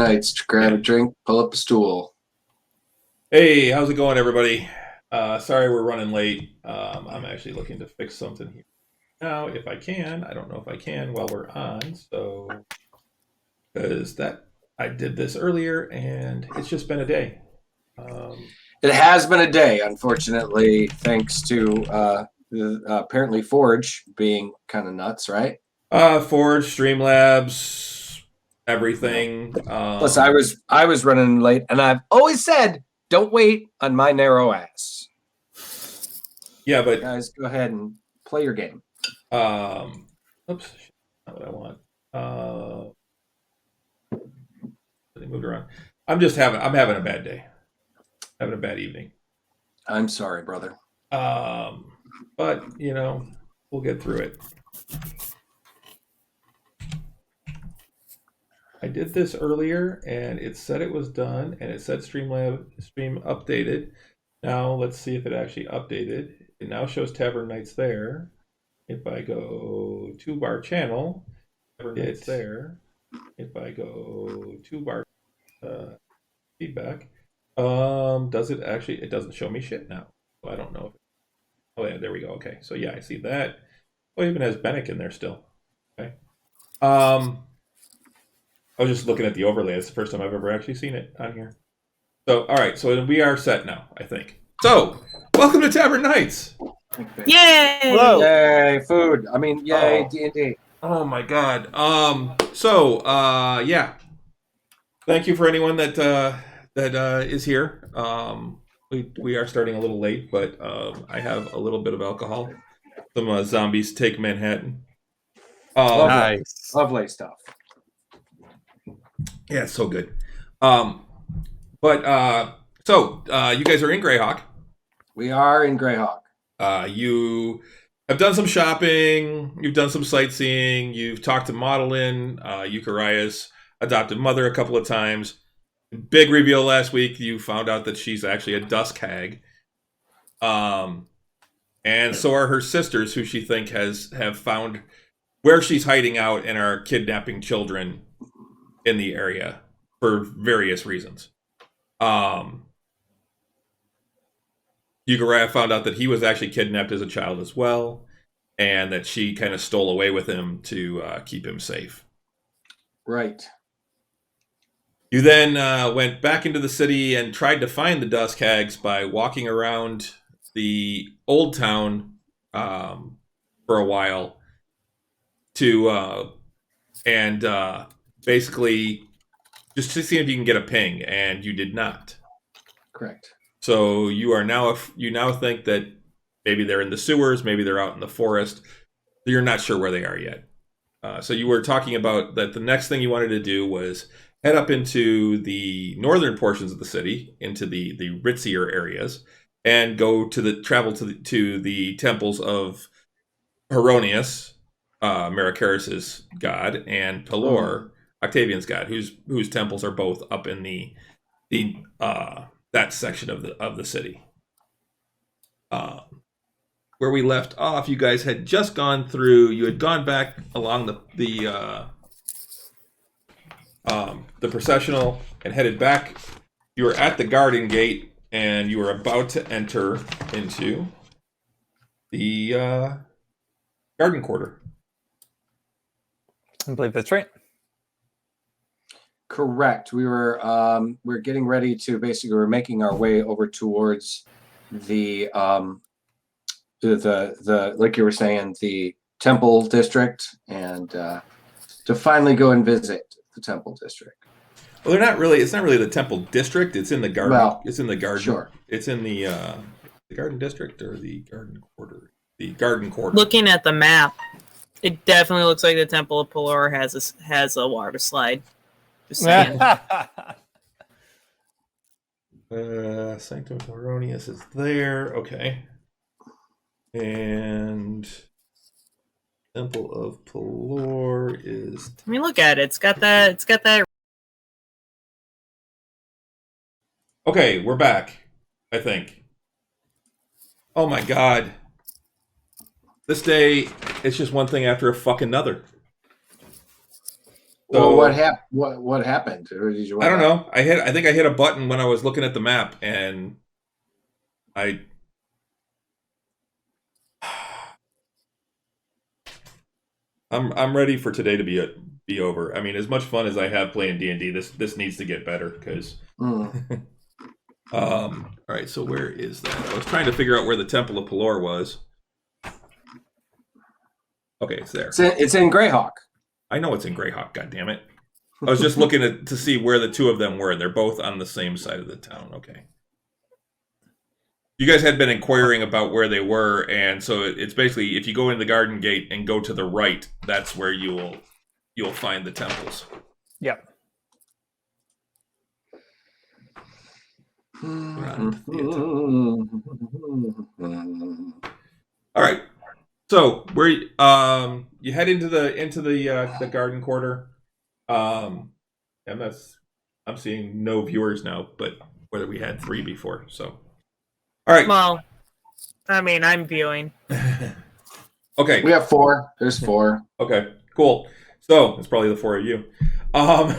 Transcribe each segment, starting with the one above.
Knights. Grab a drink, pull up a stool. Hey, how's it going, everybody? Sorry we're running late. I'm actually looking to fix something here now, if I can. I don't know if I can while we're on, so because that I did this earlier, and it's just been a day. It has been a day, unfortunately, thanks to apparently Forge being kind of nuts, right? Forge, Streamlabs, everything. Plus, I was running late, and I've always said, don't wait on my narrow ass. Yeah, but Guys, go ahead and play your game. Oops, not what I want. They moved around. I'm having a bad day, having a bad evening. I'm sorry, brother. But we'll get through it. I did this earlier, and it said it was done, and it said stream updated. Now let's see if it actually updated. It now shows Tavern Knights there. If I go to our channel, it's there. If I go to our feedback, does it actually? It doesn't show me shit now. So I don't know. Oh yeah, there we go. Okay, so yeah, I see that. Oh, it even has Bennick in there still. Okay. I was just looking at the overlay. It's the first time I've ever actually seen it on here. So, all right. So we are set now, I think. So, welcome to Tavern Knights. Yay! Hello. Yay, food. I mean, yay, D&D. Oh, my God. Yeah. Thank you for anyone that is here. We are starting a little late, but I have a little bit of alcohol. Some Zombies Take Manhattan. Nice. Lovely stuff. Yeah, it's so good. So you guys are in Greyhawk. We are in Greyhawk. You have done some shopping. You've done some sightseeing. You've talked to Madeline, Euchariah's adopted mother, a couple of times. Big reveal last week. You found out that she's actually a dusk hag. And so are her sisters, who she think have found where she's hiding out and are kidnapping children in the area for various reasons. Euchariah found out that he was actually kidnapped as a child as well, and that she kind of stole away with him to keep him safe. Right. You then went back into the city and tried to find the Dusk Hags by walking around the old town for a while basically just to see if you can get a ping, and you did not. Correct. So you now think that maybe they're in the sewers, maybe they're out in the forest. You're not sure where they are yet. So you were talking about that the next thing you wanted to do was head up into the northern portions of the city, into the ritzier areas, and travel to the temples of Heronius, Maricaris's god, and Pelor, Octavian's god, whose temples are both up in the that section of the city. Where we left off, you guys had just gone through. You had gone back along the processional and headed back. You were at the garden gate, and you were about to enter into the garden quarter. I believe that's right. Correct. We're getting ready to we're making our way over towards the like you were saying, the temple district, and to finally go and visit the temple district. Well, they're not really. It's not really the temple district. It's in the garden. Well, it's in the garden. Sure. It's in the garden district or the garden quarter. The garden quarter. Looking at the map, it definitely looks like the Temple of Pelor has a water slide. Just saying. Sanctum of Heronius is there. Okay. And Temple of Pelor is. I mean, look at it. It's got that. Okay, we're back. I think. Oh my God. This day, it's just one thing after a fucking another. Well, So what happened? Or did you I don't know. I think I hit a button when I was looking at the map, and I'm ready for today to be over. I mean, as much fun as I have playing D&D, this needs to get better because. All right. So where is that? I was trying to figure out where the Temple of Pelor was. Okay, it's there. It's in Greyhawk. I know it's in Greyhawk. God damn it! I was just looking to see where the two of them were, and they're both on the same side of the town. Okay. You guys had been inquiring about where they were, and so it's basically if you go in the Garden Gate and go to the right, that's where you'll find the temples. Yep. All right. So where you head into the garden quarter, and I'm seeing no viewers now, but whether we had 3 before. So, all right. Well, I mean, I'm viewing. Okay. We have 4. There's 4. Okay. Cool. So it's probably the 4 of you. All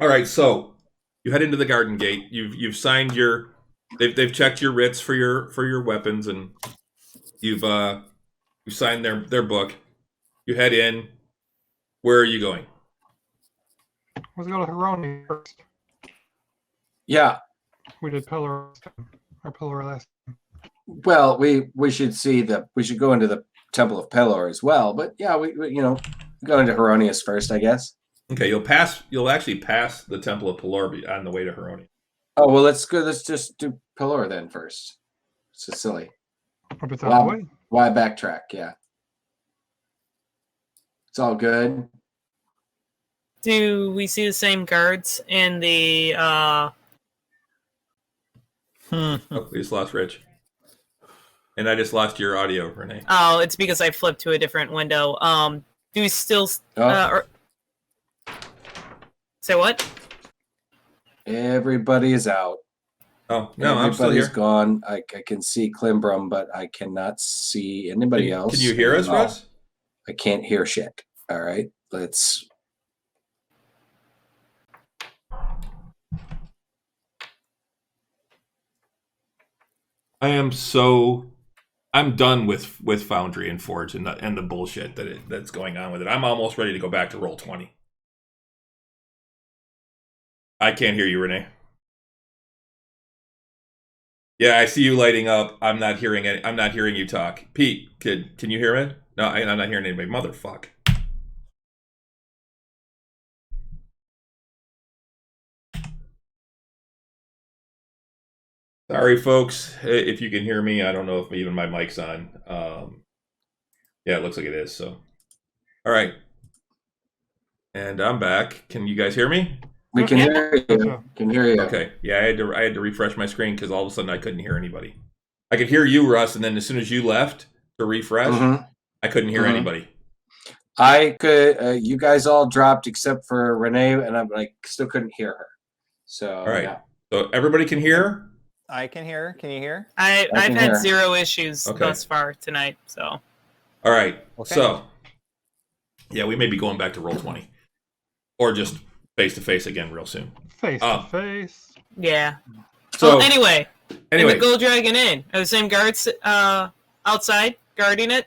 right. So you head into the Garden Gate. You've signed your. They've checked your writs for your weapons, and you've signed their book. You head in. Where are you going? Let's go to Hironi first. Yeah. We did Pillar last time. Well, we should go into the Temple of Pelor as well, but yeah, we go into Heronius first, I guess. Okay, you'll actually pass the Temple of Pelor on the way to Heroni. Oh well, let's just do Pelor then first. It's just silly. If it's on the way. Why backtrack? Yeah. It's all good. Do we see the same guards in the Oh, we just lost Rich. And I just lost your audio, Renee. Oh, it's because I flipped to a different window. Do we still say what? Everybody is out. Oh, no, I'm still Everybody's here. gone. I can see Klimbrum, but I cannot see anybody else. Can you hear us, Russ? I can't hear shit. All right, let's. I'm done with Foundry and Forge and the bullshit that's going on with it. I'm almost ready to go back to Roll20. I can't hear you, Renee. Yeah, I see you lighting up. I'm not hearing it. I'm not hearing you talk. Pete, can you hear it? No, I'm not hearing anybody. Motherfuck. Sorry, folks. If you can hear me, I don't know if even my mic's on. Yeah, it looks like it is. So, all right. And I'm back. Can you guys hear me? We can hear you. Can hear you. Okay. Yeah, I had to refresh my screen because all of a sudden I couldn't hear anybody. I could hear you, Russ, and then as soon as you left to refresh, I couldn't hear anybody. I could. You guys all dropped except for Renee, and I'm like still couldn't hear her. So all right. Yeah. So everybody can hear. I can hear. Can you hear? I've can had hear. 0 issues thus far tonight. So. All right. Okay. So, yeah, we may be going back to Roll20, or just face to face again real soon. Face to face. Yeah. So well, anyway, in anyway, the Gold Dragon Inn, are the same guards outside guarding it?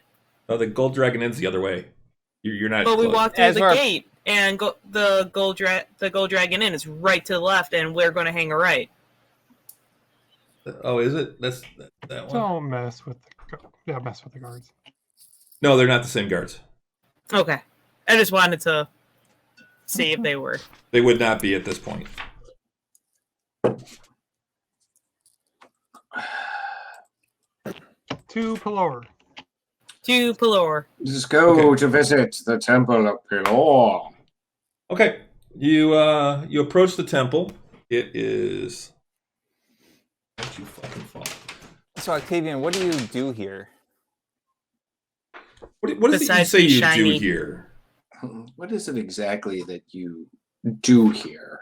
oh, the Gold Dragon Inn's the other way. You're not. But we close. walked through As the we're- gate, and the Gold Dragon Inn is right to the left, and we're going to hang a right. Oh, is it? That's that one. Don't mess with the guards. No, they're not the same guards. Okay. I just wanted to see if they were. They would not be at this point. To Pelor. To Pelor. Just go Okay. to visit the Temple of Pelor. Okay, you approach the temple. It is. Don't you fucking fall. So Octavian, what do you do here? What is it you Besides say be you shiny. do here? What is it exactly that you do here?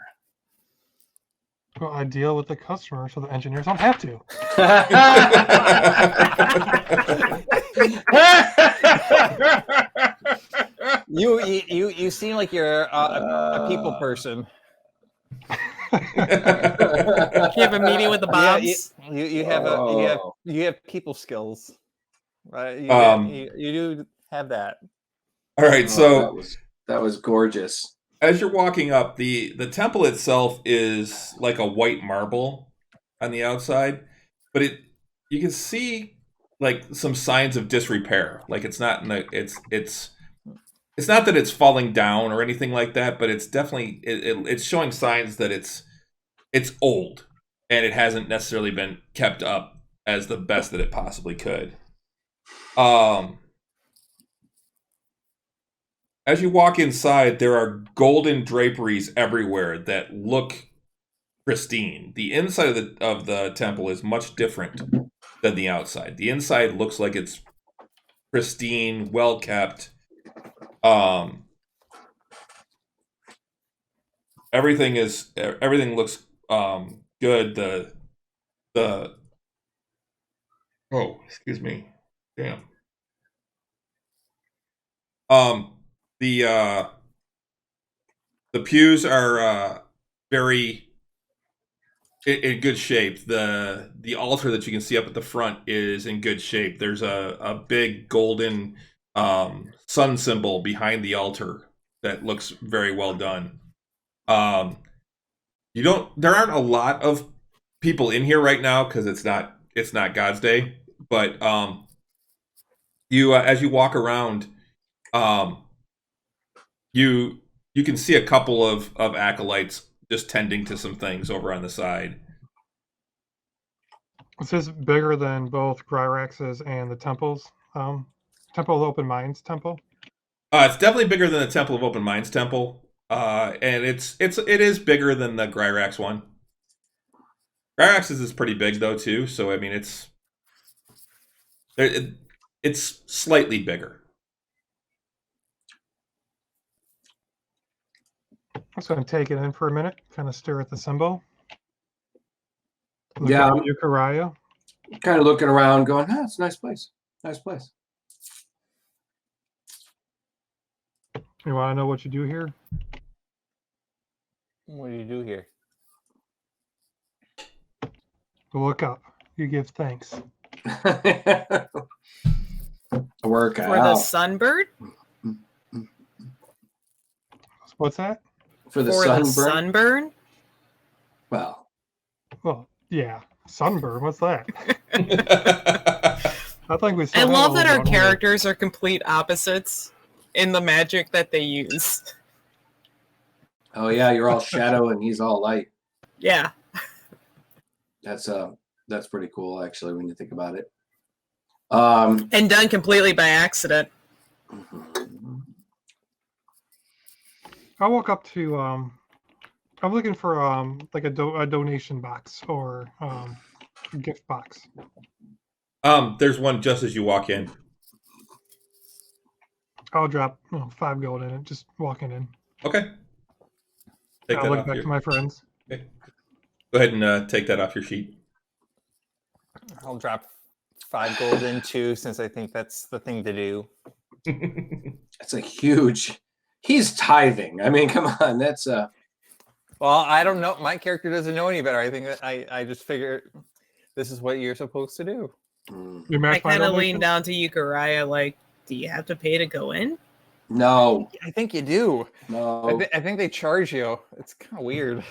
Well, I deal with the customer, so the engineers don't have to. You seem like you're a people person. You have a meeting with the Yeah, Bobs. you have people skills. Right? You do have that. All right, so that was gorgeous. as you're walking up, the temple itself is like a white marble on the outside, but you can see like some signs of disrepair. Like it's not in the it's not that it's falling down or anything like that, but it's definitely it's showing signs that it's old and it hasn't necessarily been kept up as the best that it possibly could. As you walk inside, there are golden draperies everywhere that look pristine. The inside of the temple is much different than the outside. The inside looks like it's pristine, well kept. Everything looks good. The oh, excuse me. Damn. The pews are very in good shape. The altar that you can see up at the front is in good shape. There's a big golden sun symbol behind the altar that looks very well done. There aren't a lot of people in here right now because it's not God's Day, but you as you walk around, you can see a couple of acolytes just tending to some things over on the side. Is this bigger than both Gryrax's and the temples? Temple of Open Minds temple? It's definitely bigger than the Temple of Open Minds temple, and it is bigger than the Gryrax one. Gryrax's is pretty big though too, so I mean it's slightly bigger. I'm just going to take it in for a minute, kind of stare at the symbol. Look Yeah. at Eucharia. Kind of looking around, going, it's a nice place. Nice place. You want to know what you do here? What do you do here? Look up. You give thanks. Work For the out. sunbird? What's that? For the For sunburn. the sunburn? Well, Yeah. Sunburn. What's that? I think we. I still love have that our one more. characters are complete opposites in the magic that they use. oh yeah, you're all shadow and he's all light. Yeah. That's pretty cool actually when you think about it. And done completely by accident. I woke up to I'm looking for like a donation box or gift box. There's one just as you walk in. I'll drop 5 gold in it, just walking in. Okay. Take I'll that look off back to my friends. Okay. Go ahead and take that off your sheet. I'll drop 5 gold in too, since I think that's the thing to do. That's a huge. He's tithing. I mean, come on. That's Well, I don't know. My character doesn't know any better. I think that I just figure this is what you're supposed to do. You I match my kind of donation? leaned down to Eucharia like, do you have to pay to go in? no. I think you do. No. I think they charge you. It's kind of weird.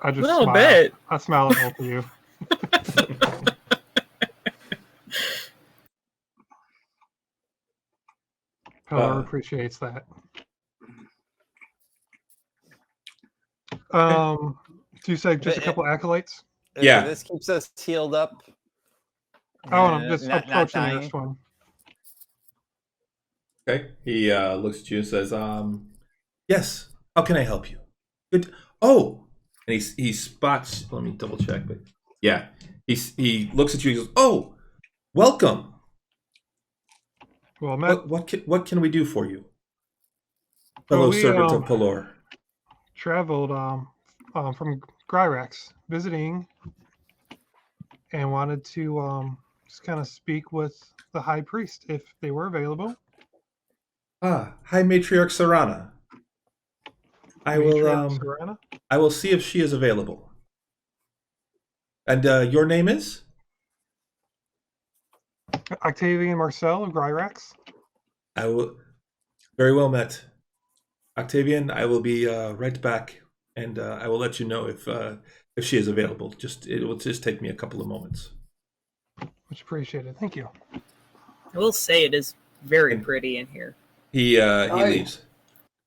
I A just little smile. bit. I smile at both of you. Pillar appreciates that. So you said just a couple acolytes? Yeah. This keeps us healed up. Oh, and I'm and just not approaching the dying. next one. Okay. He looks at you and says, yes, how can I help you? Good. Oh, and he spots, let me double check, but yeah, he looks at you and goes, oh, welcome. Well, Matt What can we do for you? Fellow we, servant of Pelor. traveled from Gryrax visiting and wanted to just kind of speak with the high priest if they were available. Ah, hi, Matriarch Sarana. Matriarch Serena. I will see if she is available. And your name is? Octavian Marcel of Gryrax. I will. Very well met, Octavian. I will be right back, and I will let you know if she is available. It will just take me a couple of moments. Much appreciated. Thank you. I will say it is very pretty in here. He leaves.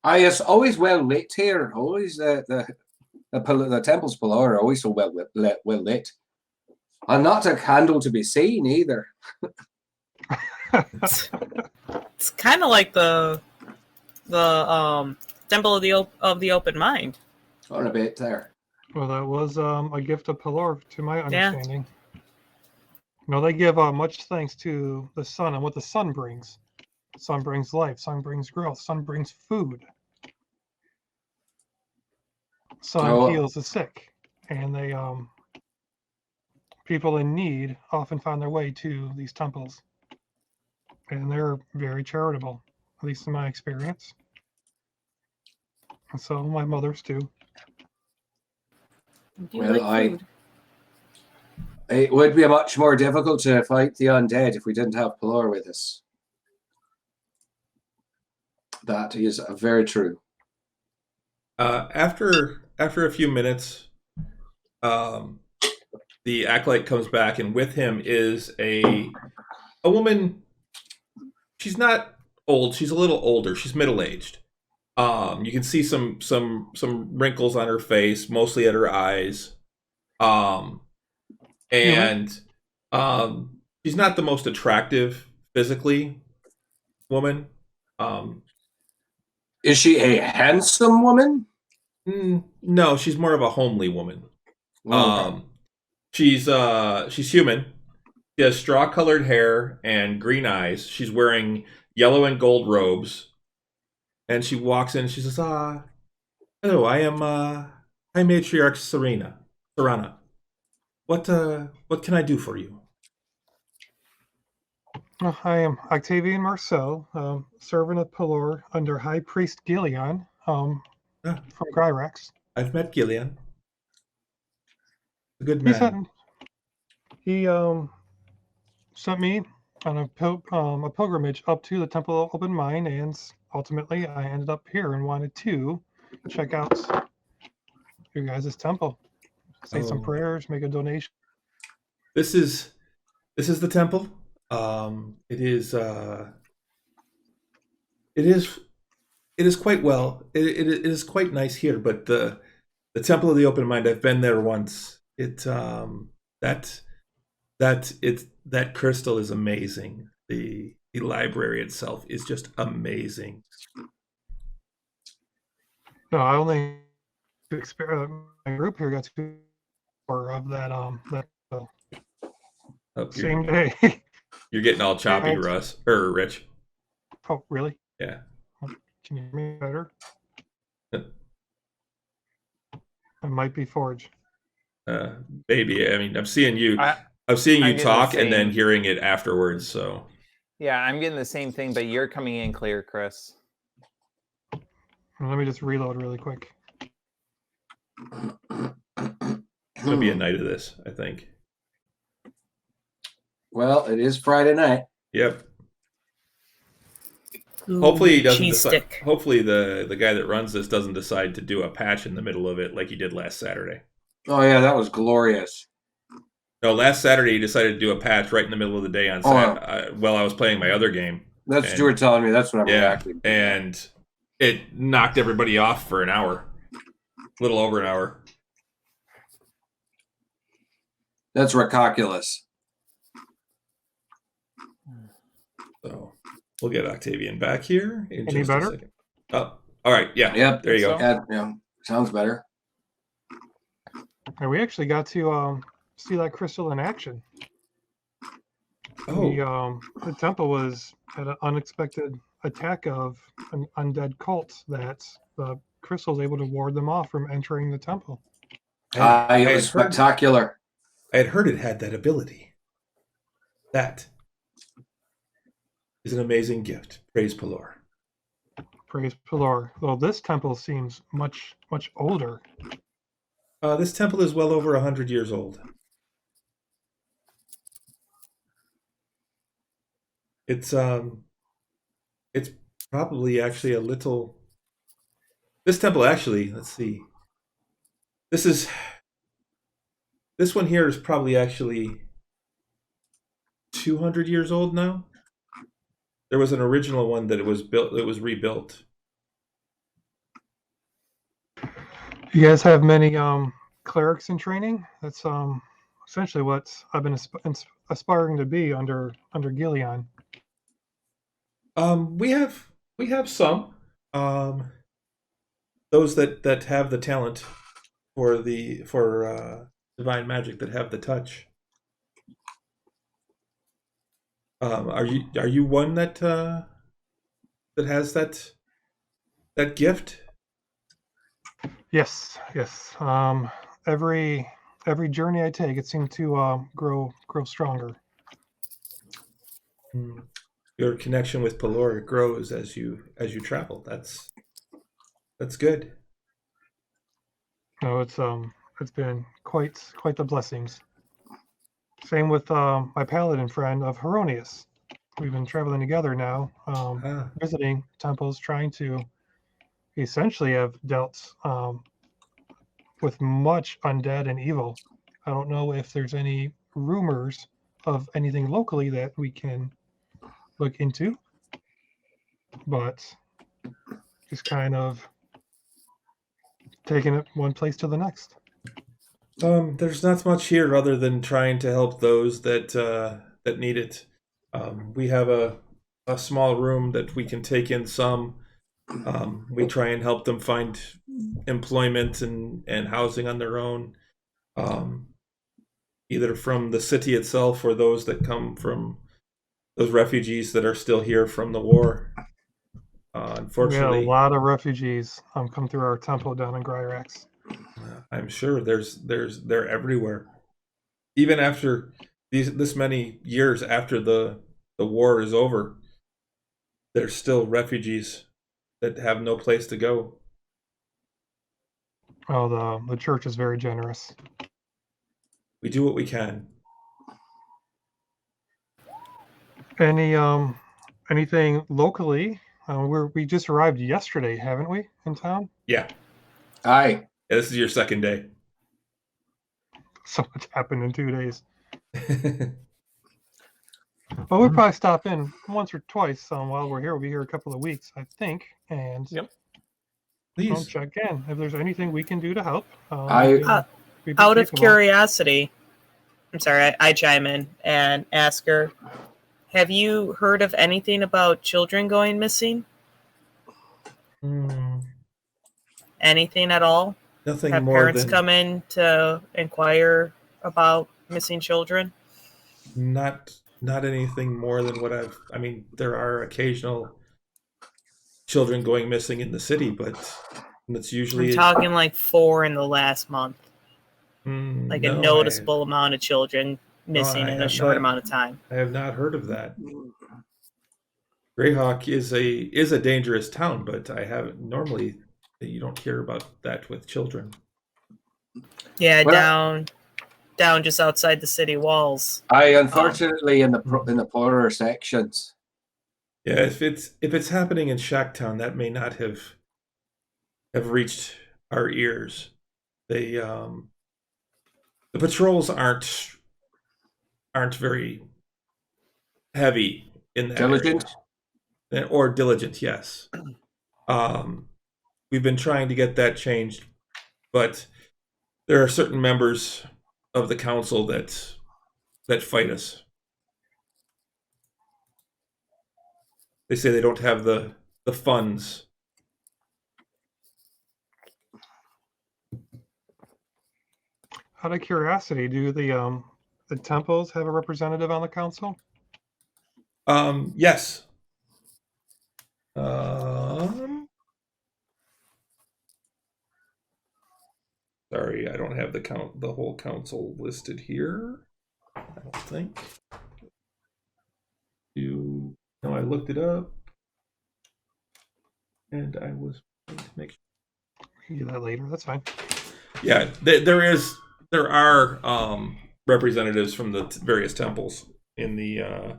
It's always well lit here. Always the temples below are always so well lit. And not a candle to be seen either. It's kind of like the Temple of the Open Mind. On a bit there. Well, that was a gift of Pelor, to my understanding. No, they give much thanks to the sun and what the sun brings. Sun brings life. Sun brings growth. Sun brings food. Sun heals the sick, and they people in need often find their way to these temples, and they're very charitable, at least in my experience. And so my mother's too. Do you like food? It would be much more difficult to fight the undead if we didn't have Pelor with us. That is very true. After a few minutes, the acolyte comes back, and with him is a woman. She's not old. She's a little older. She's middle-aged. You can see some wrinkles on her face, mostly at her eyes. And she's not the most attractive physically woman. Is she a handsome woman? No, she's more of a homely woman. Okay. She's human. She has straw-colored hair and green eyes. She's wearing yellow and gold robes. And she walks in and she says, hello, I am High Matriarch Sarana. What can I do for you? I am Octavian Marcel, servant of Pelor under High Priest Gillian from Gryrax. I've met Gillian. A good man. He sent me on a pilgrimage up to the Temple of Open Mind, and ultimately I ended up here and wanted to check out your guys' temple, say some prayers, make a donation. This is the temple. It is quite well. It is quite nice here, but the Temple of the Open Mind, I've been there once. That crystal is amazing. The library itself is just amazing. No, I only my group here got to of that same day. You're getting all choppy, Russ or Rich. Oh, really? Yeah. Can you hear me better? It might be Forge. Maybe. I mean, I'm seeing you talk and then hearing it afterwards. So. Yeah, I'm getting the same thing, but you're coming in clear, Chris. Let me just reload really quick. It'll be a night of this, I think. Well, it is Friday night. Yep. Ooh, hopefully he doesn't decide. Hopefully the guy that runs this doesn't decide to do a patch in the middle of it like he did last Saturday. Oh yeah, that was glorious. No, last Saturday he decided to do a patch right in the middle of the day on while I was playing my other game. That's what you were telling me. That's what I'm reacting. And it knocked everybody off for an hour, a little over an hour. That's ridiculous. So we'll get Octavian back here in Any just better? a second. Oh, all right. Yeah. Yep. There you go. Yeah, sounds better. And we actually got to see that crystal in action. Oh. The temple had an unexpected attack of an undead cult that the crystal was able to ward them off from entering the temple. I It had was heard, spectacular. I had heard it had that ability. That is an amazing gift. Praise Pelor. Praise Pelor. Well, this temple seems much older. This temple is well over 100 years old. It's probably actually a little. This temple actually, let's see. This one here is probably actually 200 years old now. There was an original one that it was rebuilt. You guys have many clerics in training? That's essentially what I've been aspiring to be under Gillian. We have some. Those that have the talent for divine magic, that have the touch. Are you one that has that gift? Yes. Every journey I take, it seems to grow stronger. Your connection with Pelor grows as you travel. That's good. No, it's been quite the blessings. Same with my paladin friend of Heronius. We've been traveling together now, visiting temples, trying to essentially have dealt with much undead and evil. I don't know if there's any rumors of anything locally that we can look into, but just kind of taking it one place to the next. There's not much here other than trying to help those that need it. We have a small room that we can take in some. We try and help them find employment and housing on their own, either from the city itself or those that come from those refugees that are still here from the war. We had a Unfortunately, lot of refugees come through our temple down in Gryrax. I'm sure they're everywhere. Even after this many years after the war is over, there's still refugees that have no place to go. Oh, the church is very generous. We do what we can. Anything locally? We just arrived yesterday, haven't we, in town? Yeah. Aye. Yeah, this is your second day. So much happened in 2 days. Well, we'll probably stop in once or twice while we're here. We'll be here a couple of weeks, I think, and Yep. Please. check in if there's anything we can do to help. We'd be Out of capable. curiosity, I'm sorry, I chime in and ask her, have you heard of anything about children going missing? Anything at all? Nothing Have more parents than come in to inquire about missing children? not anything more than what I mean, there are occasional children going missing in the city, but that's I'm usually talking like 4 in the last month. Like a no, noticeable amount of children missing I in a have short not- amount of time. I have not heard of that. Greyhawk is a dangerous town, but I haven't normally. You don't hear about that with children. Yeah, Well- down just outside the city walls. Unfortunately, in the poorer sections. Yeah, if it's happening in Shacktown, that may not have reached our ears. They the patrols aren't very heavy in that Diligent? area. Or diligent, yes. We've been trying to get that changed, but there are certain members of the council that fight us. They say they don't have the funds. Out of curiosity, do the temples have a representative on the council? Yes. Sorry, I don't have the whole council listed here. I don't think. No, I looked it up, and I was trying to make. We can do that later. That's fine. Yeah, there are representatives from the various temples in the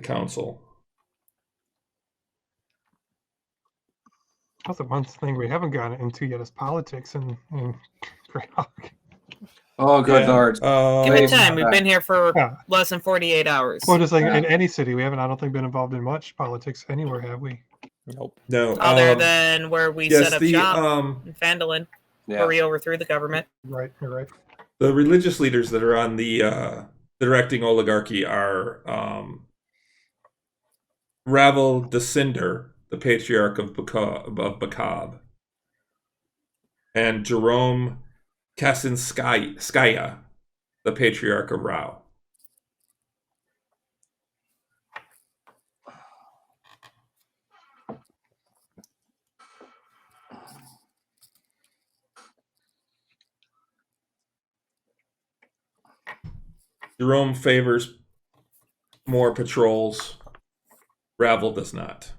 council. That's the one thing we haven't gotten into yet is politics and Greyhawk. Oh, good Yeah, lord! Give Wait, it time. We've been here for Yeah. less than 48 hours. Well, just like Yeah. in any city, we haven't, I don't think, been involved in much politics anywhere, have we? Nope. No, Other than where we yes, set up the shop in Fandolin, Yeah. where we overthrew the government. Right, you're right. the religious leaders that are on the directing oligarchy are Ravel de Cinder, the patriarch of Bakab, and Jerome Kasinskaya, the patriarch of Rao. Jerome favors more patrols. Ravel does not.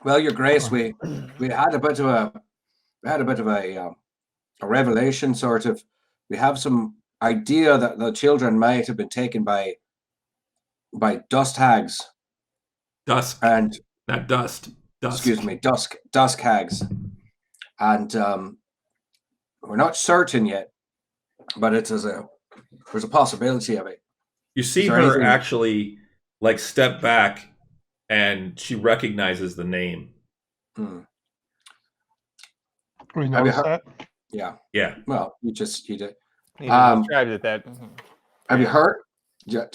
Well, Your Grace, we had a bit of a revelation, sort of. We have some idea that the children might have been taken by dust hags Dusk, and not dust. Dusk. excuse me, dusk hags, and we're not certain yet, but there's a possibility of it. You see Is there her anything- actually like step back, and she recognizes the name. Hmm. We Have you noticed heard- that. Yeah. Yeah. Well, you did. He Um, described it that. Have you heard?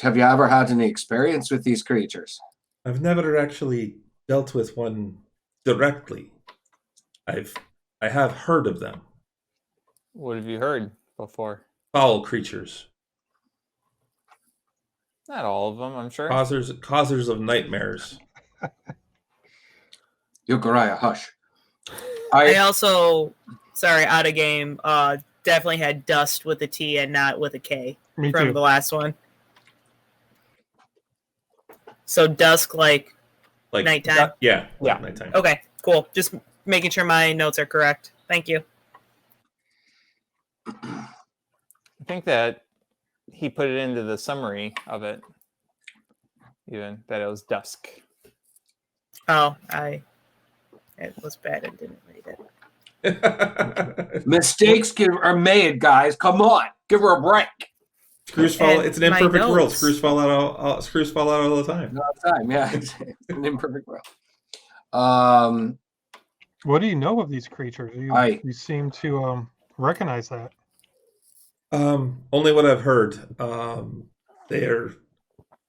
Have you ever had any experience with these creatures? I've never actually dealt with one directly. I have heard of them. What have you heard before? Foul creatures, Not all of them, I'm sure. causers of nightmares. Yukariah, hush. I also, sorry, out of game, definitely had dust with a T and not with a K Me from too. the last one. So dusk, like nighttime. Yeah. Yeah. Nighttime. Okay, cool. Just making sure my notes are correct. Thank you. I think that he put it into the summary of it, even that it was dusk. Oh, it was bad and didn't read it. Mistakes are made, guys. Come on, give her a break. Screws fall. And It's an my imperfect world. notes. Screws fall out all the time. All the time, yeah. It's an imperfect world. What do you know of these creatures? You seem to recognize that. Only what I've heard. They are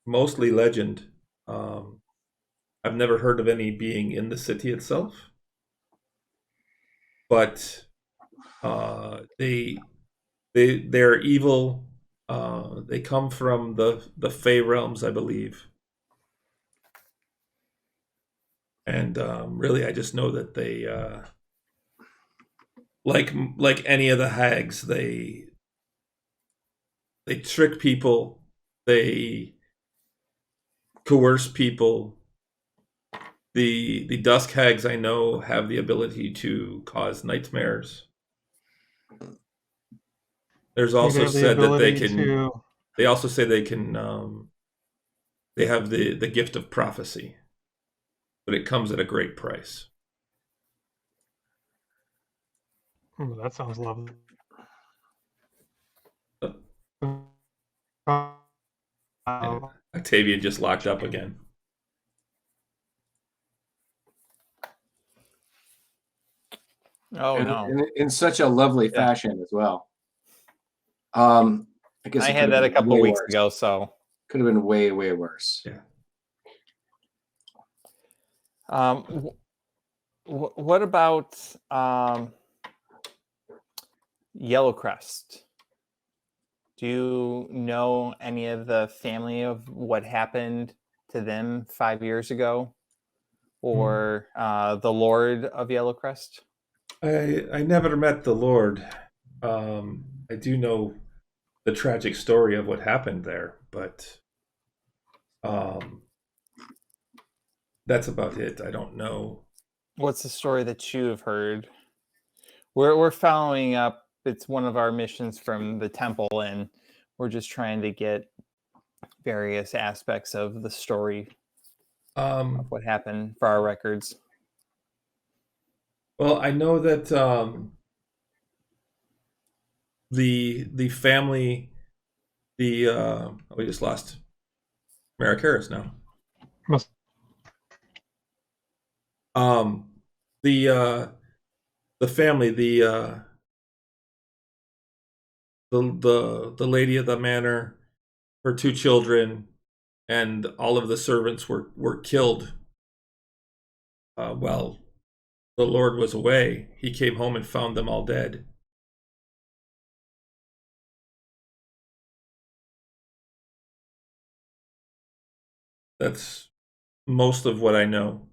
mostly legend. I've never heard of any being in the city itself, but they're evil. They come from the Fey realms, I believe, and really, I just know that they like any of the hags, they trick people, they coerce people. The dusk hags I know have the ability to cause nightmares. There's also They have the said that they ability can. to- They also say they can. They have the gift of prophecy, but it comes at a great price. That sounds lovely. And Octavia just locked up again. Oh and no. in such a lovely fashion as well. I guess I it had could that a have been couple way weeks worse. ago, so Could have been way, way worse. what about Yellow Crest? Do you know any of the family of what happened to them 5 years ago, or the Lord of Yellowcrest? I never met the Lord. I do know the tragic story of what happened there, but that's about it. I don't know. What's the story that you have heard? We're following up. It's one of our missions from the temple, and we're just trying to get various aspects of the story of what happened for our records. Well, I know that the family, we just lost Merrick Harris now. Must Um, the family, the lady of the manor, her 2 children, and all of the servants were killed. While the Lord was away, he came home and found them all dead. That's most of what I know.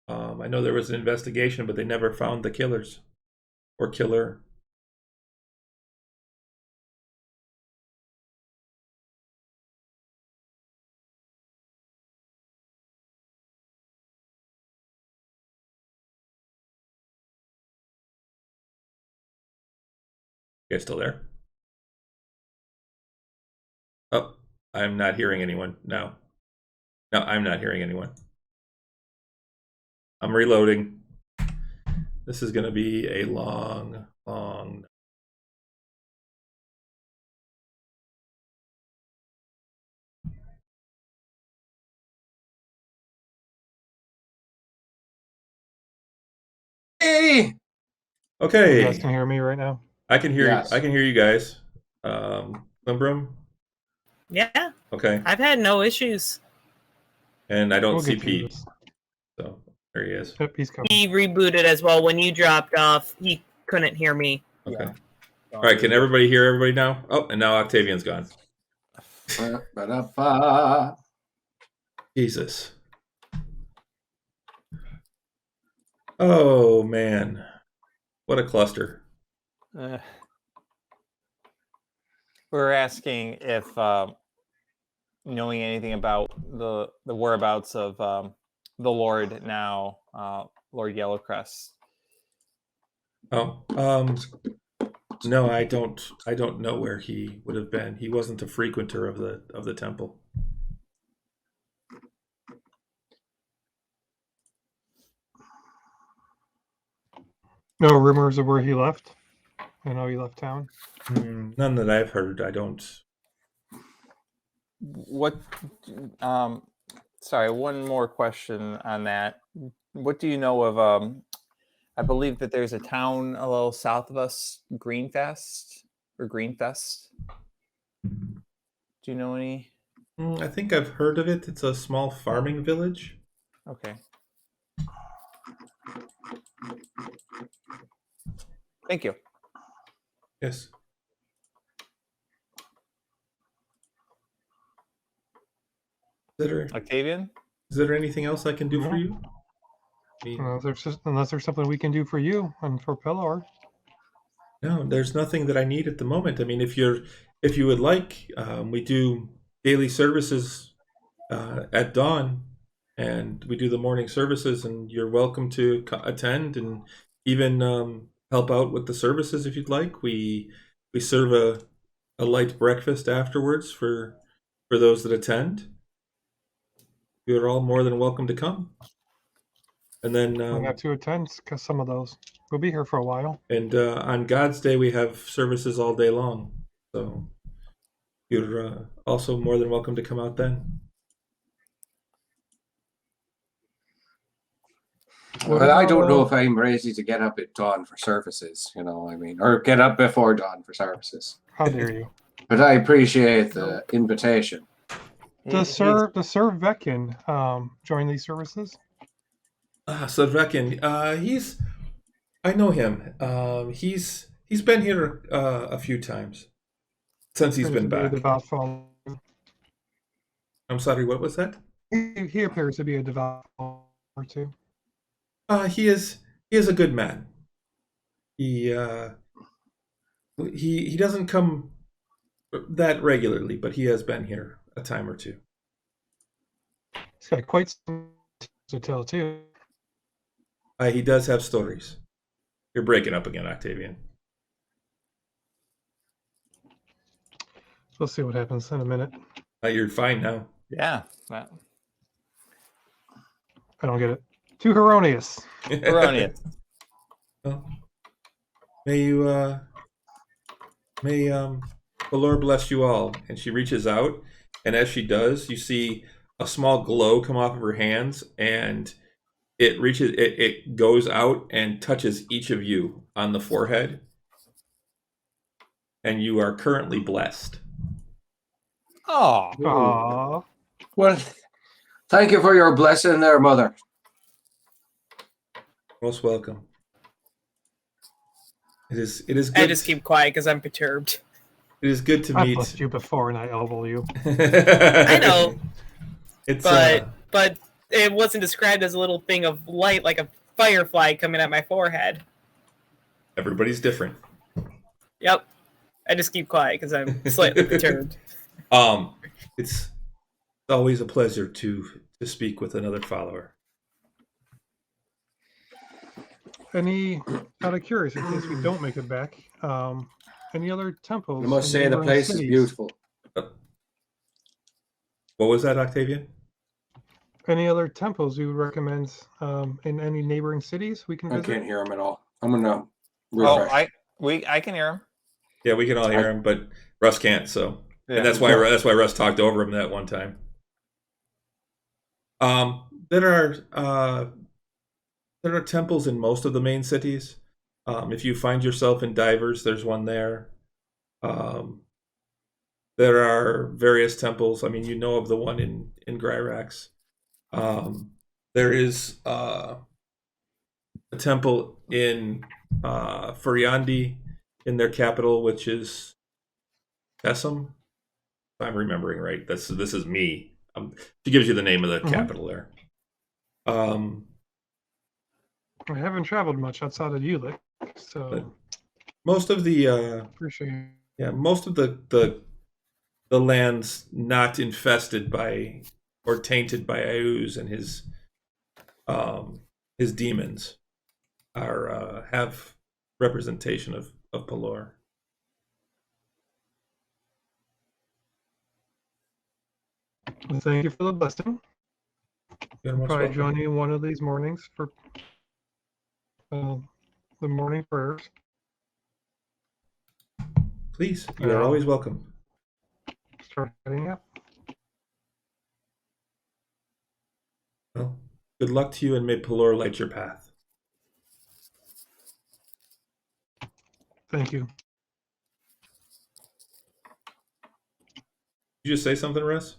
I know there was an investigation, but they never found the killers or killer. You guys still there? Oh, I'm not hearing anyone. No. No, I'm not hearing anyone. I'm reloading. This is going to be a long. Hey! You Okay, guys can hear me right now. I can hear Yes. I can hear you guys. Limbrum, Yeah, okay, I've had no issues. and I don't We'll see get through Pete, this. so there he is. Yep, he's coming. He rebooted as well. When you dropped off, he couldn't hear me. Okay. Yeah. All right, can everybody hear everybody now? Oh, and now Octavian's gone. Ba-da-ba. Jesus. Oh man, what a cluster. We're asking if knowing anything about the whereabouts of the Lord now, Lord Yellowcrest. Oh, no, I don't know where he would have been. He wasn't a frequenter of the temple. No rumors of where he left. I know he left town. None that I've heard. I don't. What? Sorry, one more question on that. What do you know of? I believe that there's a town a little south of us, Greenfest or Greenfest. Do you know any? I think I've heard of it. It's a small farming village. Okay. Thank you. Yes. Octavian? Is there anything else I can do for you? Unless there's something we can do for you and for Pelor. No, there's nothing that I need at the moment. I mean, if you would like, we do daily services at dawn, and we do the morning services, and you're welcome to attend and even help out with the services if you'd like. We serve a light breakfast afterwards for those that attend. You're all more than welcome to come. And then We have to attend because some of those. We'll be here for a while. And on God's Day, we have services all day long. So you're also more than welcome to come out then. Well, I don't know if I'm ready to get up at dawn for services, or get up before dawn for services. How dare you? But I appreciate the invitation. Does Sir Veckin join these services? Sir Veckin, I know him. He's been here a few times. since he's been Appears to be a back. devout follower. I'm sorry, what was that? He appears to be a devout follower too. He is a good man. He doesn't come that regularly, but he has been here a time or two. He's got quite some to tell too. He does have stories. You're breaking up again, Octavian. We'll see what happens in a minute. You're fine now. Yeah. Well, I don't get it. Too erroneous. erroneous. Well, may the Lord bless you all. And she reaches out, and as she does, you see a small glow come off of her hands, and it goes out and touches each of you on the forehead, and you are currently blessed. Oh. Aww. Well, thank you for your blessing there, Mother. Most welcome. It is good. I just keep quiet because I'm perturbed. It is good to I meet. blessed you before and I elbow you. I know, It's but it wasn't described as a little thing of light like a firefly coming at my forehead. everybody's different. Yep. I just keep quiet because I'm slightly perturbed. It's always a pleasure to speak with another follower. Out of curiosity, in case we don't make it back, any other temples? I must in say the neighboring place is cities? beautiful. What was that, Octavian? Any other temples you would recommend in any neighboring cities we can I visit? can't hear him at all. I'm gonna Oh, refresh. I can hear him. Yeah, we can all hear him, but Russ can't. So, Yeah. and that's why Russ talked over him that one time. There are temples in most of the main cities. If you find yourself in Divers, there's one there. There are various temples. I mean, you know of the one in Gryrax. There is a temple in Furiandi in their capital, which is Essam. If I'm remembering right. This is me. She gives you the name of the capital there. I haven't traveled much outside of Ulick, so But most of the appreciate most of the lands not infested by or tainted by Auz and his demons are have representation of Pelor. Well, thank you for the blessing. You're most Probably welcome. join you one of these mornings for the morning prayers. Please, you are always welcome. Start heading out. Well, good luck to you, and may Pelor light your path. Thank you. Did you just say something, Russ?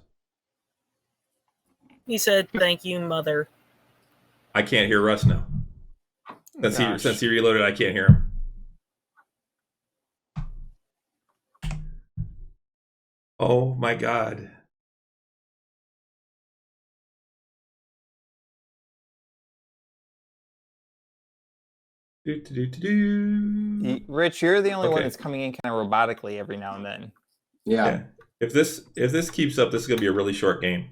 He said, "Thank you, Mother." I can't hear Russ now. Gosh. Since he reloaded, I can't hear him. Oh my God. Rich, you're the only one Okay. that's coming in kind of robotically every now and then. Yeah. Yeah. If this keeps up, this is gonna be a really short game.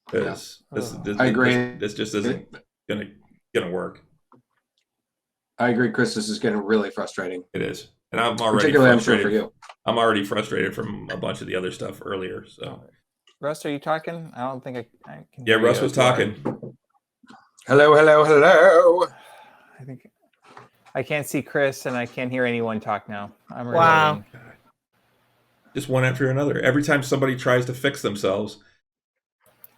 Because I agree. This just isn't gonna work. I agree, Chris. This is getting really frustrating. It is, and I'm already Particularly, I'm sure frustrated. for you. I'm already frustrated from a bunch of the other stuff earlier. So Russ, are you talking? I don't think I can. yeah, hear Russ you. was talking. Hello, hello, hello. I think I can't see Chris, and I can't hear anyone talk now. I'm Wow. reloading. Just one after another. Every time somebody tries to fix themselves,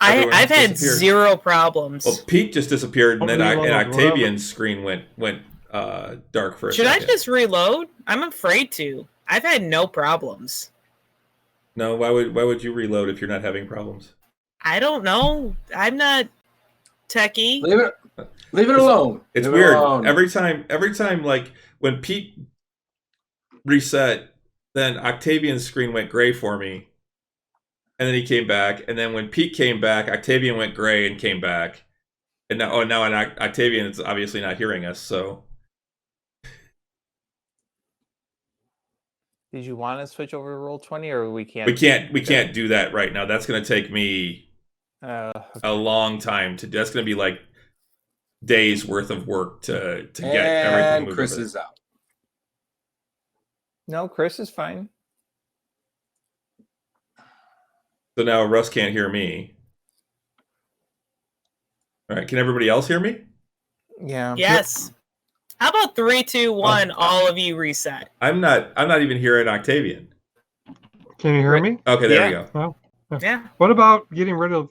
everyone I've had disappeared. zero problems. Well, Pete just disappeared, and then Don't reload, Octavian's screen went dark for a Should I second. just reload? I'm afraid to. I've had no problems. No, why would you reload if you're not having problems? I don't know. I'm not techie. Leave it alone. It's Leave it weird. alone. Every time, like when Pete reset, then Octavian's screen went gray for me, and then he came back, and then when Pete came back, Octavian went gray and came back, and now Octavian is obviously not hearing us. So Did you want to switch over to Roll20, or we can't? we can't do that right now. That's going to take me a long time to. That's going to be like days worth of work to get everything And moved Chris over. is out. No, Chris is fine. So now Russ can't hear me. All right, can everybody else hear me? Yeah. Yes. How about 3, 2, 1? All of you reset. I'm not even hearing Octavian. Can you hear me? Okay, there we go. Yeah. What about getting rid of?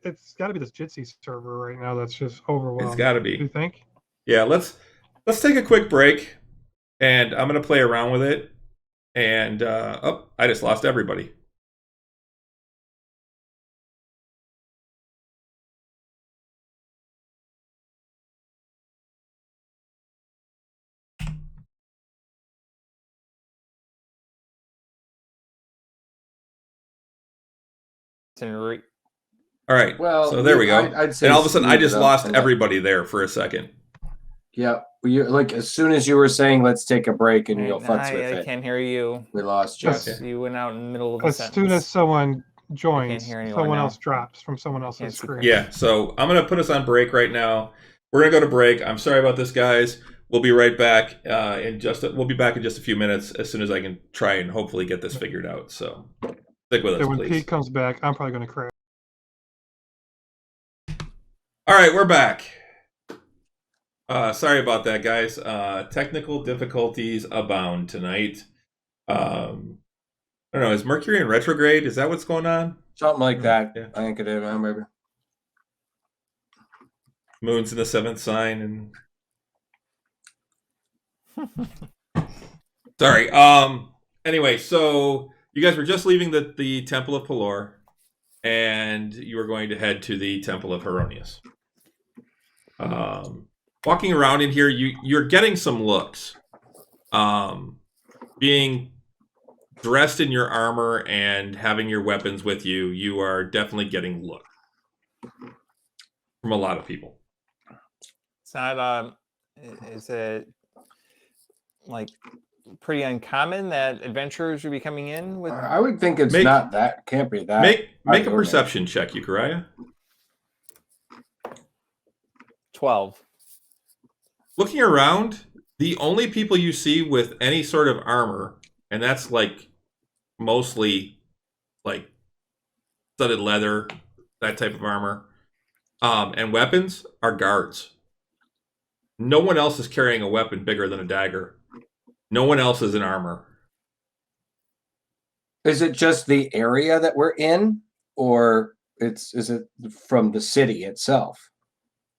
It's got to be this Jitsi server right now that's just overwhelmed. It's got to Do you be. think? Yeah, let's take a quick break, and I'm gonna play around with it. And I just lost everybody. All right. Well, so there we go. I'd say and all of a sudden, I speed just it up lost and let- everybody there for a second. Yeah, like as soon as you were saying, "Let's take a break," and you'll futz I with it. can't hear you. We lost you. Yes. You went out in the middle of the As sentence. soon as someone joins, hear anyone someone now. else drops from someone else's Can't see screen. Yeah. So I'm gonna put us on break right now. We're gonna go to break. I'm sorry about this, guys. We'll be right back we'll be back in just a few minutes as soon as I can try and hopefully get this figured out. So stick with us, And when please. Pete comes back, I'm probably going to crash. All right, we're back. Sorry about that, guys. Technical difficulties abound tonight. I don't know. Is Mercury in retrograde? Is that what's going on? Something like that. Yeah. I think it is. Maybe. Moon's in the 7th sign, and sorry. Anyway, so you guys were just leaving the Temple of Pelor, and you were going to head to the Temple of Heronius. Walking around in here, you're getting some looks. Being dressed in your armor and having your weapons with you, you are definitely getting looks from a lot of people. It's not. Is it like pretty uncommon that adventurers would be coming in with? I would think it's Make- not that. Can't be that. Make a don't know. perception check, Euchariah. 12. Looking around, the only people you see with any sort of armor, and that's like mostly like studded leather, that type of armor, and weapons are guards. No one else is carrying a weapon bigger than a dagger. No one else is in armor. Is it just the area that we're in, or is it from the city itself?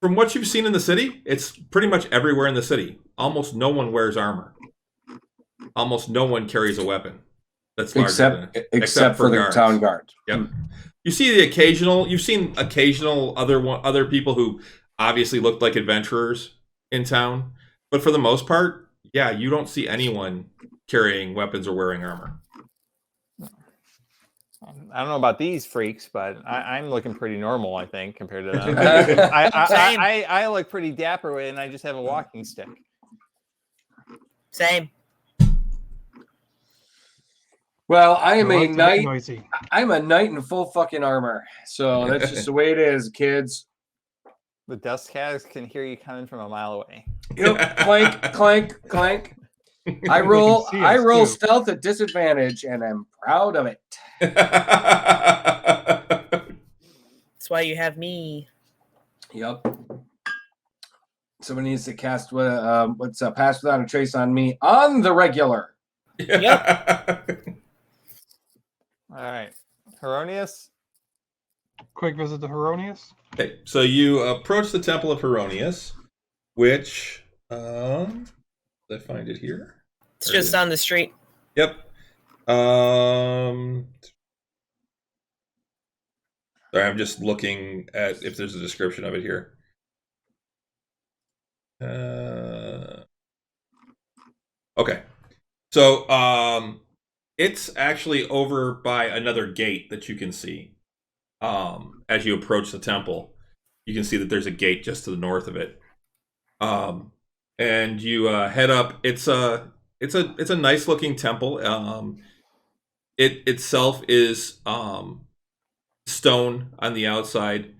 From what you've seen in the city, it's pretty much everywhere in the city. Almost no one wears armor. Almost no one carries a weapon. That's larger Except for the guards. town guard. Yep. You see you've seen occasional other people who obviously looked like adventurers in town, but for the most part, yeah, you don't see anyone carrying weapons or wearing armor. I don't know about these freaks, but I'm looking pretty normal, I think, compared to them. Same. I look pretty dapper, and I just have a walking stick. Same. Well, I am I a like to get knight. noisy. I'm a knight in full fucking armor. So that's just the way it is, kids. The dust casts can hear you coming from a mile away. Yep. Clank, clank, clank. I They roll can see us, too. stealth at disadvantage, and I'm proud of it. That's why you have me. Yep. Someone needs to cast what's pass without a trace on me on the regular. All right. Heronius? Quick visit to Heronius. Okay, so you approach the Temple of Heronius, which did I find it here? It's There it just is. on the street. Yep. Sorry, I'm just looking at if there's a description of it here. Okay. So it's actually over by another gate that you can see. As you approach the temple, you can see that there's a gate just to the north of it. And you head up. It's a nice looking temple. It itself is stone on the outside.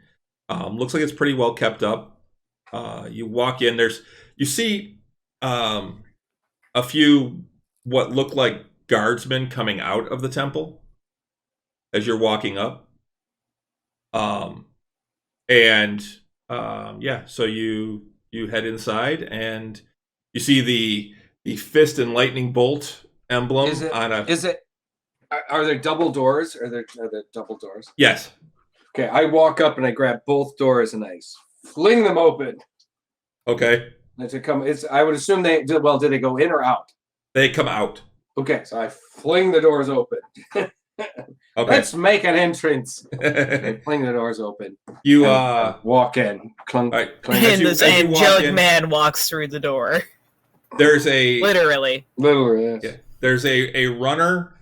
Looks like it's pretty well kept up. You walk in. You see a few what look like guardsmen coming out of the temple as you're walking up. And yeah, so you head inside and you see the fist and lightning bolt emblem on a. Is it? Are there double doors? Are there double doors? Yes. Okay, I walk up and I grab both doors and I fling them open. Okay. I would assume they did. Well, did they go in or out? They come out. Okay, so I fling the doors open. Okay. Let's make an entrance. I fling the doors open. You walk in. Clunk, right. clunk. And this angelic man walks through the door. There's a Literally. Yes. Yeah. There's a runner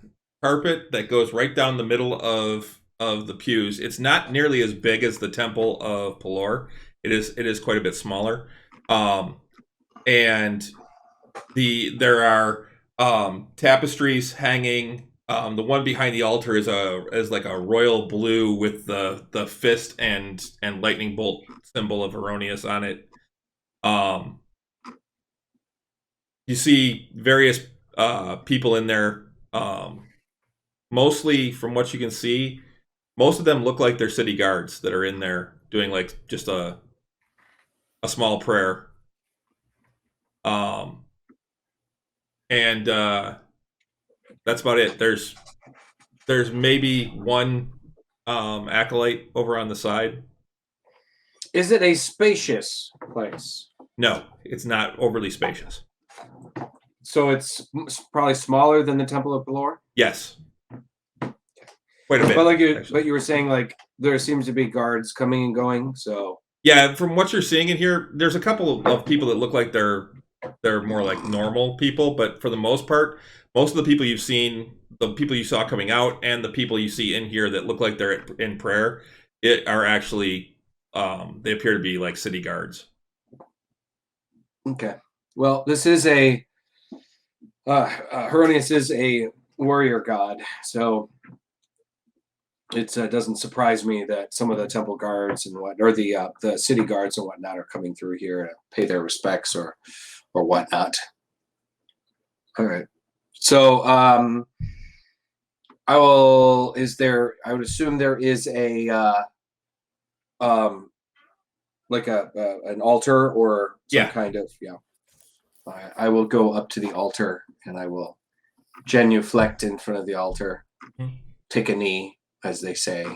carpet that goes right down the middle of the pews. It's not nearly as big as the Temple of Pelor. It is quite a bit smaller. And there are tapestries hanging. The one behind the altar is like a royal blue with the fist and lightning bolt symbol of Erroneous on it. You see various people in there. Mostly, from what you can see, most of them look like they're city guards that are in there doing like just a small prayer. And that's about it. There's maybe one acolyte over on the side. Is it a spacious place? No, it's not overly spacious. So it's probably smaller than the Temple of Pelor? Yes. Quite a bit. But you were saying like there seems to be guards coming and going, so yeah, from what you're seeing in here, there's a couple of people that look like they're more like normal people, but for the most part, most of the people you've seen, the people you saw coming out, and the people you see in here that look like they're in prayer, are actually they appear to be like city guards. Okay. Well, this is Heronius is a warrior god, so it doesn't surprise me that some of the temple guards and or the city guards and whatnot are coming through here to pay their respects or whatnot. All right. So I would assume there is a like an altar or some kind of I will go up to the altar and I will genuflect in front of the altar, take a knee, as they say.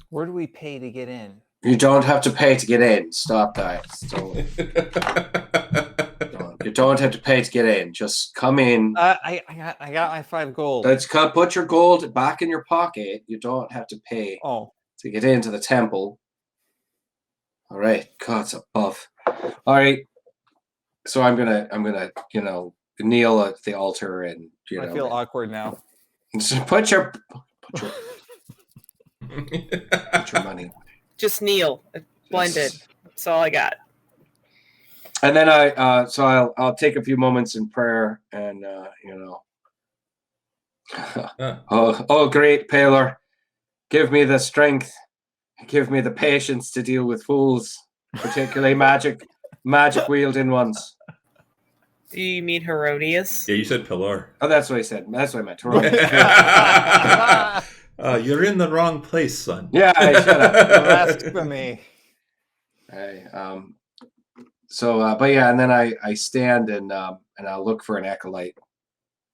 Where do we pay to get in? You don't have to pay to get in. Stop that. You don't have to pay to get in. Just come in. I got my 5 gold. Put your gold back in your pocket. You don't have to pay to get into the temple. All right, God's above. All right, so I'm gonna kneel at the altar and I feel awkward now. Put your money. Just kneel, blinded. Yes. That's all I got. And then I'll take a few moments in prayer and oh great Pelor, give me the strength, give me the patience to deal with fools, particularly magic wielding ones. Do you mean Herodias? Yeah, you said Pelor. Oh, that's what I said. That's what I meant. You're in the wrong place, son. Yeah, shut up. Blasphemy. Hey, but yeah, and then I stand and I'll look for an acolyte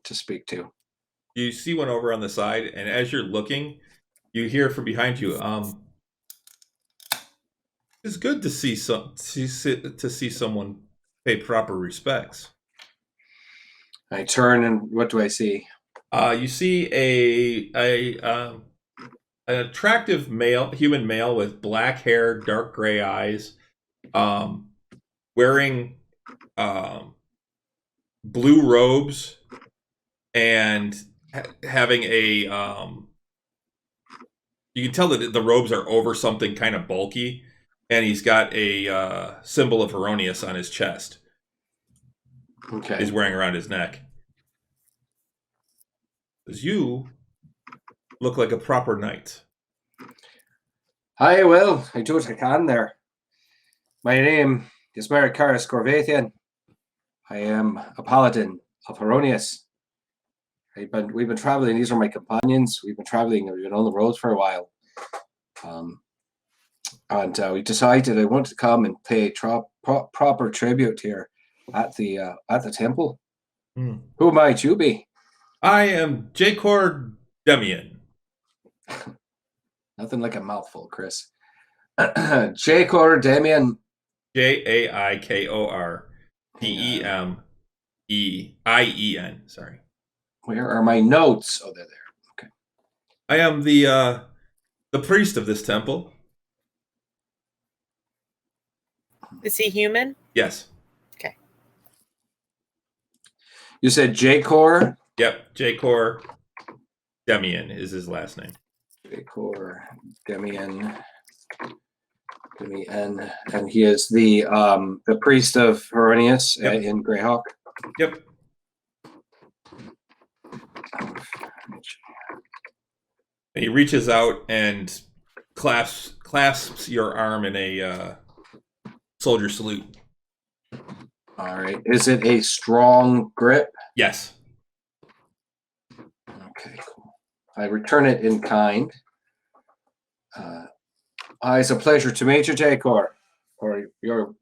to speak to. You see one over on the side, and as you're looking, you hear from behind you. It's good to see someone pay proper respects. I turn and what do I see? You see an attractive human male with black hair, dark gray eyes, wearing blue robes and having a you can tell that the robes are over something kind of bulky, and he's got a symbol of Heronius on his chest. Okay. He's wearing around his neck. Because you look like a proper knight. Hi, well, I do what I can there. My name is Marikaris Corvathian. I am a paladin of Heronius. We've been traveling. These are my companions. We've been traveling. We've been on the road for a while, and we decided I wanted to come and pay proper tribute here at the temple. Who might you be? I am Jacor Demian. Nothing like a mouthful, Chris. Jacor Demian. Jaikor Demieien. Sorry. Where are my notes? Oh, they're there. Okay. I am the priest of this temple. Is he human? Yes. Okay. You said Jacor? Yep. Jacor Demian is his last name. Jacor Demian. And he is the priest of Heronius in Greyhawk. Yep. And he reaches out and clasps your arm in a soldier salute. All right. Is it a strong grip? Yes. Okay, cool. I return it in kind. It's a pleasure to meet you, Jacor, or your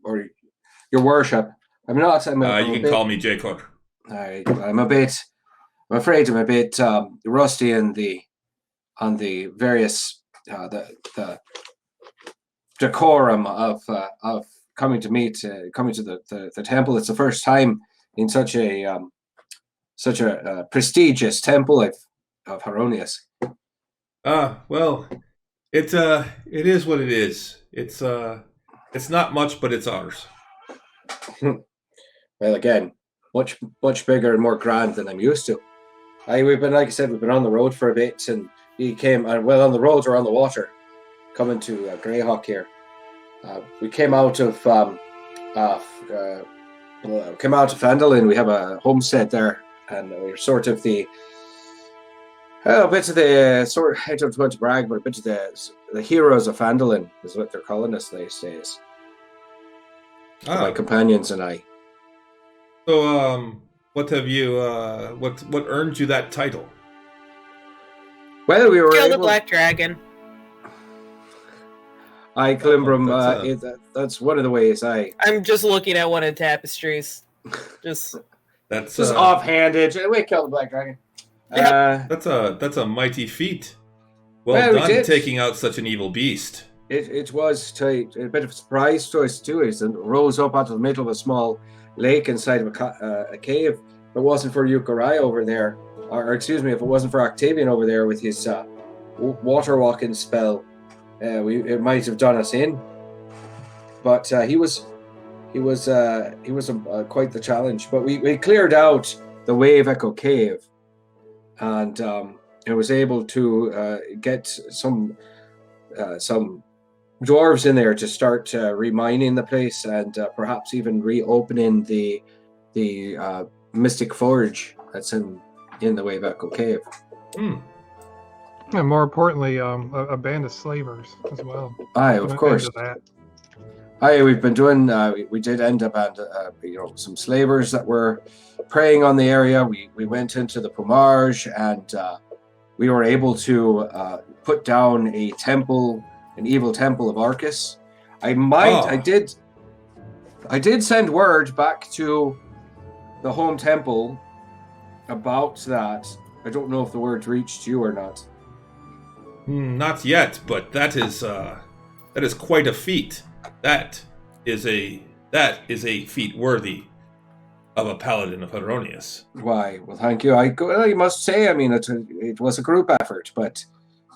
worship. I'm not. You can call me Jacor. I'm afraid I'm a bit rusty on the various the decorum of coming to the temple. It's the first time in such a prestigious temple of Heronius. Well, it is what it is. It's not much, but it's ours. Well, again, much bigger and more grand than I'm used to. We've been on the road for a bit, and he came on the roads or on the water, coming to Greyhawk here. We came out of Fandolin. We have a homestead there, and we're sort of I don't want to brag, but a bit of the heroes of Fandolin is what they're calling us these days. My companions and I. So, what have you? What earned you that title? Well, we were Kill the black dragon. Climbrum. That's one of the ways I'm just looking at one of the tapestries. Just offhanded. We killed the black dragon. That's a mighty feat. Well done, taking out such an evil beast. It was a bit of a surprise to us too. It rose up out of the middle of a small lake inside of a cave. If it wasn't for Yukarai over there, or excuse me, if it wasn't for Octavian over there with his water walking spell, it might have done us in. But he was quite the challenge. But we cleared out the Wave Echo Cave, and I was able to get some dwarves in there to start remining the place, and perhaps even reopening the Mystic Forge that's in the Wave Echo Cave. And more importantly, a band of slavers as well. Of course. We've been doing. We did end up at some slavers that were preying on the area. We went into the Pomage, and we were able to put down an evil temple of Arcus. I did send word back to the home temple about that. I don't know if the words reached you or not. Not yet, but that is quite a feat. That is a feat worthy of a paladin of Heronius. Why? Well, thank you. I must say, I mean, it was a group effort, but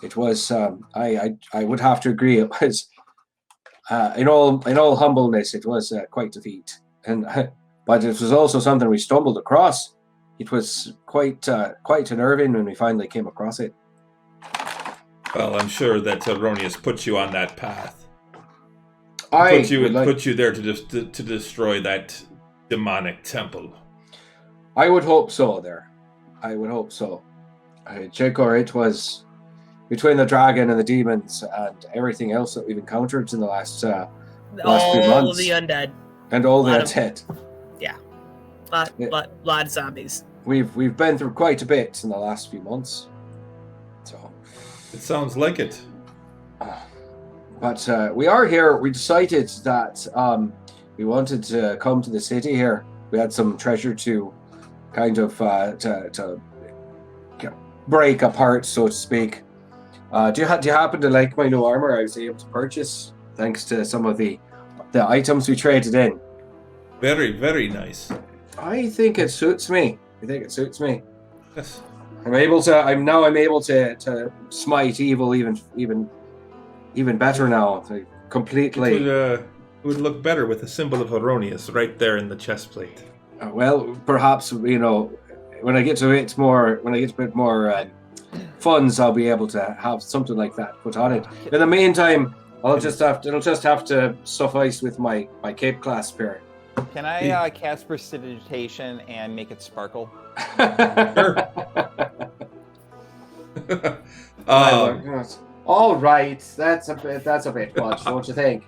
it was. I would have to agree. It was in all humbleness. It was quite a feat, and but it was also something we stumbled across. It was quite unnerving when we finally came across it. Well, I'm sure that Erroneous put you on that path. I Put you there to destroy that demonic temple. I would hope so. I would hope so. Jacob, it was between the dragon and the demons and everything else that we've encountered in the last few All months. the undead. And all the Lot of- undead. Lot of zombies. We've been through quite a bit in the last few months. So, It sounds like it. but we are here. We decided that we wanted to come to the city here. We had some treasure to kind of to break apart, so to speak. Do you happen to like my new armor I was able to purchase thanks to some of the items we traded in? Very, very nice. I think it suits me. Yes. I'm able to smite evil even better now. Completely. It would look better with the symbol of Erroneous right there in the chest plate. Well, perhaps when I get a bit more funds, I'll be able to have something like that put on it. In the meantime, it'll just have to suffice with my cape clasp here. Can I cast prestidigitation and make it sparkle? Sure. All right, that's a bit much, don't you think?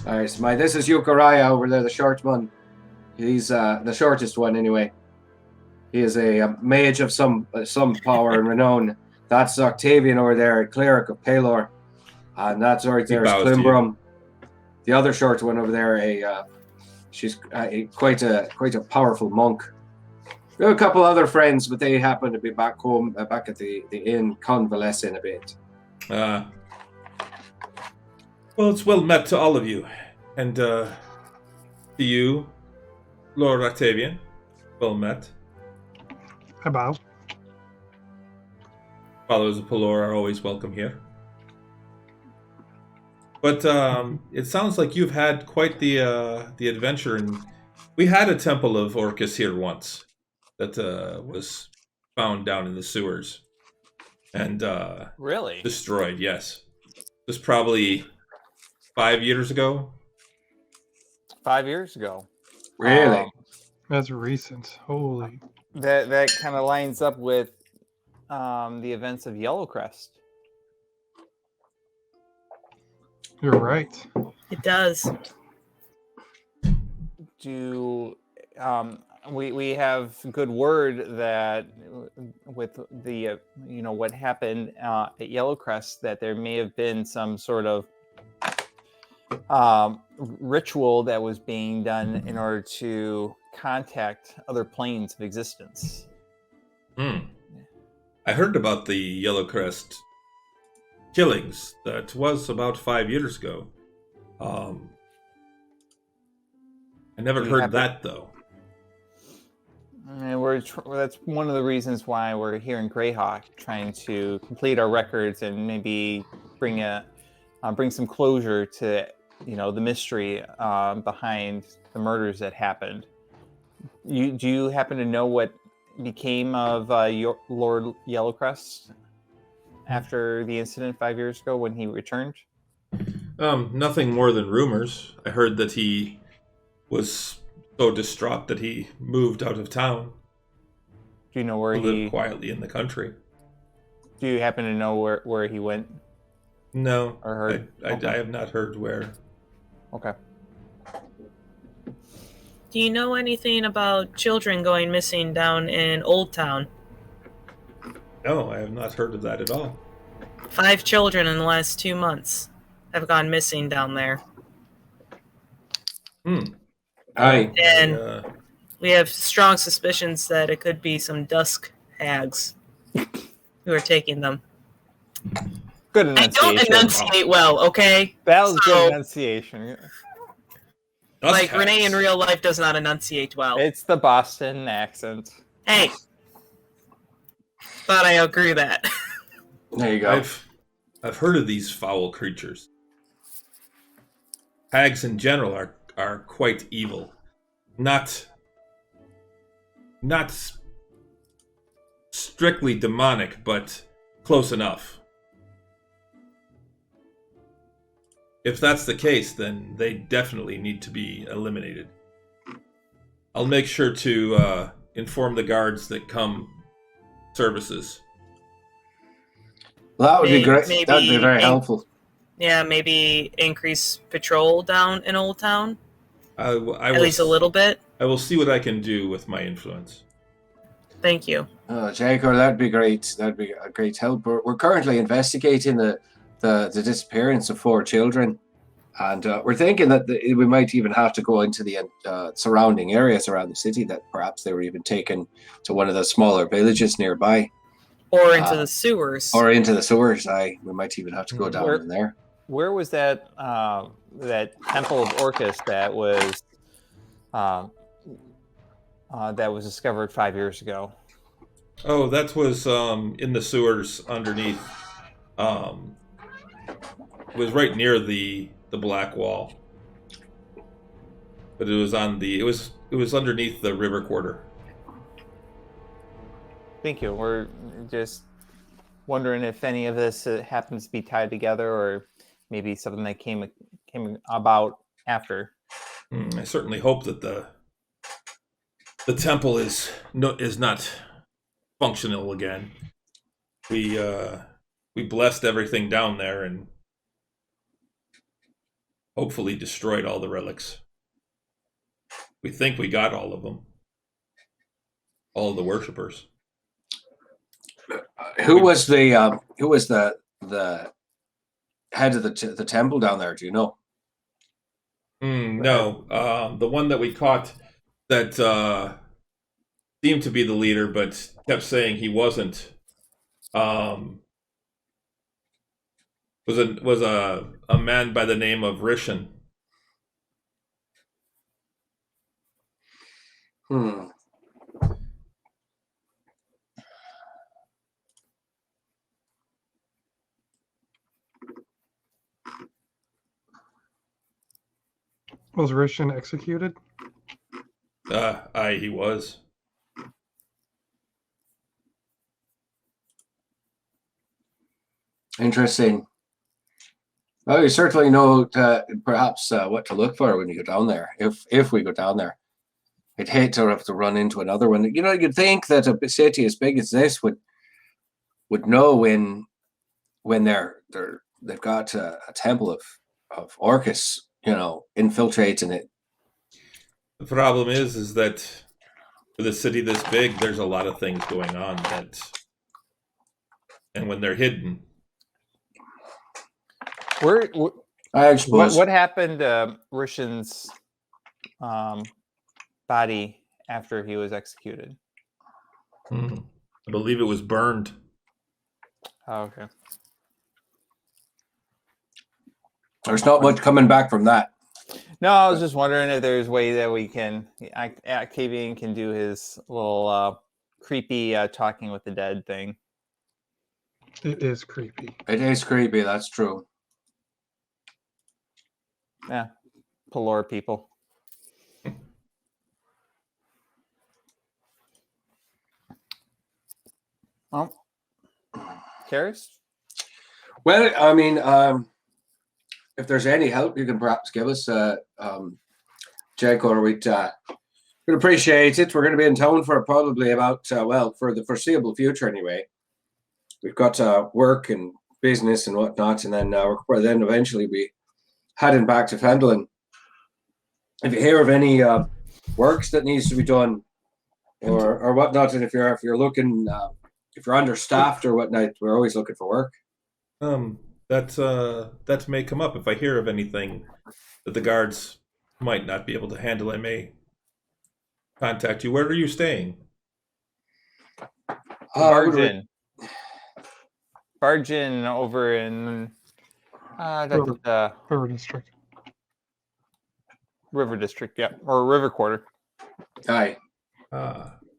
All right, this is Euchariah over there, the short one. He's the shortest one, anyway. He is a mage of some power and renown. That's Octavian over there, a cleric of Palor, and that's right there is Klimbrum. The other short one over there, she's quite a powerful monk. We have a couple other friends, but they happen to be back home, back at the inn, convalescing a bit. Well, it's well met to all of you, and to you, Lord Octavian, well met. I bow. Followers of Pelor are always welcome here. But it sounds like you've had quite the adventure, and we had a temple of Orcus here once that was found down in the sewers and Really? destroyed. Yes, it was probably 5 years ago. 5 years ago. Really? That's recent. Holy. That kind of lines up with the events of Yellowcrest. You're right. It does. We have good word that with the what happened at Yellowcrest, that there may have been some sort of ritual that was being done in order to contact other planes of existence. I heard about the Yellowcrest killings. That was about 5 years ago. I never heard that, though. And that's one of the reasons why we're here in Greyhawk, trying to complete our records and maybe bring some closure to the mystery behind the murders that happened. Do you happen to know what became of Lord Yellowcrest after the incident 5 years ago when he returned? Nothing more than rumors. I heard that he was so distraught that he moved out of town. Do you know where he lived quietly in the country? Do you happen to know where he went? No, or heard? I have not heard where. Okay. Do you know anything about children going missing down in Old Town? No, I have not heard of that at all. 5 children in the last 2 months have gone missing down there. And we have strong suspicions that it could be some dusk hags who are taking them. Good enunciation. I don't enunciate well, okay? That was good enunciation. Like, Renee in real life does not enunciate well. It's the Boston accent. Hey! Thought I outgrew that. There you go. I've heard of these foul creatures. Hags in general are quite evil. not strictly demonic, but close enough. If that's the case, then they definitely need to be eliminated. I'll make sure to inform the guards that come services. Well, that would be May- great. maybe That'd be very in- helpful. Yeah, maybe increase patrol down in Old Town, I at will least a little bit. I will see what I can do with my influence. Thank you. Jacob, that'd be great. That'd be a great help. We're currently investigating the disappearance of 4 children, and we're thinking that we might even have to go into the surrounding areas around the city. That perhaps they were even taken to one of the smaller villages nearby, Or into the sewers. or into the sewers. We might even have to go down in there. Where was that that Temple of Orcus that was discovered 5 years ago? Oh, that was in the sewers underneath. It was right near the black wall, but it was on the it was underneath the river quarter. Thank you. We're just wondering if any of this happens to be tied together, or maybe something that came about after. I certainly hope that the temple is not functional again. We blessed everything down there and hopefully destroyed all the relics. We think we got all of them, all of the worshippers. Who was the head of the temple down there? Do you know? No, the one that we caught that seemed to be the leader, but kept saying he wasn't. Was a man by the name of Rishan. Was Rishan executed? Aye, he was. Interesting. Well, you certainly know perhaps what to look for when you go down there. If we go down there, I'd hate to have to run into another one. You know, you'd think that a city as big as this would know when they've got a temple of Orcus, infiltrating it. The problem is that with a city this big, there's a lot of things going on and when they're hidden. I suppose. What happened to Rishan's body after he was executed? I believe it was burned. Oh, okay. There's not much coming back from that. No, I was just wondering if there's a way that we can, Octavian can do his little creepy talking with the dead thing. It is creepy. It is creepy, that's true. Yeah, Pelor people. Well, Karis? Well, I mean, if there's any help you can perhaps give us, Jake, or we'd appreciate it. We're going to be in town for probably about, for the foreseeable future anyway. We've got work and business and whatnot, and then then eventually be heading back to Fendlin. If you hear of any works that needs to be done or whatnot, and if you're looking, if you're understaffed or whatnot, we're always looking for work. That may come up. If I hear of anything that the guards might not be able to handle, I may contact you. Where are you staying? Bargin over in River District. River District, yeah, or River Quarter. Aye.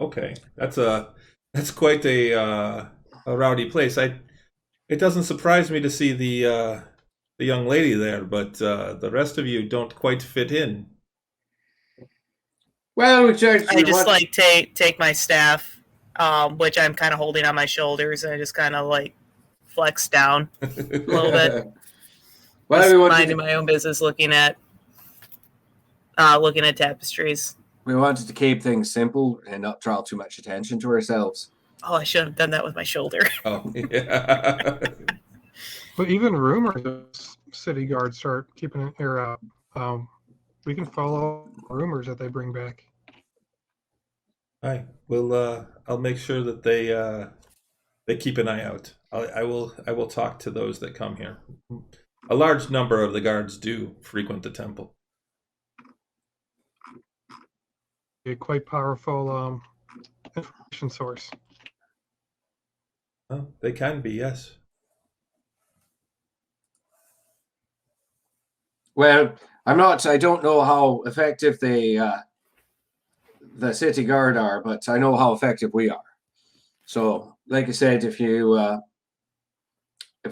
Okay. That's quite a rowdy place. It doesn't surprise me to see the young lady there, but the rest of you don't quite fit in. Well, I just like take my staff, which I'm kind of holding on my shoulders, and I just kind of like flex down a little bit. Well, Just we wanted minding my own business, looking at tapestries. we wanted to keep things simple and not draw too much attention to ourselves. Oh, I should have done that with my shoulder. Oh, yeah. But even rumors of city guards start keeping an ear out. We can follow rumors that they bring back. Hi. Well, I'll make sure that they keep an eye out. I will talk to those that come here. A large number of the guards do frequent the temple. A quite powerful information source. Oh, they can be, yes. Well, I don't know how effective the city guard are, but I know how effective we are. So, like I said, if you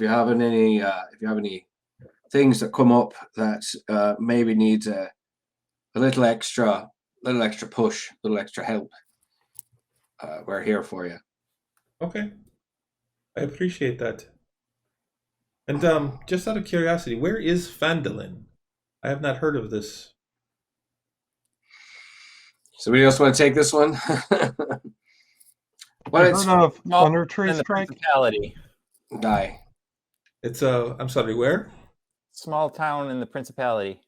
have any things that come up that maybe need a little extra push, a little extra help, we're here for you. Okay. I appreciate that. And just out of curiosity, where is Phandalin? I have not heard of this. Somebody else want to take this one? Well, it's Heard of Small Thunder Tree in the Strike? Principality. die. It's I'm sorry, where? Small town in the Principality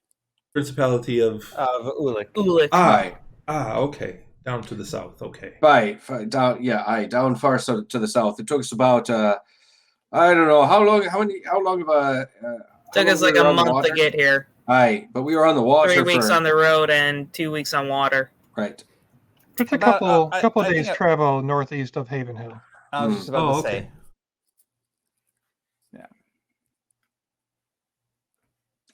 Principality of Ulick. Ulick. Aye. Okay. Down to the south, okay. Down, yeah, aye, down far to the south. It took us about I don't know how long of a Took us like a month to get here. Aye, but we were on the water 3 weeks on the road and 2 weeks on water. right. It's a About, couple I days think travel northeast of Haven Hill. I was just about to okay. say.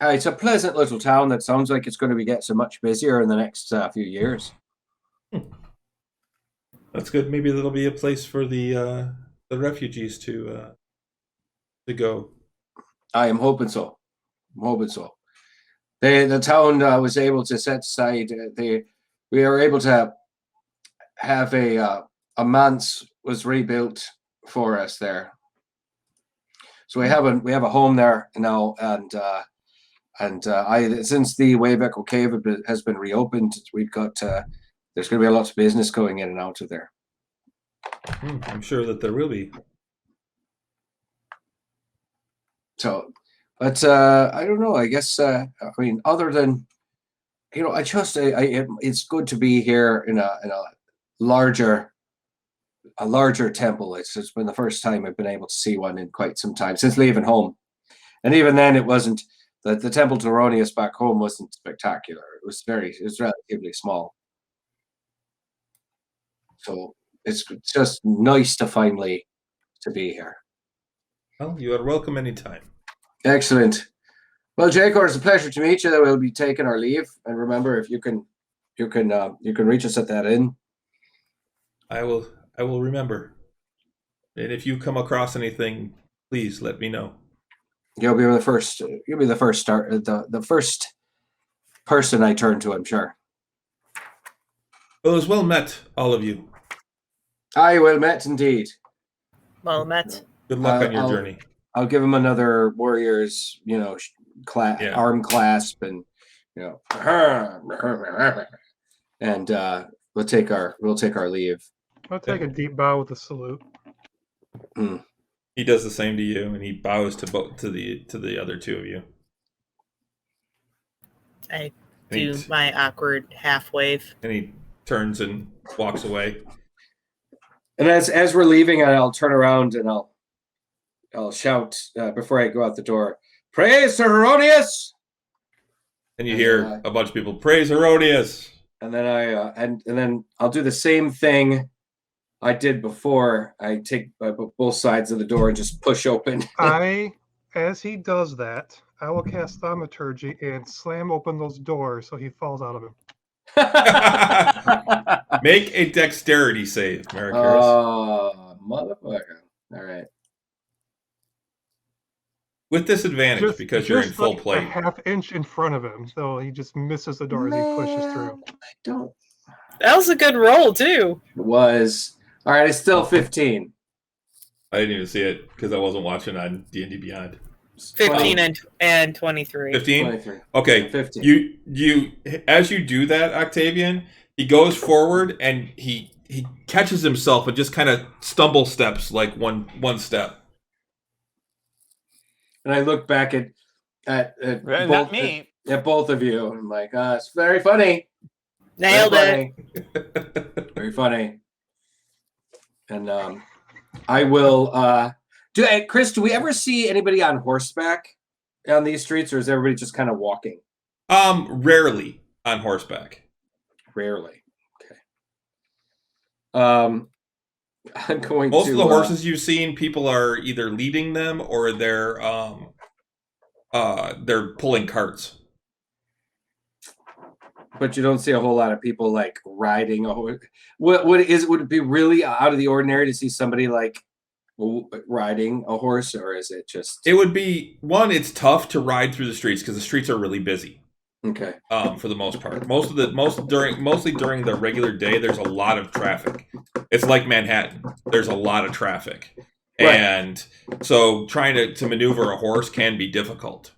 It's a pleasant little town that sounds like it's going to be getting much busier in the next few years. That's good. Maybe that'll be a place for the refugees to go. I am hoping so. The town was able to set aside. We were able to have a manse was rebuilt for us there. So we have a home there now, and since the Wave Echo Cave has been reopened, we've got there's going to be a lot of business going in and out of there. I'm sure that there will be. So, but I don't know. I guess I mean, other than it's good to be here in a larger temple. It's been the first time I've been able to see one in quite some time since leaving home, and even then it wasn't. The Temple Toronius back home wasn't spectacular. It was relatively small. So it's just nice to finally to be here. Well, you are welcome anytime. Excellent. Well, Jacor, it's a pleasure to meet you. We'll be taking our leave, and remember, if you can reach us at that inn. I will remember. And if you come across anything, please let me know. You'll be the first. You'll be the first the first person I turn to, I'm sure. Well, it was well met, all of you. Aye, well met indeed. Well met. Good luck on your journey. I'll give him another warrior's, arm clasp, and and we'll take our leave. I'll take a deep bow with a salute. He does the same to you, and he bows to the other two of you. I do my awkward half wave. And he turns and walks away. And as we're leaving, I'll turn around and I'll shout before I go out the door, "Praise Sir Heronius!" And you hear a bunch of people, "Praise Heronius!" And then and then I'll do the same thing I did before. I take both sides of the door and just push open. As he does that, I will cast Thaumaturgy and slam open those doors so he falls out of them. Make a dexterity save, Marikaris. Oh, motherfucker. All right. With disadvantage because you're in full plate. A half inch in front of him, so he just misses the door as he pushes through. That was a good roll too. It was all right. It's still 15. I didn't even see it because I wasn't watching on D&D Beyond. 15 and 23. 15? 23. Okay. 15. You as you do that, Octavian, he goes forward and he catches himself and just kind of stumble steps like one step. And I look back at Not me. at both of you. I'm like, it's very funny. Nailed Very it. funny. Very funny. And I will Chris, do we ever see anybody on horseback on these streets, or is everybody just kind of walking? Rarely on horseback. Rarely. Okay. I'm going Most to of the horses you've seen, people are either leading them or they're pulling carts. but you don't see a whole lot of people like riding a horse. Would it be really out of the ordinary to see somebody like riding a horse, or is it just? It would be one. It's tough to ride through the streets because the streets are really busy. Okay. For the most part, mostly during the regular day, there's a lot of traffic. It's like Manhattan. There's a lot of traffic, Right. and so trying to maneuver a horse can be difficult.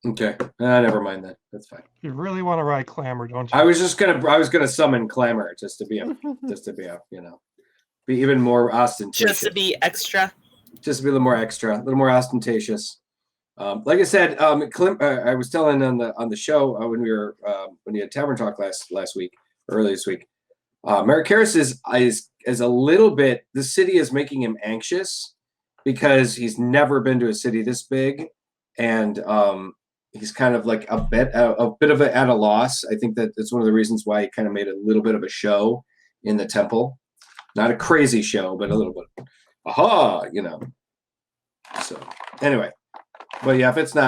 Okay. Never mind that. That's fine. You really want to ride Clamor, don't you? I was gonna summon Clamor just to be be even more ostentatious. Just to be extra. Just to be a little more extra, a little more ostentatious. Like I said, I was telling on the show when we had Tavern Talk last week, early this week. Maricaris is a little bit. The city is making him anxious because he's never been to a city this big, and he's kind of like a bit at a loss. I think that's one of the reasons why he kind of made a little bit of a show in the temple, not a crazy show, but a little bit. Aha, So anyway. But yeah, if it's too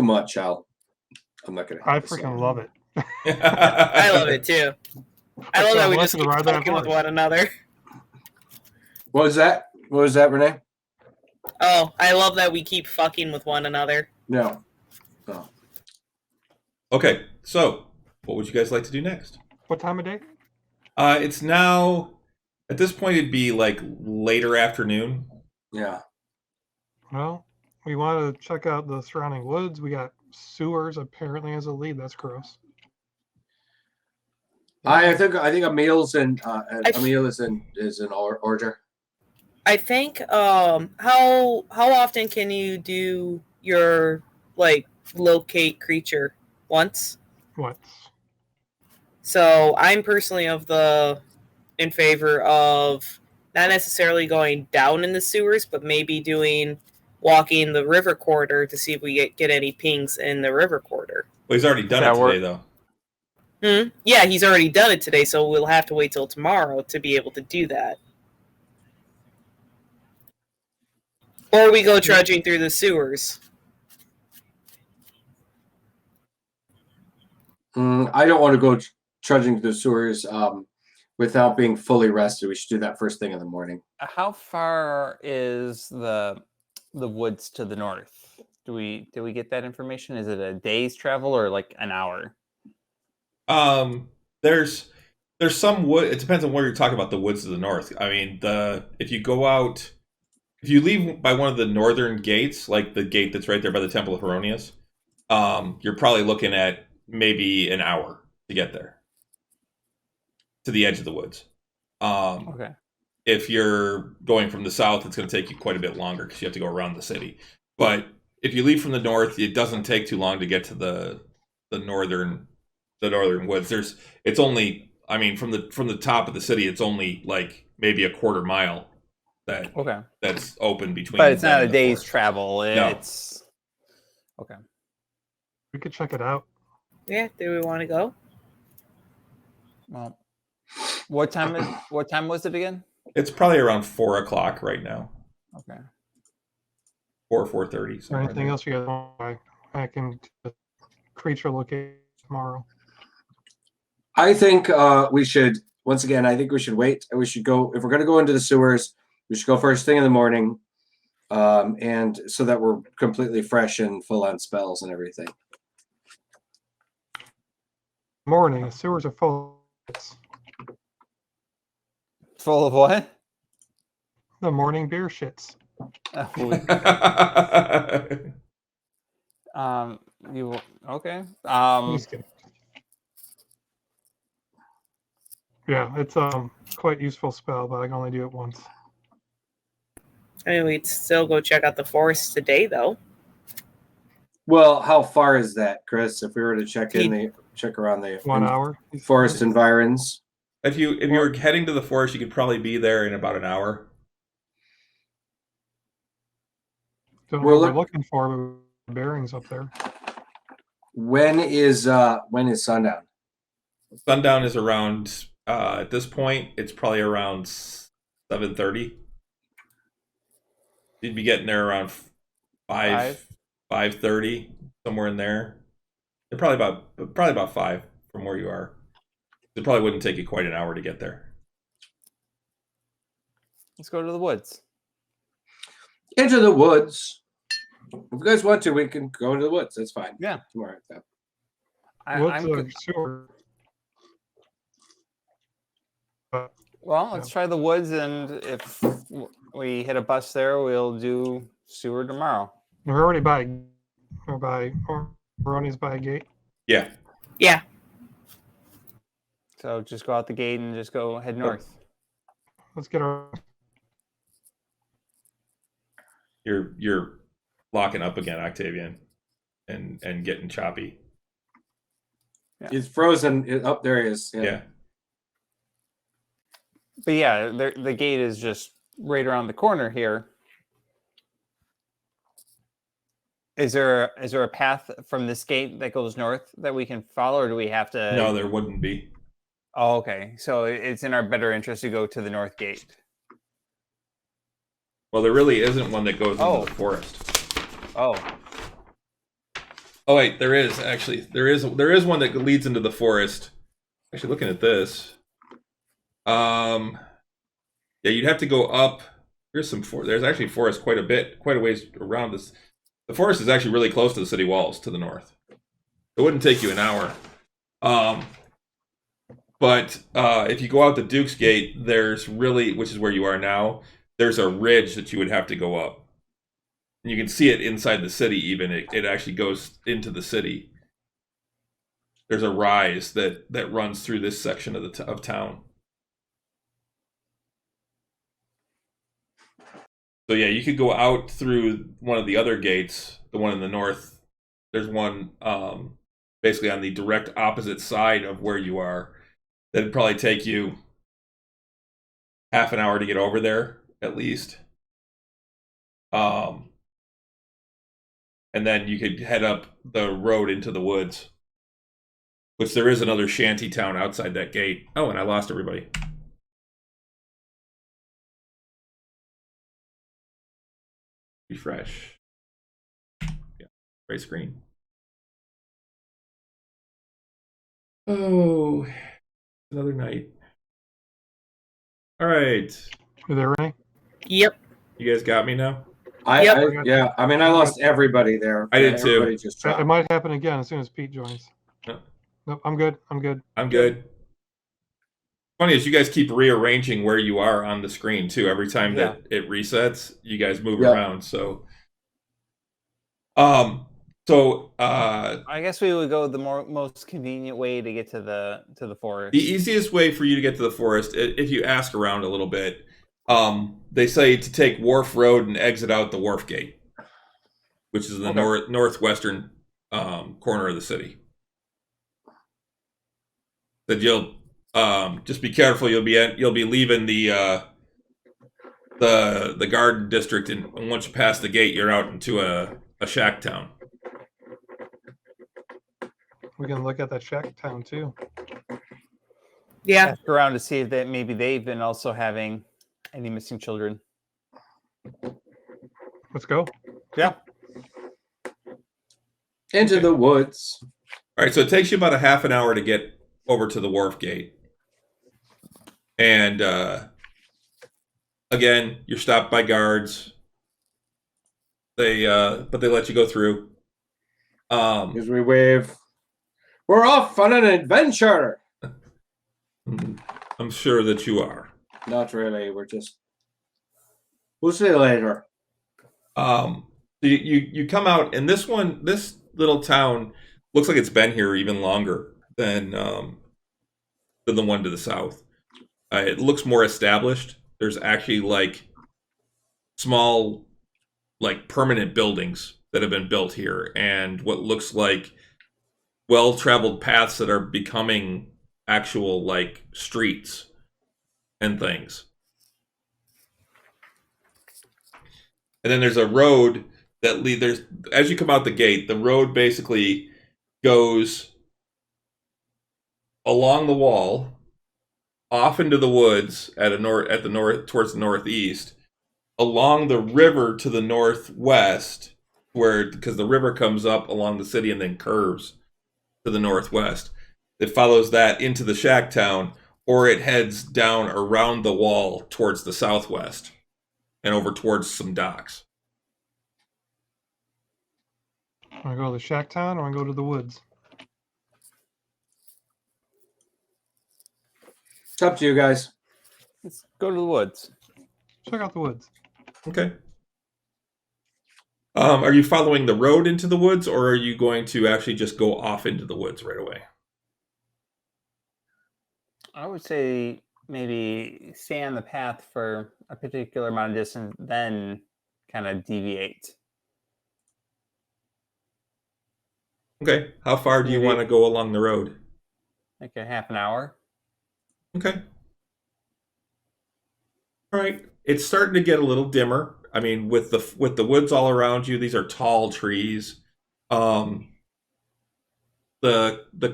much, I'm not gonna. I freaking love it. I love it too. I love that we just Listen to keep ride that fucking with horse. one another. What was that? What was that, Renee? Oh, I love that we keep fucking with one another. No. Oh. Okay, so what would you guys like to do next? What time of day? It's now at this point it'd be like later afternoon. Yeah. Well, we want to check out the surrounding woods. We got sewers apparently as a lead. That's gross. I think Emil's in. Emil is in order. I think how often can you do your locate creature? Once? What? So I'm personally in favor of not necessarily going down in the sewers, but maybe walking the river corridor to see if we get any pings in the river corridor. Well, he's already done it today, though. Yeah, he's already done it today, so we'll have to wait till tomorrow to be able to do that. Or we go trudging through the sewers. I don't want to go trudging through the sewers without being fully rested. We should do that first thing in the morning. How far is the woods to the north? Did we get that information? Is it a day's travel or like an hour? There's some wood. It depends on where you're talking about. The woods to the north. I mean, if you leave by one of the northern gates, like the gate that's right there by the Temple of Heronius, you're probably looking at maybe an hour to get there, to the edge of the woods. Okay. If you're going from the south, it's going to take you quite a bit longer because you have to go around the city. But if you leave from the north, it doesn't take too long to get to the northern woods. It's only, I mean, from the top of the city, it's only like maybe a quarter mile that's open between. But it's not a day's travel. No. It's okay. We could check it out. Yeah, do we want to go? Well, what time was it again? It's probably around 4:00 right now. Okay. 4:30. Or anything else you guys want? I can creature locate tomorrow. I think we should once again. I think we should wait. We should go if we're going to go into the sewers. We should go first thing in the morning, and so that we're completely fresh and full on spells and everything. morning. The sewers are full. Full of what? The morning beer shits. You okay? I'm just kidding. Yeah, it's quite useful spell, but I can only do it once. I mean, we'd still go check out the forest today, though. Well, how far is that, Chris? If we were to check around the 1 hour. forest environs. If you were heading to the forest, you could probably be there in about an hour. Don't know what we're looking for, but bearings up there. When is sundown? Sundown is around at this point. It's probably around 7:30. You'd be getting there around 5:30, somewhere in there. They're probably about 5 from where you are. It probably wouldn't take you quite an hour to get there. Let's go to the woods. Into the woods. If you guys want to, we can go into the woods. That's fine. Yeah. Tomorrow. Yeah. Woods or sewer? Well, let's try the woods, and if we hit a bus there, we'll do sewer tomorrow. We're already by Ronnie's by a gate. Yeah. Yeah. So just go out the gate and just go head north. Let's get our. You're locking up again, Octavian, and getting choppy. Yeah. It's frozen. Up there he is. Yeah. But yeah, the gate is just right around the corner here. Is there a path from this gate that goes north that we can follow, or do we have to? No, there wouldn't be. Oh, okay. So it's in our better interest to go to the north gate. Well, there really isn't one that goes into the forest. Oh. Oh wait, there is actually. There is one that leads into the forest. Actually, looking at this. Yeah, you'd have to go up. There's actually forest quite a ways around this. The forest is actually really close to the city walls to the north. It wouldn't take you an hour. But if you go out the Duke's Gate, which is where you are now, there's a ridge that you would have to go up. And you can see it inside the city even. It actually goes into the city. There's a rise that runs through this section of town. So yeah, you could go out through one of the other gates, the one in the north. There's one basically on the direct opposite side of where you are. That'd probably take you half an hour to get over there, at least. And then you could head up the road into the woods, which there is another shanty town outside that gate. Oh, and I lost everybody. Refresh. Yeah, gray screen. Oh, another night. All right. Are there any? Yep. You guys got me now? Yeah. I mean, I lost everybody there. I did too. Everybody just It might happen again as soon as Pete joins. No. Nope, I'm good. I'm good. Funny is you guys keep rearranging where you are on the screen too. Every time that it resets, you guys move around. So, I guess we would go the most convenient way to get to the forest. The easiest way for you to get to the forest, if you ask around a little bit, they say to take Wharf Road and exit out the Wharf Gate, which is in the northwestern corner of the city. That you'll just be careful. You'll be leaving the garden district, and once you pass the gate, you're out into a shack town. We can look at that shack town too. Yeah. Ask around to see if maybe they've been also having any missing children. Let's go. Yeah. Into the woods. All right, so it takes you about a half an hour to get over to the Wharf Gate. And again, you're stopped by guards. But they let you go through. As we wave We're off on an adventure. I'm sure that you are. Not really. We'll see you later. You come out, and this little town looks like it's been here even longer than the one to the south. It looks more established. There's actually like small, like permanent buildings that have been built here, and what looks like well-traveled paths that are becoming actual like streets and things. And then there's a road that there's as you come out the gate, the road basically goes along the wall, off into the woods at the north towards the northeast, along the river to the northwest, because the river comes up along the city and then curves to the northwest. It follows that into the shack town, or it heads down around the wall towards the southwest and over towards some docks. Want to go to the shack town or want to go to the woods? It's up to you guys. Let's go to the woods. Check out the woods. Okay. Are you following the road into the woods, or are you going to actually just go off into the woods right away? I would say maybe stay on the path for a particular amount of distance, then kind of deviate. Okay. How far do you want to go along the road? Like a half an hour. Okay. All right. It's starting to get a little dimmer. I mean, with the woods all around you, these are tall trees. The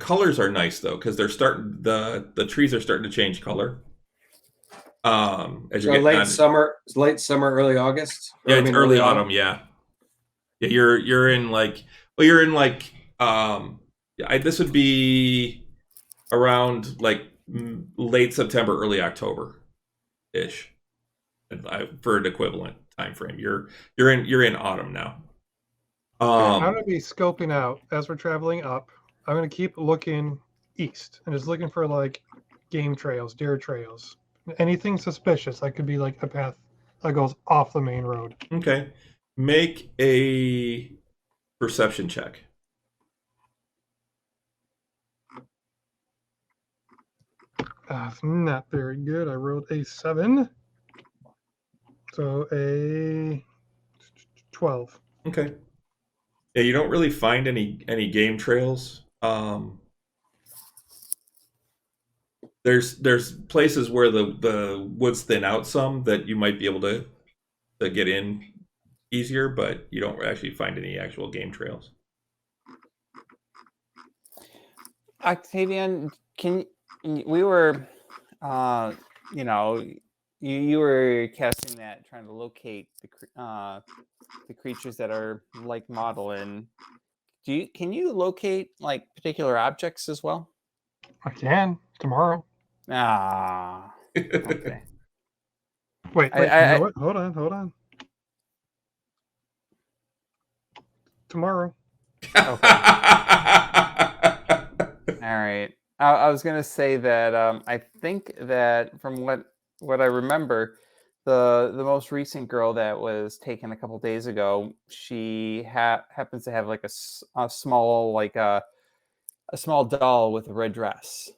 colors are nice though, because they're starting the trees are starting to change color. As So you're late summer, early August. Yeah, it's early autumn. Yeah, yeah. You're in like this would be around like late September, early October, ish, for an equivalent time frame. You're in autumn now. I'm going to be scoping out as we're traveling up. I'm going to keep looking east and just looking for like game trails, deer trails, anything suspicious. That could be like a path that goes off the main road. Okay, make a perception check. Not very good. I rolled a 7. So a 12. Okay. Yeah, you don't really find any game trails. There's places where the woods thin out some that you might be able to get in easier, but you don't actually find any actual game trails. Octavian, we were, you were casting that, trying to locate the creatures that are like model, and can you locate like particular objects as well? I can tomorrow. Okay. Wait, you know what? Hold on. Tomorrow. Okay. All right. I was gonna say that I think that from what I remember, the most recent girl that was taken a couple days ago, she happens to have like a small like a small doll with a red dress.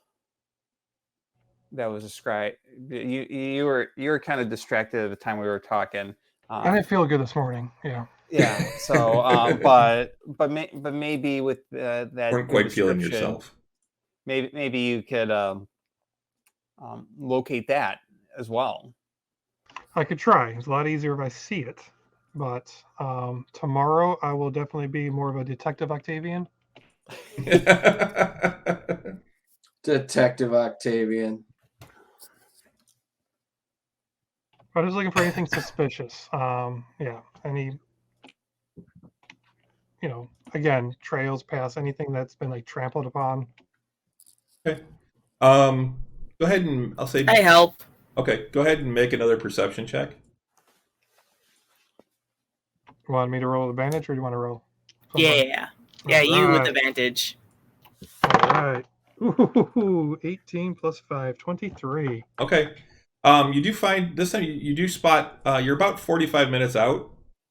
That was described. You were kind of distracted at the time we were talking. I didn't feel good this morning. Yeah. Yeah. So, but maybe with that weren't quite feeling yourself. Maybe you could locate that as well. I could try. It's a lot easier if I see it. But tomorrow I will definitely be more of a detective Octavian. Detective Octavian. I'm just looking for anything suspicious. Yeah. Any, again, trails, paths, anything that's been like trampled upon. Okay. Go ahead and I'll say. I help. Okay, go ahead and make another perception check. You want me to roll advantage, or do you want to roll? Yeah, you with advantage. All right. Ooh, 18 plus 5, 23. Okay. You do find this time you do spot. You're about 45 minutes out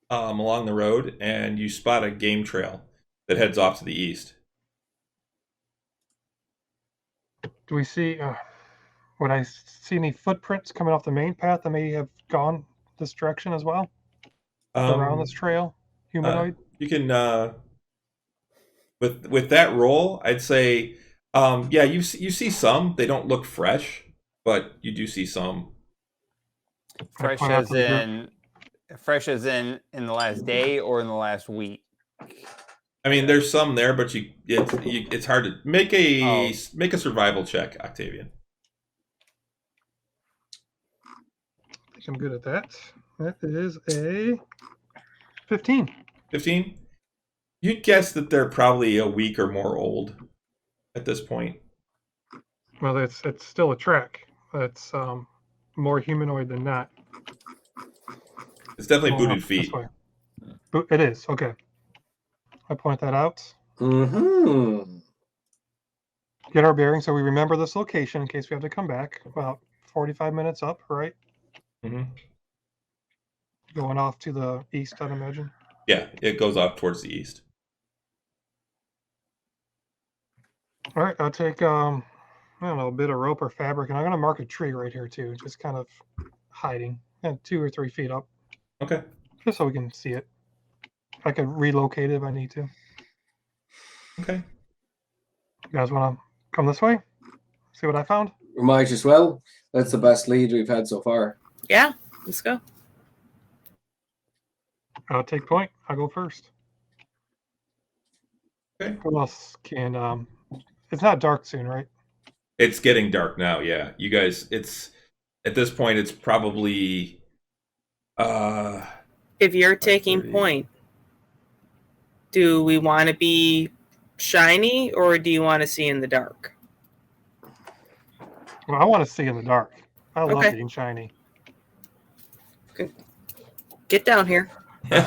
along the road, and you spot a game trail that heads off to the east. Do we see, would I see any footprints coming off the main path that may have gone this direction as well? Around this trail? Humanoid? You can with that roll, I'd say, yeah, you see some. They don't look fresh, but you do see some. Fresh point out as to the group. in the last day or in the last week. I mean, there's some there, but it's hard to make a survival check, Octavian. I think I'm good at that. That is a 15. 15. You'd guess that they're probably a week or more old at this point. Well, it's still a track. It's more humanoid than not. It's definitely Going booted up feet. this way. It is, okay. I point that out. Mm-hmm. Get our bearings so we remember this location in case we have to come back. About 45 minutes up, right? Mm-hmm. Going off to the east, I'd imagine. Yeah, it goes off towards the east. All right, I'll take I don't know, a bit of rope or fabric, and I'm gonna mark a tree right here too, just kind of hiding, 2 or 3 feet up, Okay. just so we can see it. I could relocate it if I need to. Okay. You guys want to come this way? See what I found? We might as well. That's the best lead we've had so far. Yeah, let's go. I'll take point. I'll go first. Okay. Who else can? It's not dark soon, right? It's getting dark now. Yeah, you guys. It's at this point. It's probably. If you're taking 5:30. point, do we want to be shiny or do you want to see in the dark? Well, I want to see in the dark. I love Okay. being shiny. Get down here. You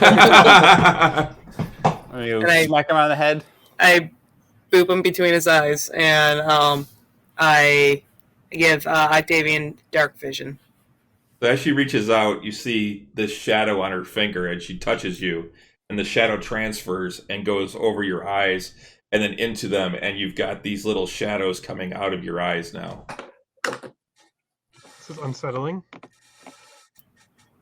And I- smack him on the head. I boop him between his eyes, and I give Octavian dark vision. So as she reaches out, you see this shadow on her finger, and she touches you, and the shadow transfers and goes over your eyes, and then into them, and you've got these little shadows coming out of your eyes now. This is unsettling.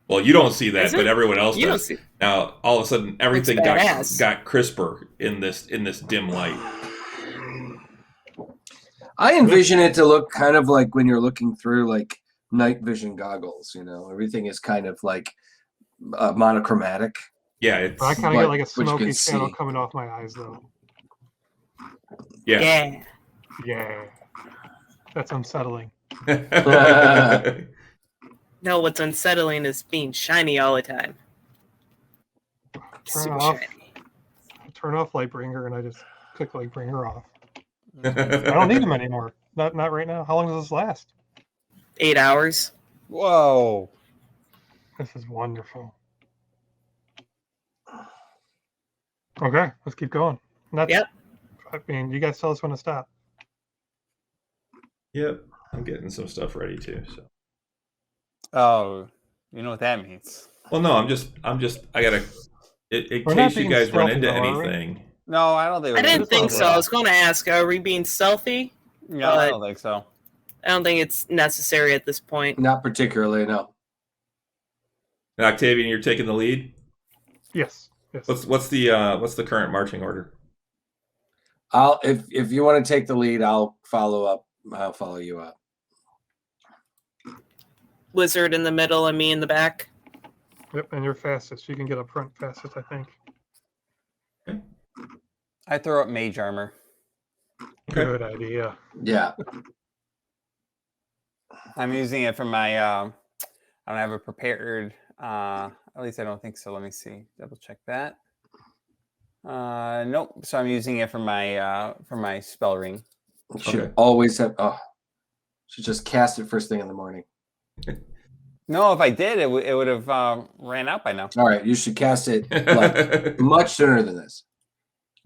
Well, you don't see that, Is it? but everyone else You don't does. see. Now, all of a sudden, everything Looks got badass. crisper in this dim light. I envision it to look kind of like when you're looking through like night vision goggles. You know, everything is kind of like monochromatic. Yeah, it's I kind of But- get like a which you smoky can shadow see. coming off my eyes, though. yeah. Yeah, that's unsettling. No, what's unsettling is being shiny all the time. Turn Super off. shiny. I turn off Lightbringer and I just click Lightbringer off. I don't need them anymore. Not right now. How long does this last? 8 hours. Whoa. This is wonderful. Okay, let's keep going. And that's, Yep. I mean, you guys tell us when to stop. Yep, I'm getting some stuff ready too. So, Oh, you know what that means. well, no, I'm just, I gotta, in We're not case you being guys run stealthy, into though, are we? anything. No, I don't think I we're didn't gonna think do so. I that. was going to ask, are we being stealthy? No, I but- don't think so. I don't think it's necessary at this point. Not particularly, no. Now, Octavian, you're taking the lead. Yes. Yes. What's the current marching order? I'll if you want to take the lead, I'll follow up. I'll follow you up. Wizard in the middle and me in the back. Yep, and you're fastest. You can get up front fastest, I think. I throw up mage armor. Okay. Good idea. Yeah. I'm using it for my. I don't have it prepared. At least I don't think so. Let me see. Double check that. Nope. So I'm using it for my spell ring. You should Okay. always have. Oh, should just cast it first thing in the morning. No, if I did, it would have ran out by now. All right, you should cast it like much sooner than this.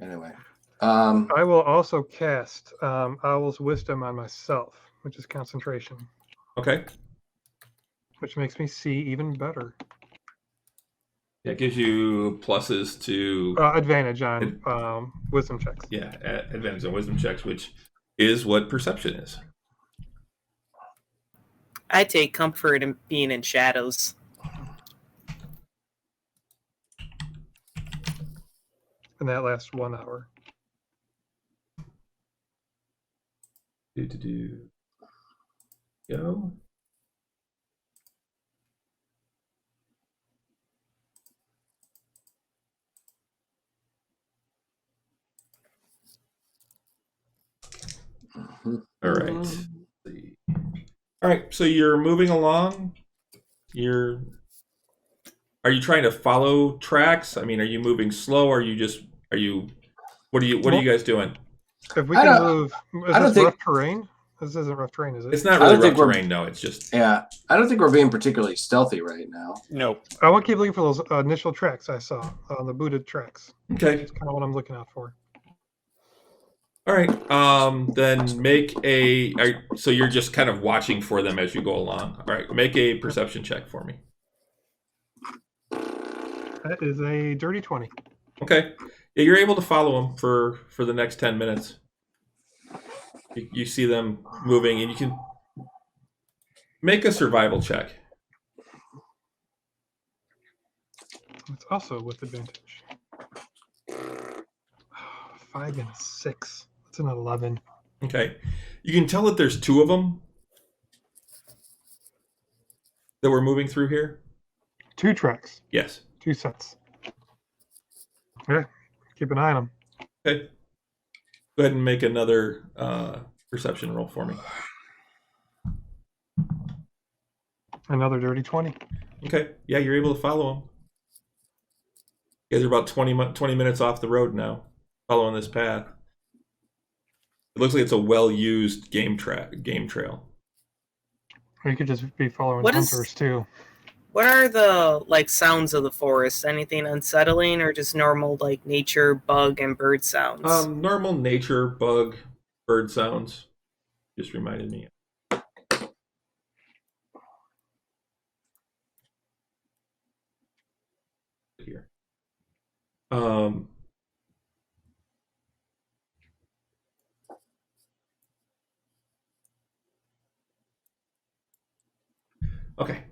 Anyway, I will also cast Owl's Wisdom on myself, which is concentration, Okay. which makes me see even better. It gives you pluses to Advantage on wisdom checks. yeah, advantage on wisdom checks, which is what perception is. I take comfort in being in shadows. And that lasts 1 hour. Go. All right. Let's see. All right. So you're moving along. Are you trying to follow tracks? I mean, are you moving slow? Or are you? What are you guys doing? If we I can don't- move, I is don't this think- rough terrain? This isn't rough terrain, is it? It's not I really don't rough think we're- terrain. No, it's just Yeah, I don't think we're being particularly stealthy right now. Nope. I want to keep looking for those initial tracks I saw, the booted tracks. okay. That's kind of what I'm looking out for. All right. Then make so you're just kind of watching for them as you go along. All right. Make a perception check for me. That is a dirty 20. Okay. Yeah, you're able to follow them for the next 10 minutes. You see them moving, and you can make a survival check. It's also with advantage. 5 and a 6. That's an 11. Okay. You can tell that there's two of them that we're moving through here. 2 tracks, Yes. 2 sets. Yeah, keep an eye on them. Okay. Go ahead and make another perception roll for me. Another dirty 20. Okay. Yeah, you're able to follow them. You guys are about 20 minutes off the road now, following this path. It looks like it's a well-used game trail. Or you could just be following What is- hunters too. What are the sounds of the forest? Anything unsettling or just normal nature, bug and bird sounds? Normal nature, bug, bird sounds. Just reminded me. Here. Okay.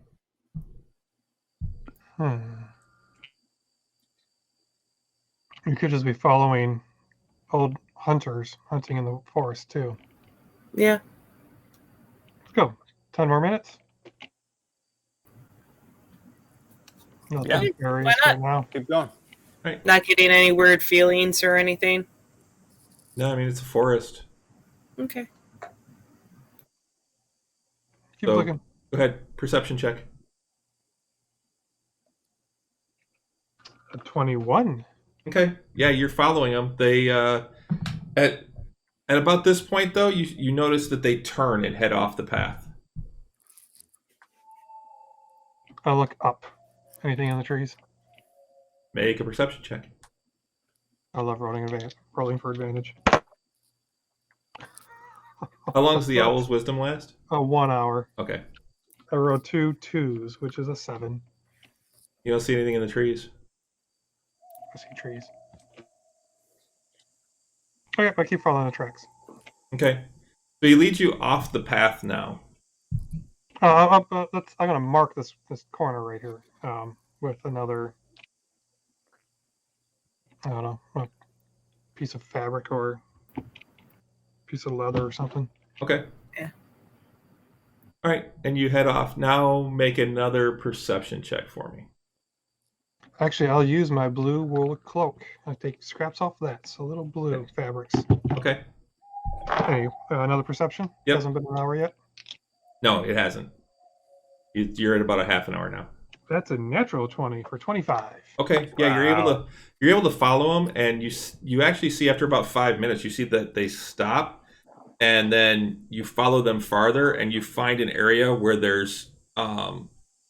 You could just be following old hunters hunting in the forest too. Yeah. Let's go. 10 more minutes. Nothing Yeah. nefarious Why right now. Keep going. Not getting any weird feelings or anything? No, I mean it's a forest. Okay. Keep So- looking. Go ahead, perception check. A 21. Okay. Yeah, you're following them. They at about this point though, you notice that they turn and head off the path. I look up. Anything in the trees? Make a perception check. I love rolling for advantage. How long does the owl's wisdom last? 1 hour. Okay. I rolled 2 2s, which is a 7. You don't see anything in the trees. I see trees. Okay, I keep following the tracks. Okay. So he leads you off the path now. I'm gonna mark this corner right here with another, I don't know, a piece of fabric or piece of leather or something. Okay. Yeah. All right, and you head off. Now make another perception check for me. Actually, I'll use my blue wool cloak. I take scraps off that, so little blue fabrics. Okay. Hey, another perception? Yep. Hasn't been an hour yet. No, it hasn't. You're at about a half an hour now. That's a natural 20 for 25. Okay. Yeah, you're able to follow them, and you actually see after about 5 minutes, you see that they stop, and then you follow them farther, and you find an area where there's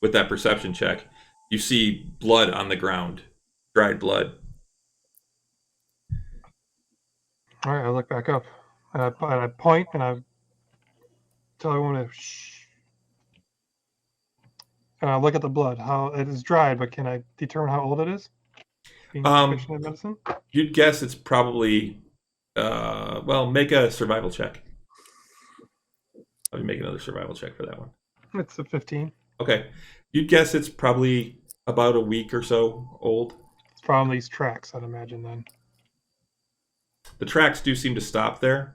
with that perception check, you see blood on the ground, dried blood. All right, I look back up, and I point, and I tell everyone to shh. And I look at the blood. How it is dried, but can I determine how old it is? Being proficient in medicine. You'd guess it's probably, well, make a survival check. Let me make another survival check for that one. It's a 15. Okay. You'd guess it's probably about a week or so old. It's from these tracks, I'd imagine then. The tracks do seem to stop there.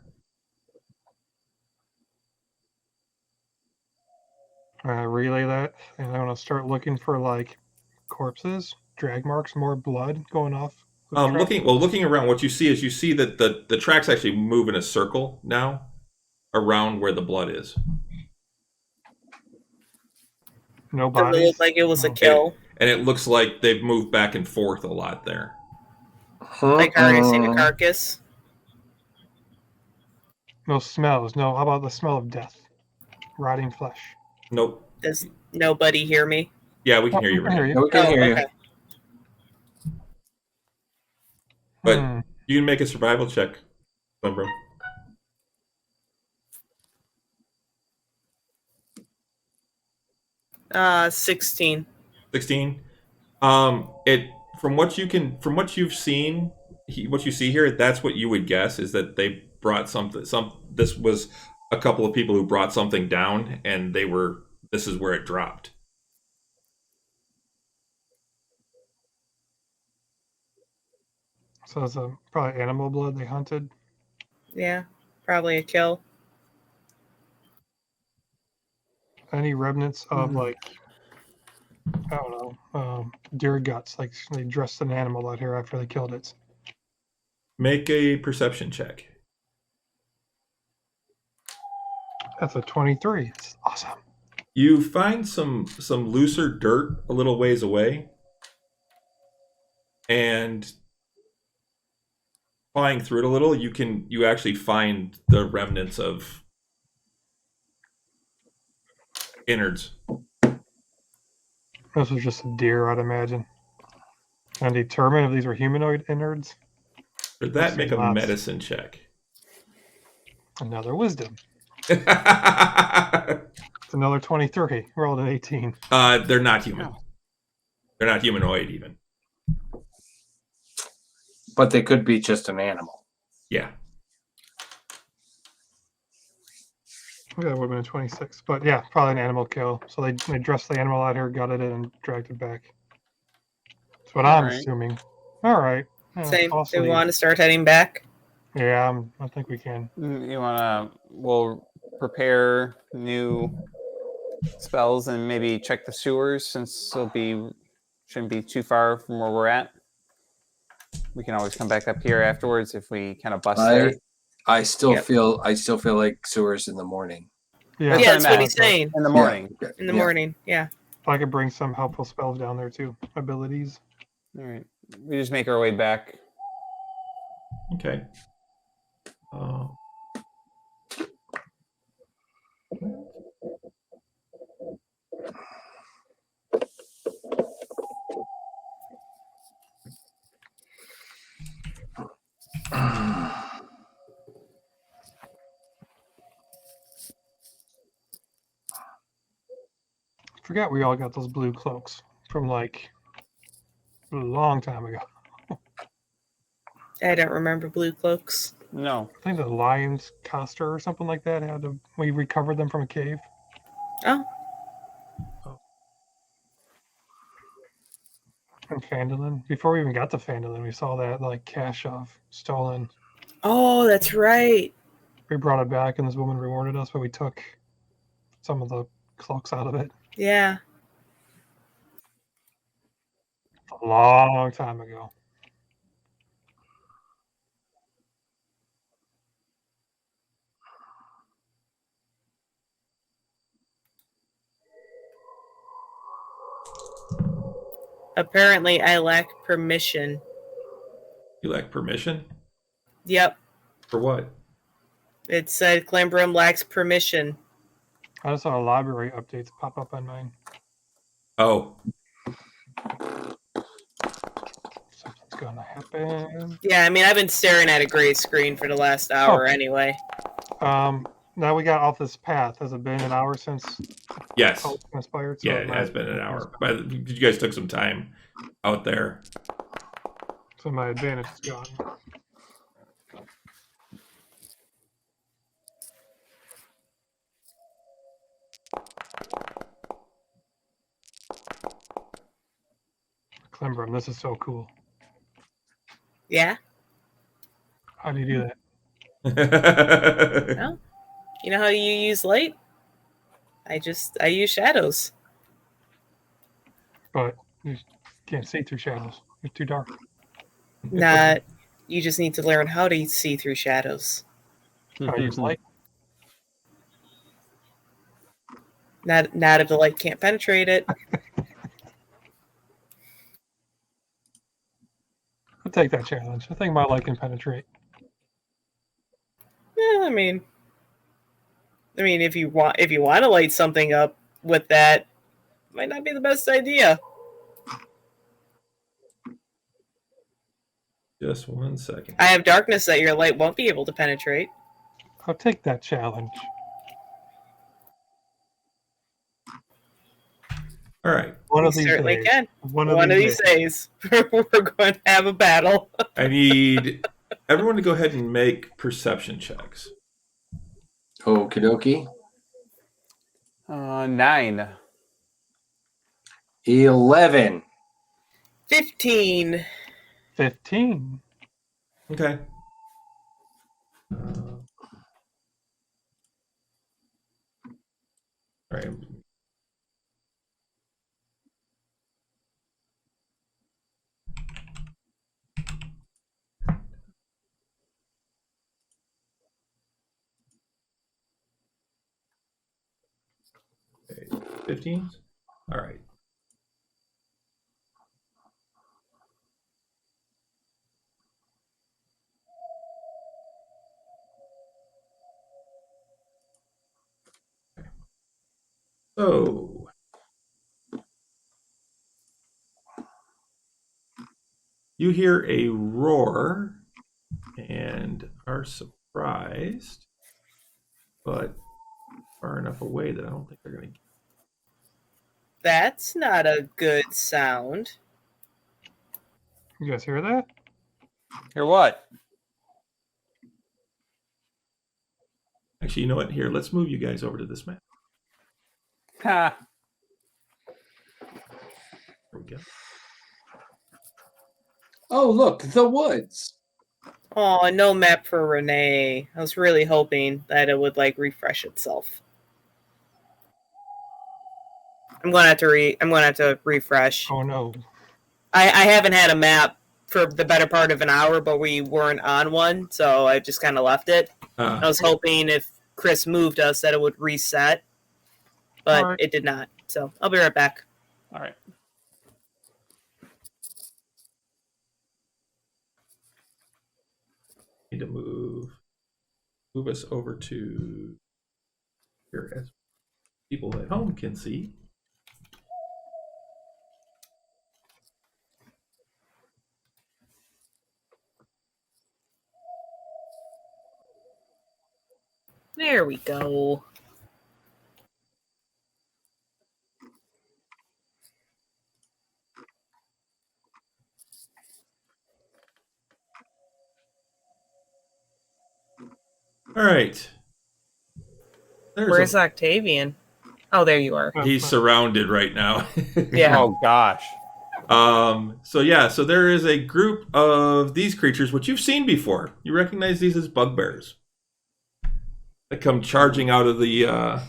I relay that, and I want to start looking for like corpses, drag marks, more blood going off. the track. Looking around, what you see is that the tracks actually move in a circle now around where the blood is. No Does it bodies. look like it was a No. kill? And it looks like they've moved back and forth a lot there. Like harnessing a carcass? No smells. No. How about the smell of death? Rotting flesh. Nope. Does nobody hear me? Yeah, we can hear you, I hear Renee. Yeah, we can Oh, hear you. okay. But Hmm. you can make a survival check, Limbro. Uh, 16. 16. It from what you've seen, what you see here, that's what you would guess is that they brought something. This was a couple of people who brought something down, and this is where it dropped. So it's probably animal blood they hunted. Yeah, probably a kill. Any remnants of like, I don't know, deer guts? Like they dressed an animal out here after they killed it. Make a perception check. That's a 23. It's awesome. You find some looser dirt a little ways away, and flying through it a little, you actually find the remnants of innards. This was just a deer, I'd imagine. And determine if these were humanoid innards. For that, make a Lots. medicine check. Another wisdom. It's another 23. Rolled an 18. They're not human. They're not humanoid even. But they could be just an animal. Yeah. Yeah, that would have been a 26. But yeah, probably an animal kill. So they dressed the animal out here, gutted it, and dragged it back. That's what I'm Alright. assuming. All right. Yeah, Same. I'll Do we sleep. want to start heading back? Yeah, I think we can. You wanna? We'll prepare new spells and maybe check the sewers since shouldn't be too far from where we're at. We can always come back up here afterwards if we kind of bust there. I still Yep. feel like sewers in the morning. Yeah, Yeah, that's what meant. he's saying. In the morning. Yeah. In the Yeah. morning, yeah. I could bring some helpful spells down there too. Abilities. All right. We just make our way back. Okay. Forgot we all got those blue cloaks from like a long time ago. I don't remember blue cloaks. No. I think the Lion's Coster or something like that we recovered them from a cave. Oh, And Phandalin. Before we even got to Phandalin, we saw that like cash off stolen. oh, that's right. We brought it back, and this woman rewarded us, but we took some of the cloaks out of it Yeah. a long time ago. Apparently, I lack permission. You lack permission? Yep. For what? It said Climbrum lacks permission. I just saw library updates pop up on mine. Oh, Something's gonna happen. Yeah, I mean, I've been staring at a gray screen for the last hour anyway. Now we got off this path. Has it been an hour since Yes. all transpired? Yeah, it has been an hour. But you guys took some time out there. So my advantage is gone. Clembrum, this is so cool. Yeah? How do you do that? No? You know how you use light? I use shadows. But you can't see through shadows. It's too dark. You just need to learn how to see through shadows. I use light. Not if the light can't penetrate it. I'll take that challenge. I think my light can penetrate. Yeah, I mean, if you want to light something up with that, might not be the best idea. Just 1 second. I have darkness that your light won't be able to penetrate. I'll take that challenge. All right. One You of these certainly days. can. One One of these days, we're going to have a battle. I need everyone to go ahead and make perception checks. Okie dokie. 9. 11. 15. 15. Okay. All right. Okay, 15? All right. So, you hear a roar and are surprised, but far enough away that I don't think they're going to. That's not a good sound. You guys hear that? Hear what? Actually, you know what? Here, let's move you guys over to this map. Ha. There we go. Oh, look, the woods. Oh, no map for Renee. I was really hoping that it would refresh itself. I'm gonna have to refresh. Oh no. I haven't had a map for the better part of an hour, but we weren't on one, so I just kind of left it. I was hoping if Chris moved us that it would reset, but it did not. So I'll be right back. All right. Need to move us over to here as people at home can see. There we go. All right. Where's Octavian? Oh, there you are. He's surrounded right now. Yeah. Oh gosh. So there is a group of these creatures which you've seen before. You recognize these as bugbears that come charging out of the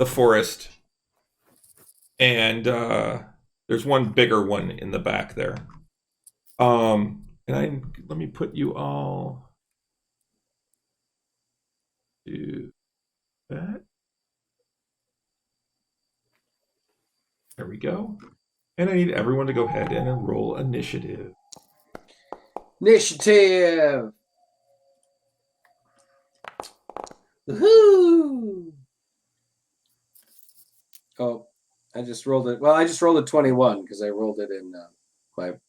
forest, and there's one bigger one in the back there. Let me put you all to that. There we go. And I need everyone to go ahead and roll initiative. Initiative. Woohoo! Oh, I just rolled it. Well, I just rolled a 21 because I rolled it in the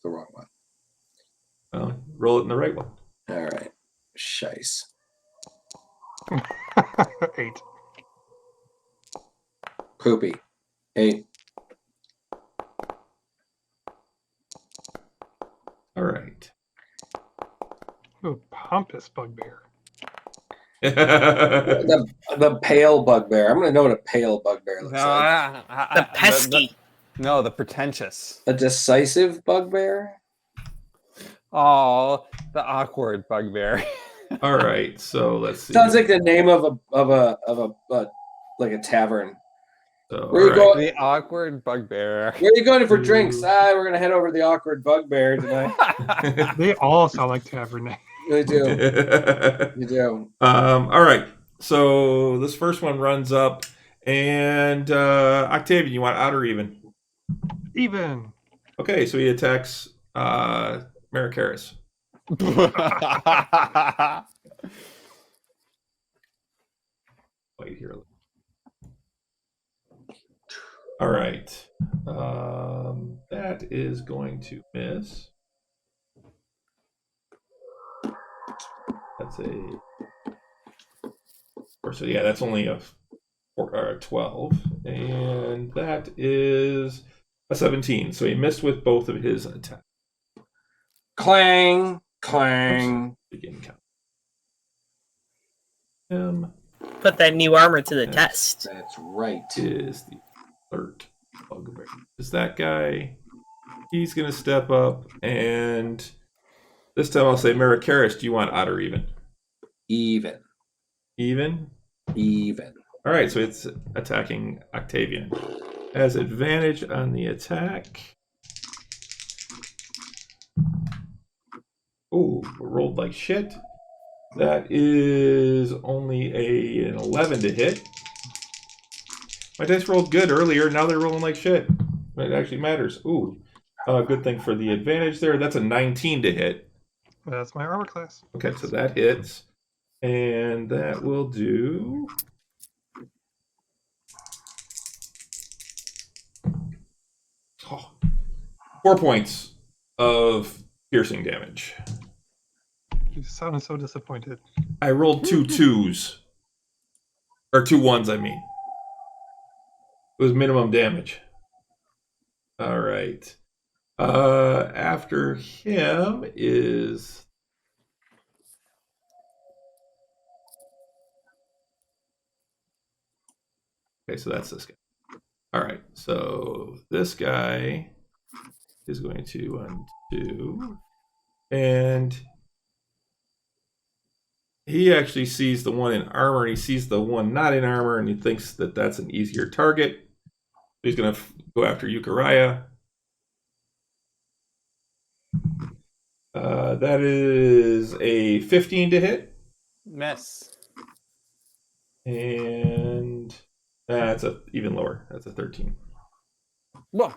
wrong one. Well, roll it in the right one. All right. Shice. 8. Poopy. 8. All right. Ooh, pompous bugbear. The pale bugbear. I'm gonna know what a pale bugbear looks like. The pesky. No, the pretentious. A decisive bugbear. Oh, the awkward bugbear. All right. So let's see. Sounds like the name of a like a tavern. So, Where you all going? The awkward bugbear. Where are you going for drinks? We're gonna head over to the awkward bugbear tonight. right. They all sound like Tavern Knights. You do. You do. All right. So this first one runs up, and Octavian, you want out or even? Even. Okay, so he attacks Maricaris. Wait here. All right. That is going to miss. That's a. So yeah, that's only a 12, and that is a 17. So he missed with both of his attacks. Clang, clang. Begin count. Put that new armor to the test. That's right. Is the alert bugbear. Is that guy? He's gonna step up, and this time I'll say, Maricaris, do you want odd or even? Even. Even? Even. All right, so it's attacking Octavian. Has advantage on the attack. Oh, rolled like shit. That is only an 11 to hit. My dice rolled good earlier. Now they're rolling like shit. It actually matters. Ooh, good thing for the advantage there. That's a 19 to hit. That's my armor class. Okay, so that hits. And that will do... Oh, 4 points of piercing damage. You sounded so disappointed. I rolled 2 2s. Or 2 1s, I mean. It was minimum damage. All right. After him is... Okay, so that's this guy. All right, so this guy is going to undo. And he actually sees the one in armor, and he sees the one not in armor, and he thinks that that's an easier target. He's going to go after Euchariah. That is a 15 to hit. Miss. And that's even lower. That's a 13. Whoa.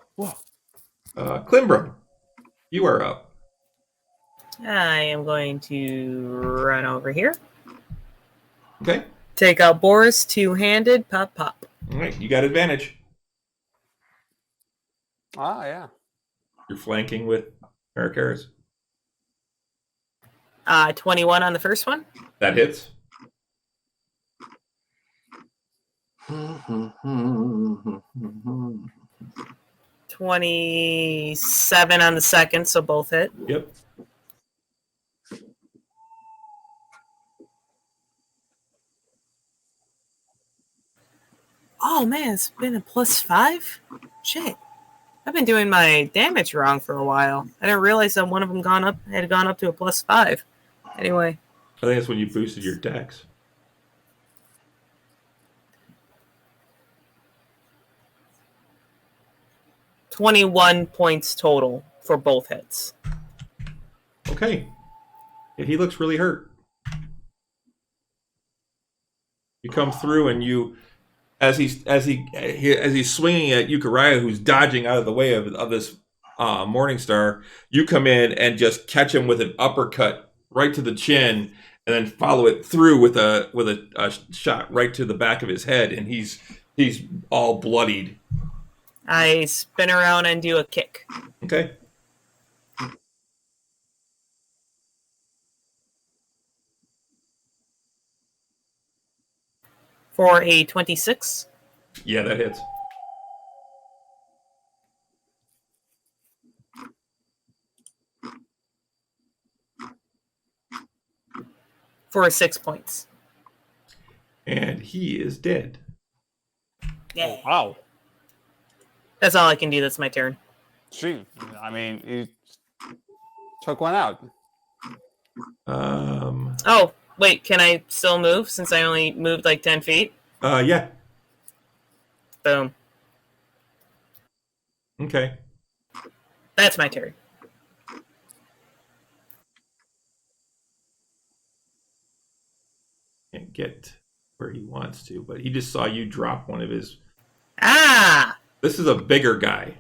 Klimbrum, you are up. I am going to run over here. Okay. Take out Boris, two-handed, pop, pop. All right, you got advantage. Ah, yeah. You're flanking with Maricaris. 21 on the first one. That hits. 27 on the second, so both hit. Yep. Oh man, it's been a +5? Shit. I've been doing my damage wrong for a while. I didn't realize that one of them had gone up to a +5. Anyway. I think that's when you boosted your dex. $21 points total for both hits. Okay. Yeah, he looks really hurt. You come through and you, as he's swinging at Euchariah, who's dodging out of the way of this Morningstar, you come in and just catch him with an uppercut right to the chin, and then follow it through with a shot right to the back of his head, and he's all bloodied. I spin around and do a kick. Okay. For a 26. Yeah, that hits. For 6 points. And he is dead. Yeah. Wow. That's all I can do. That's my turn. Shoot. I mean, you took one out. Oh, wait. Can I still move since I only moved like 10 feet? Yeah. Boom. Okay. That's my turn. Can't get where he wants to, but he just saw you drop one of his. Ah! This is a bigger guy.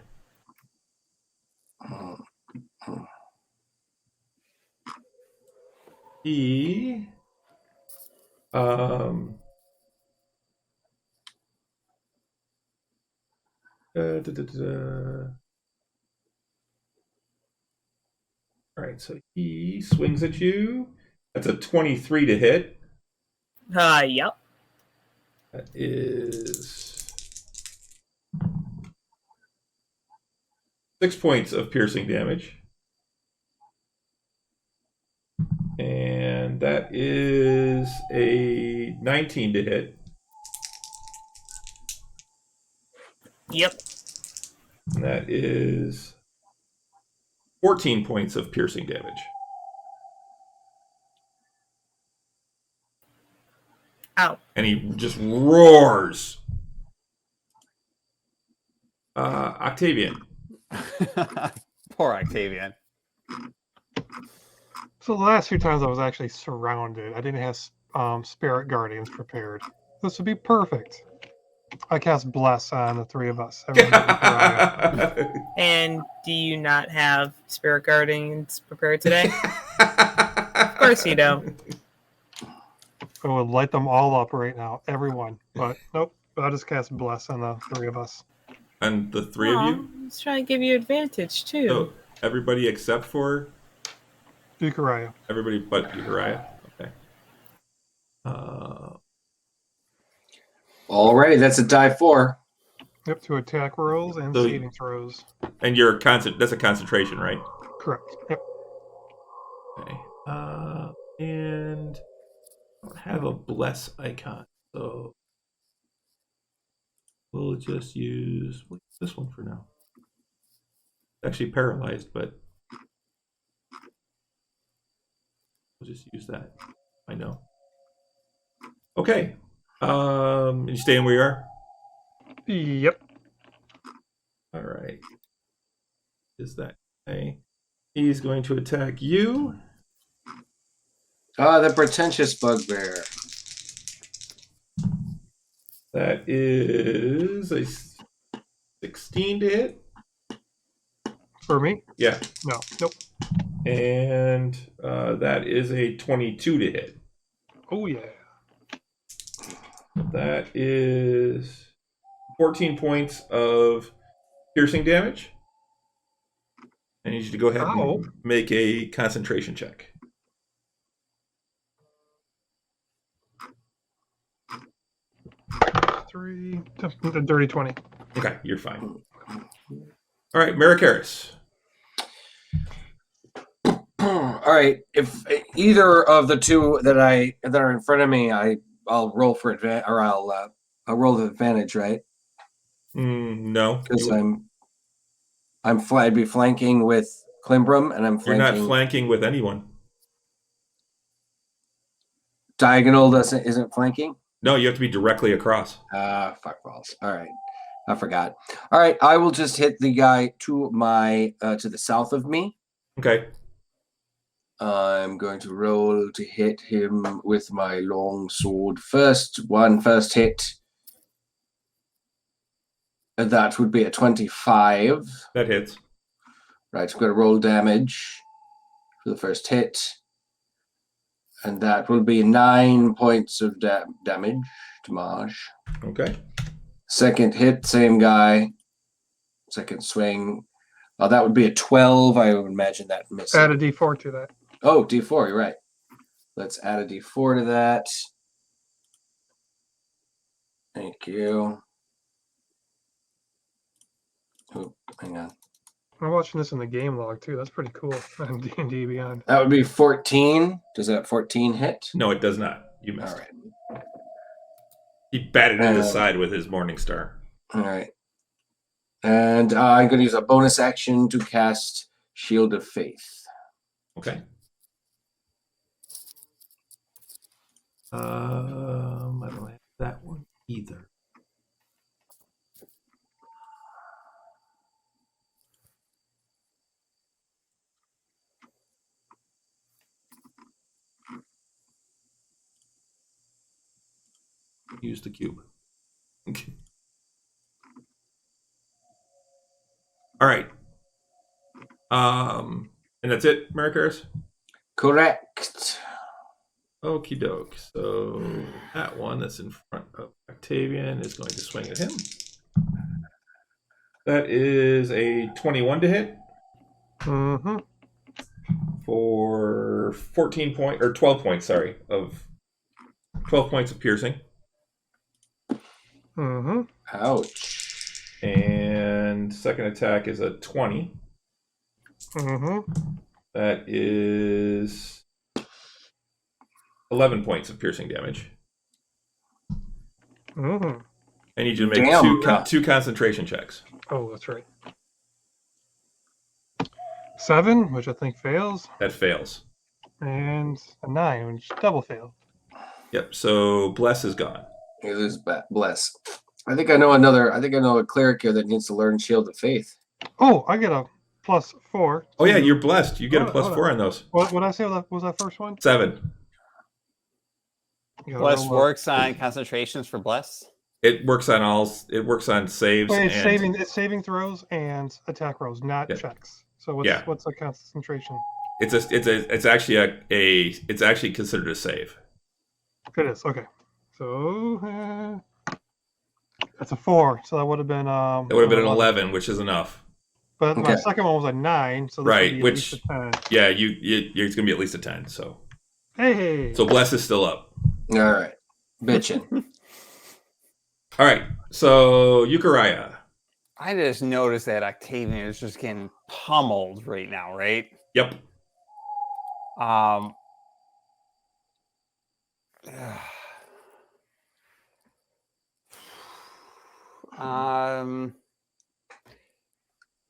He da, da, da. All right, so he swings at you. That's a 23 to hit. Yep. That is 6 points of piercing damage. And that is a 19 to hit. Yep. And that is 14 points of piercing damage. Ow. And he just roars. Octavian. Poor Octavian. So the last few times I was actually surrounded. I didn't have spirit guardians prepared. This would be perfect. I cast bless on the three of us. Everyone but Uriah. And do you not have Spirit Guardians prepared today? Of course you don't. I would light them all up right now, everyone. But nope, I'll just cast bless on the three of us. And the three of you? Let's try to give you advantage, too. So everybody except for Uriah. everybody but Uriah? Okay. Alrighty, that's a die 4. Yep, to attack rolls and So- saving throws. And that's a concentration, right? Correct. Yep. Okay. And I don't have a bless icon, so we'll just use this one for now. It's actually paralyzed, but we'll just use that. I know. Okay. You staying where you are? Yep. All right. Is that okay? He's going to attack you. The pretentious bugbear. That is a 16 to hit. For me? Yeah. No. Nope. And that is a 22 to hit. Oh, yeah. That is 14 points of piercing damage. I need you to go ahead Ow. and make a concentration check. The dirty 20. Okay, you're fine. All right, Marikaris. All right, if either of the two that are in front of me, I'll roll for advantage, or I'll roll the advantage, right? No, Because I'd be flanking with Klimbrum, and I'm you're flanking. not flanking with anyone. Diagonal isn't flanking. No, you have to be directly across. Fuck balls. All right, I forgot. All right, I will just hit the guy to the south of me. Okay. I'm going to roll to hit him with my long sword. First hit. And that would be a 25. That hits. Right, I'm going to roll damage for the first hit. And that will be 9 points of damage. Okay. Second hit, same guy. Second swing. Oh, that would be a 12. I would imagine that missing. Add a d4 to that. Oh, D4, you're right. Let's add a D4 to that. Thank you. Oh, hang on. I'm watching this in the game log too. That's pretty cool. On D&D Beyond. That would be 14. Does that 14 hit? No, it does not. You All missed. right. He batted it aside with his Morning Star. All right. And I'm going to use a bonus action to cast Shield of Faith. Okay. I don't have that one either. Use the cube. Okay. All right. And that's it, Marikaris? Correct. Okie doke. So that one that's in front of Octavian is going to swing at him. That is a 21 to hit Mm-hmm. for 12 points, of 12 points of piercing. Mm-hmm. Ouch. And second attack is a 20. Mm-hmm. That is 11 points of piercing damage. Mm-hmm. I need you to make Damn. two concentration checks. Oh, that's right. 7, which I think fails, That fails. and a 9, which double failed. Yep. So bless is gone. It is bless. I think I know a cleric here that needs to learn Shield of Faith. Oh, I get a +4. Oh yeah, you're blessed. You get a Hold on. +4 on those. What did I say? What was that first one? 7. You gotta Bless roll up. works on concentrations for bless. It works on all. It works on saves Wait, and it's saving throws and attack rolls, not Yeah. checks. So Yeah. what's a concentration? it's actually it's actually considered a save. It is okay. So that's a 4. So that would have been It would have been an 11, which is enough. But my Okay. second one was a 9, so this Right, would be which- at least a 10. Yeah, it's gonna be at least a 10. So Hey. so bless is still up. All right. Bitchin'. All right. So Euchariah. I just noticed that Octavian is just getting pummeled right now, right? Yep.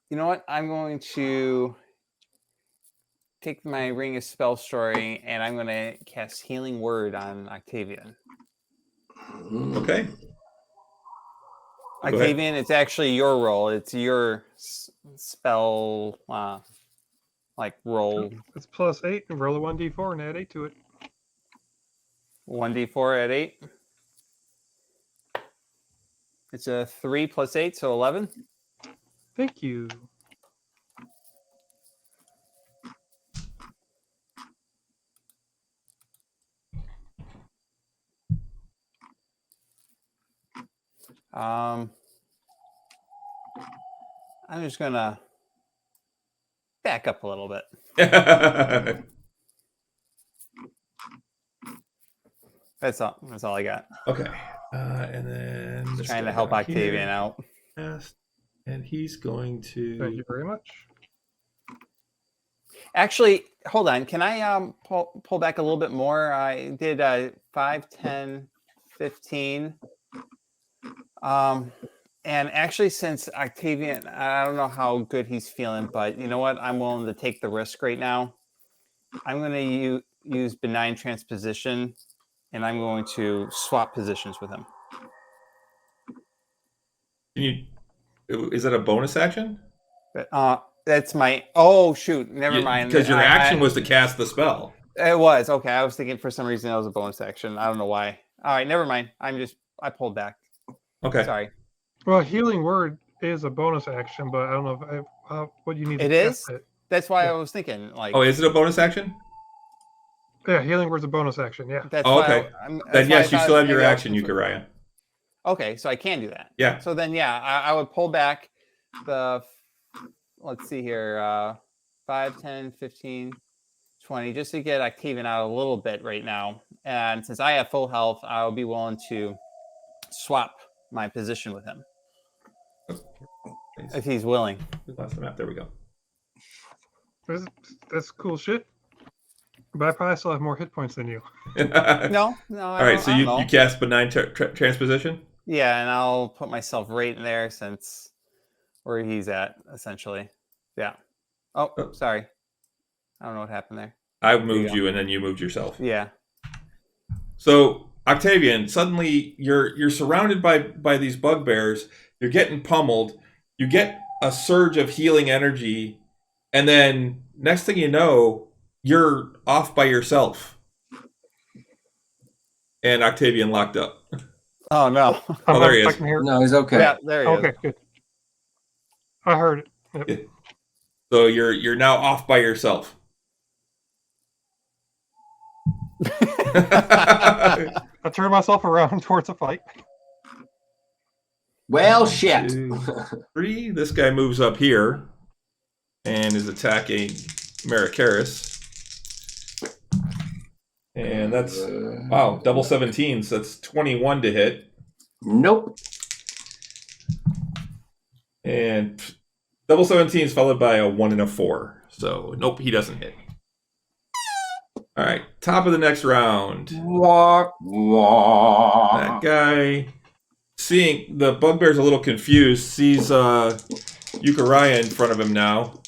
You know what? I'm going to take my Ring of Spell Story and I'm going to cast Healing Word on Octavian. Okay. Go ahead. Octavian, it's actually your roll. It's your spell, roll It's +8, and roll a 1d4 and add 8 to it. 1d4 at 8. It's a 3 + 8, so 11. Thank you. I'm just gonna back up a little bit. That's all I got. Okay. And then Just this trying guy to help down Octavian here. out. Yes. And he's going Thank to. you very much. Actually, hold on. Can I pull back a little bit more? I did 5, 10, 15. And actually, since Octavian, I don't know how good he's feeling, but you know what? I'm willing to take the risk right now. I'm going to use Benign Transposition, and I'm going to swap positions with him. Is that a bonus action? That's my. Oh shoot! Never mind. Because your action was to cast the spell. It was okay. I was thinking for some reason that was a bonus action. I don't know why. All right, never mind. I pulled back. Okay. Sorry. Well, Healing Word is a bonus action, but I don't know if what you need It to is? cast it. That's why Yeah. I was thinking Oh, is it a bonus action? Yeah, Healing Word's a bonus action, yeah. That's Oh, why okay. that's Then why I yes, you thought still have your maybe I was action, confused. Euchariah. Okay, so I can do that. Yeah. So then, yeah, I would pull back let's see here, 5, 10, 15, 20, just to get Octavian out a little bit right now. And since I have full health, I'll be willing to swap my position with him Please. if he's willing. We lost the map. There we go. That's cool shit. But I probably still have more hit points than you. No. All right, so you cast benign transposition. Yeah, and I'll put myself right in there since where he's at, essentially. Yeah. Oh, sorry. I don't know what happened there. I moved you, and then you moved yourself. Yeah. So Octavian, suddenly you're surrounded by these bugbears. You're getting pummeled. You get a surge of healing energy, and then next thing you know, you're off by yourself. And Octavian locked up. Oh no. Oh, there he is. No, he's okay. Yeah, there he is. Okay, good. I heard it. Yep. So you're now off by yourself. I turned myself around towards the fight. Well, shit. 3. This guy moves up here and is attacking Maricaris. And that's, wow, double 17s. That's 21 to hit. Nope. And double 17s followed by a 1 and a 4. So, nope, he doesn't hit. All right, top of the next round. Walk, walk. That guy, seeing the bugbear's a little confused, sees Euchariah in front of him now.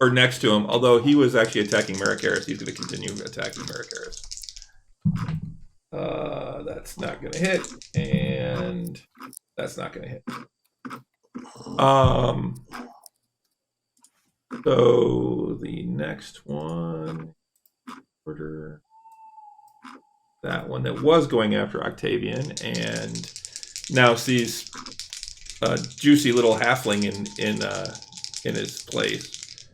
Or next to him, although he was actually attacking Maricaris. He's going to continue attacking Maricaris. That's not going to hit, and that's not going to hit. So the next one, order that one that was going after Octavian, and now sees a juicy little halfling in his place.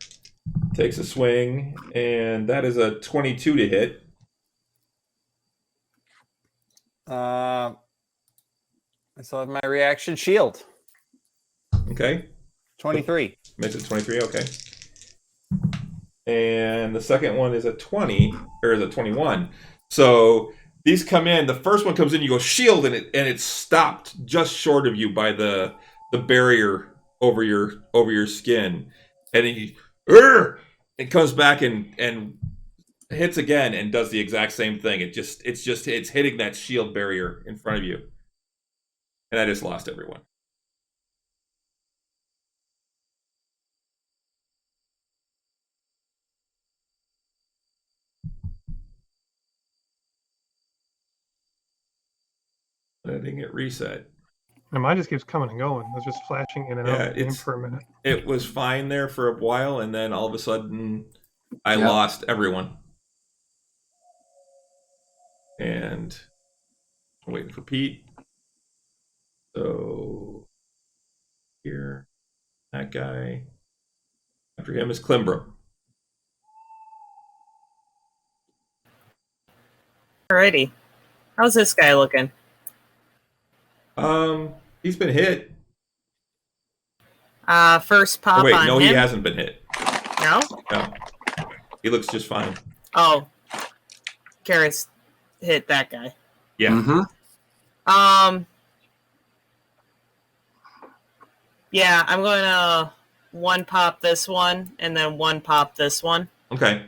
Takes a swing, and that is a 22 to hit. I still have my reaction shield. Okay. 23. Makes it 23, okay. And the second one is a 20, or the 21. So these come in. The first one comes in, you go shield, and it's stopped just short of you by the barrier over your skin. And it comes back and hits again and does the exact same thing. It's hitting that shield barrier in front of you. And I just lost everyone. Letting it reset. And mine just keeps coming and going. It's just flashing in and out of the game for a minute. It was fine there for a while, and then all of a sudden, I lost everyone. And I'm waiting for Pete. So here, that guy. After him is Klimbra. Alrighty. How's this guy looking? He's been hit. First pop on no, him. he hasn't been hit. No? No. He looks just fine. Oh. Karis hit that guy. Yeah. Mm-hmm. Yeah, I'm going to one pop this one and then one pop this one. Okay.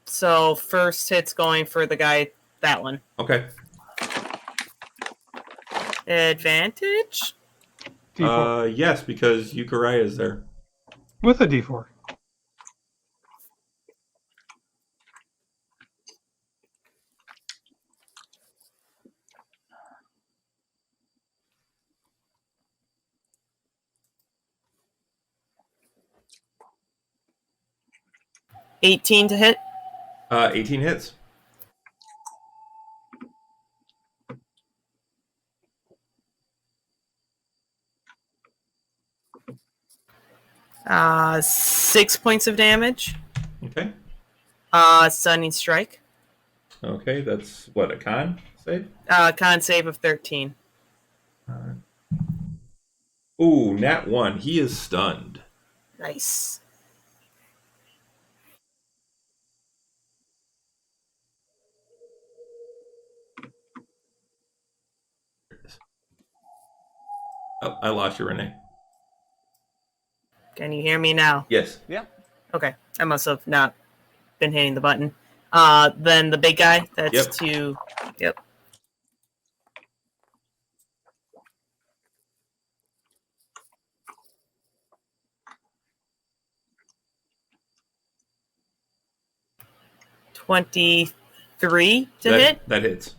So first hit's going for the guy, that one. Okay. Advantage? D4. Yes, because Euchariah is there. With a D4. $18 to hit. 18 hits. Uh, 6 points of damage. Okay. Stunning strike. Okay, that's what, a con save? Con save of 13. Ooh, nat 1. He is stunned. Nice. Oh, I lost you, Renee. Can you hear me now? Yes. Yeah. Okay, I must have not been hitting the button. Then the big guy. That's Yep. 2. Yep. $23 to hit. That hits.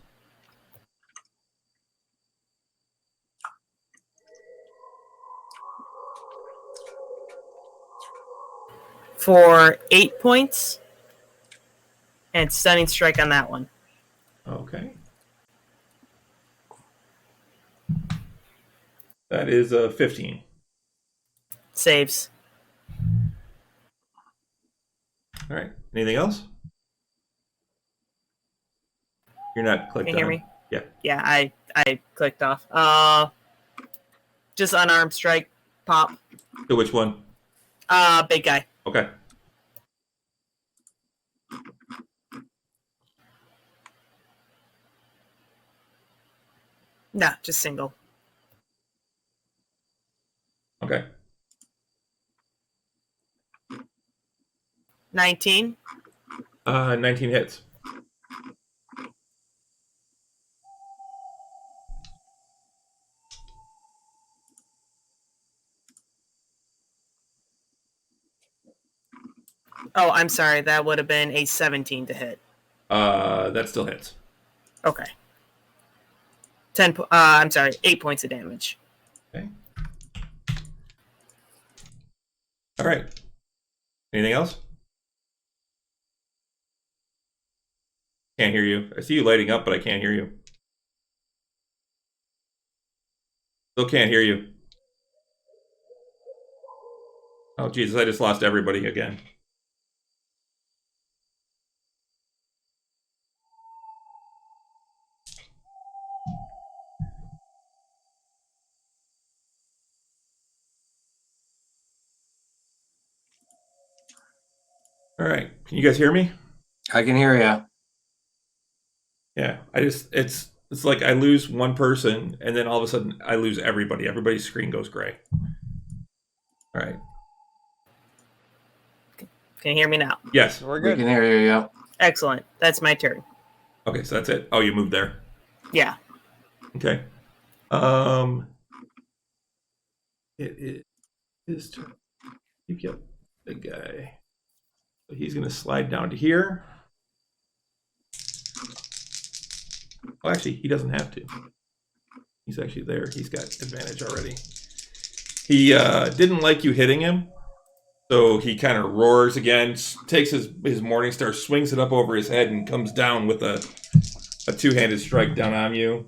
For 8 points. And stunning strike on that one. Okay. That is 15. Saves. All right. Anything else? You're not clicked Can you hear on. me? Yeah. Yeah, I clicked off. Just unarmed strike. Pop. So which one? Big guy. Okay. No, just single. Okay. 19. 19 hits. Oh, I'm sorry. That would have been a 17 to hit. That still hits. Okay. I'm sorry. 8 points of damage. Okay. All right. Anything else? Can't hear you. I see you lighting up, but I can't hear you. Still can't hear you. Oh, Jesus, I just lost everybody again. All right. Can you guys hear me? I can hear you. Yeah. It's like I lose one person and then all of a sudden I lose everybody. Everybody's screen goes gray. All right. Can you hear me now? Yes. We're We good. can hear you. Yeah. Excellent. That's my turn. Okay, so that's it. Oh, you moved there. Yeah. Okay. It is turn. Yep. Big guy. So he's gonna slide down to here. Oh, actually, he doesn't have to. He's actually there. He's got advantage already. He didn't like you hitting him, so he kind of roars again, takes his Morning Star, swings it up over his head, and comes down with a two-handed strike down on you.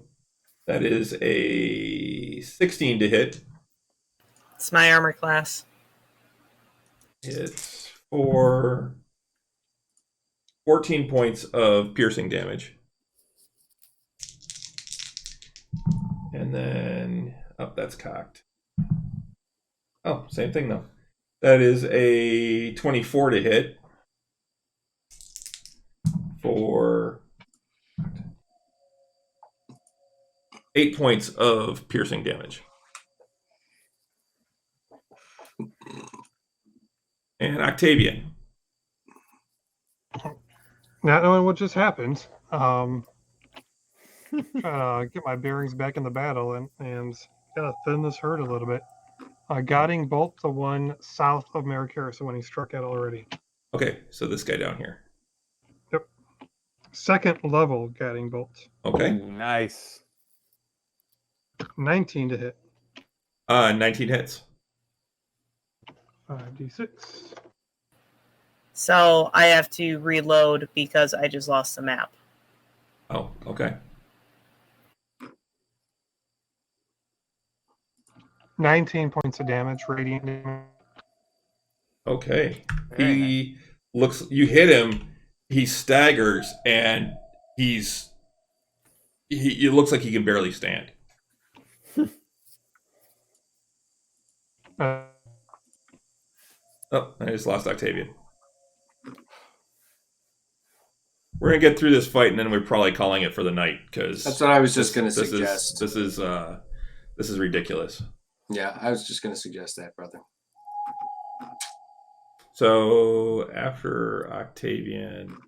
That is a 16 to hit. It's my armor class. It's for 14 points of piercing damage. And then, oh, that's cocked. Oh, same thing though. That is a 24 to hit for 8 points of piercing damage. And Octavian. Not knowing what just happened, get my bearings back in the battle and gotta thin this herd a little bit. Guiding bolt the one south of Marikara, when he struck at already. Okay, so this guy down here. Second level guiding bolt. Okay. Ooh, nice. 19 to hit. 19 hits. 5d6. So I have to reload because I just lost the map. Oh, okay. 19 points of damage, radiant damage. Okay. Very He looks, you hit him, he staggers, and it looks like he can barely stand. Uh, Oh, I just lost Octavian. We're gonna get through this fight, and then we're probably calling it for the night because That's what I was just going to this suggest. is ridiculous. Yeah, I was just going to suggest that, brother. So after Octavian,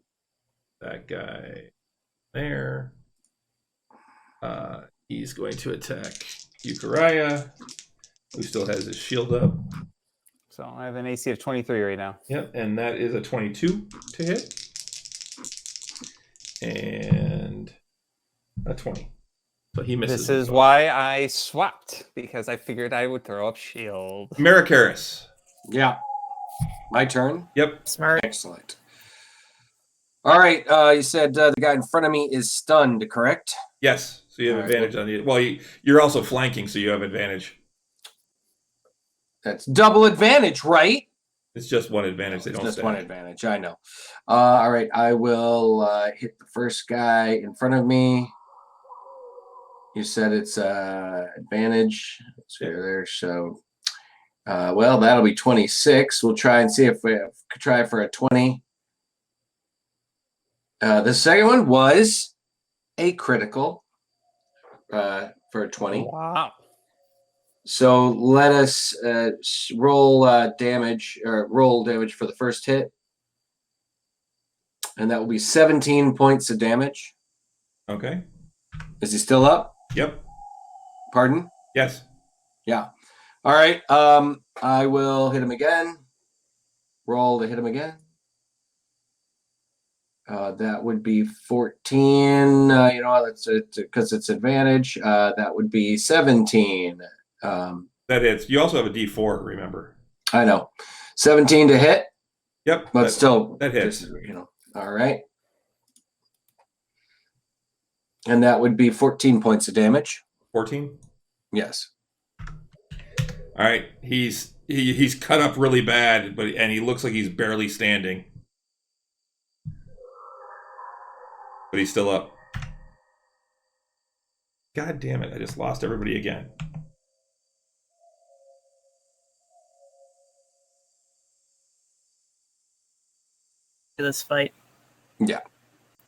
that guy there, he's going to attack Euchariah, who still has his shield up. So I have an AC of 23 right now. Yep, and that is a 22 to hit. And a 20. So he misses. This is why I swapped, because I figured I would throw up shield. Marikaris. Yeah. My turn? Yep. Smart. Excellent. All right. You said the guy in front of me is stunned, correct? Yes. So you have All right. advantage on the. Well, you're also flanking, so you have advantage. That's double advantage, right? It's just one advantage. They It's don't just stack. one advantage. I know. All right. I will hit the first guy in front of me. You said it's advantage. So Yep. there. So, well, that'll be 26. We'll try and see if we could try for a 20. The second one was a critical for a 20. Wow. So let us roll damage for the first hit. And that will be 17 points of damage. Okay. Is he still up? Yep. Pardon? Yes. Yeah. All right. I will hit him again. Roll to hit him again. That would be 14. That's it because it's advantage. That would be 17. That hits. You also have a D4, remember? I know. 17 to hit. Yep. But still, that hits. All right. And that would be 14 points of damage. 14? Yes. All right. He's cut up really bad, and he looks like he's barely standing. But he's still up. God damn it. I just lost everybody again. This fight. Yeah.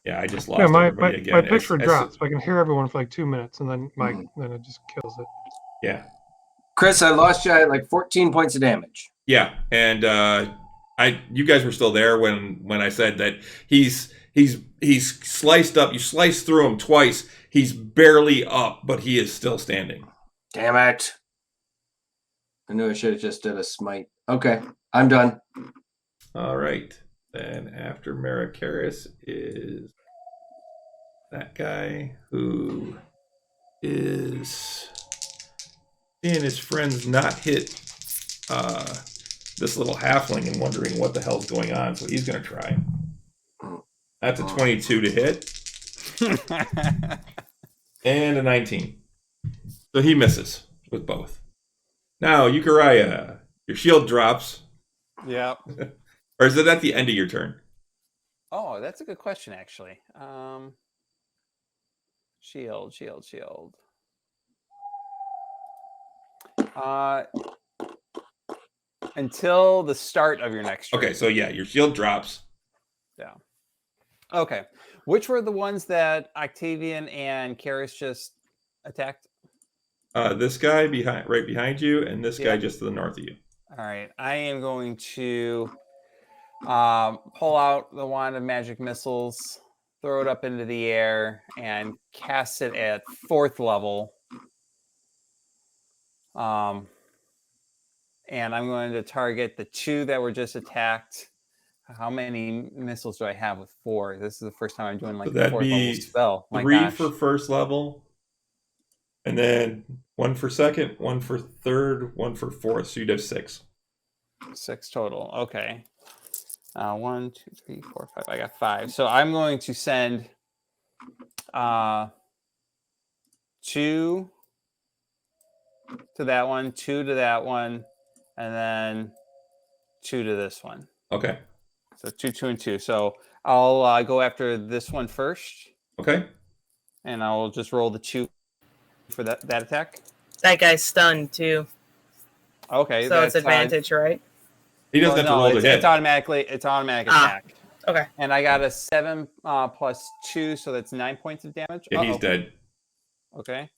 Yeah, I just lost my everybody again. my picture drops. I can hear everyone for like 2 minutes, and then then it just kills it. Yeah. Chris, I lost you at like 14 points of damage. Yeah, and you guys were still there when I said that he's sliced up. You sliced through him twice. He's barely up, but he is still standing. Damn it. I knew I should have just did a smite. Okay, I'm done. All right. Then after Marikaris is that guy who is seeing his friends not hit this little halfling and wondering what the hell's going on, so he's going to try. That's a 22 to hit. And a 19. So he misses with both. Now, Euchariah, your shield drops. Yep. Or is it at the end of your turn? Oh, that's a good question, actually. Shield. Until the start of your next turn. Okay, so yeah, your shield drops. Yeah. Okay. Which were the ones that Octavian and Karis just attacked? This guy right behind you, and this guy just to the north of you. All right. I am going to pull out the wand of magic missiles, throw it up into the air, and cast it at 4th level. And I'm going to target the 2 that were just attacked. How many missiles do I have with 4? This is the first time I'm doing like So the 4th level spell. My 3 gosh. for first level, and then 1 for second, 1 for third, 1 for fourth. So you'd have 6. 6 total. Okay. 1, 2, 3, 4, 5. I got 5. So I'm going to send 2 to that one, 2 to that one, and then 2 to this one. Okay. So 2, 2, and 2. So I'll go after this one first. Okay. And I'll just roll the 2 for that attack. That guy's stunned too. Okay. So it's advantage, right? He doesn't have to roll to hit. It's automatic attack. Okay. And I got a 7 plus 2, so that's 9 points of damage. Yeah, he's dead. Okay.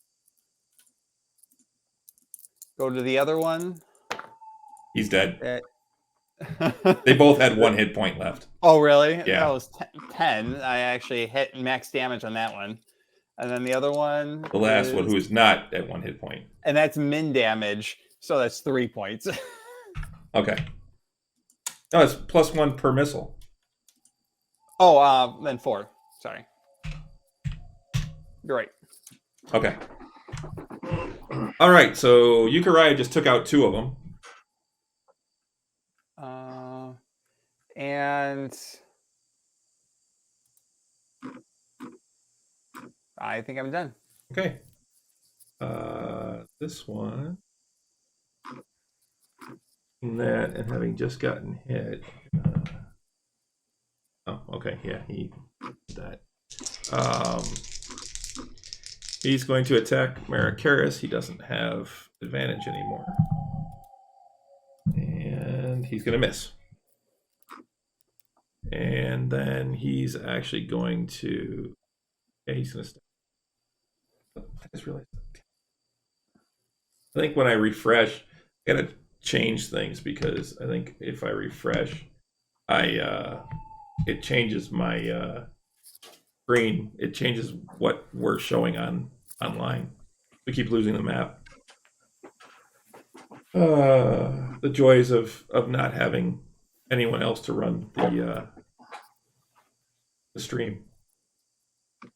Go to the other one. He's dead. Eh. They both had 1 hit point left. Oh, really? Yeah. That was 10. I actually hit max damage on that one. And then the other one. The last one, who is not at 1 hit point. And that's min damage. So that's 3 points. Okay. No, it's +1 per missile. Oh, then 4. Sorry. You're right. Okay. All right, so Yukariya just took out 2 of them. And I think I'm done. Okay. This one. That and having just gotten hit. Oh, okay. Yeah, he did that. He's going to attack Marikaris. He doesn't have advantage anymore. And he's going to miss. And then he's actually going to... Yeah, he's going to stay. I just realized. I think when I refresh, I got to change things because I think if I refresh, it changes my screen. It changes what we're showing online. We keep losing the map. The joys of not having anyone else to run the stream.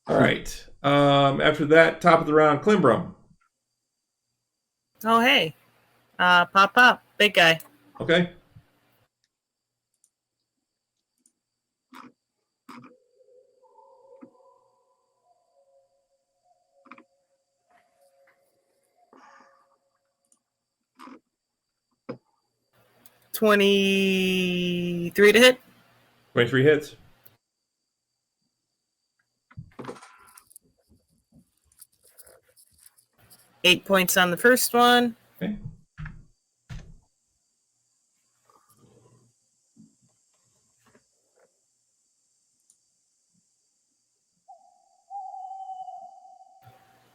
All right. After that, top of the round, Klimbrum. Oh, hey. Pop. Big guy. Okay. $23 to hit. 23 hits. $8 points on the first one. Okay.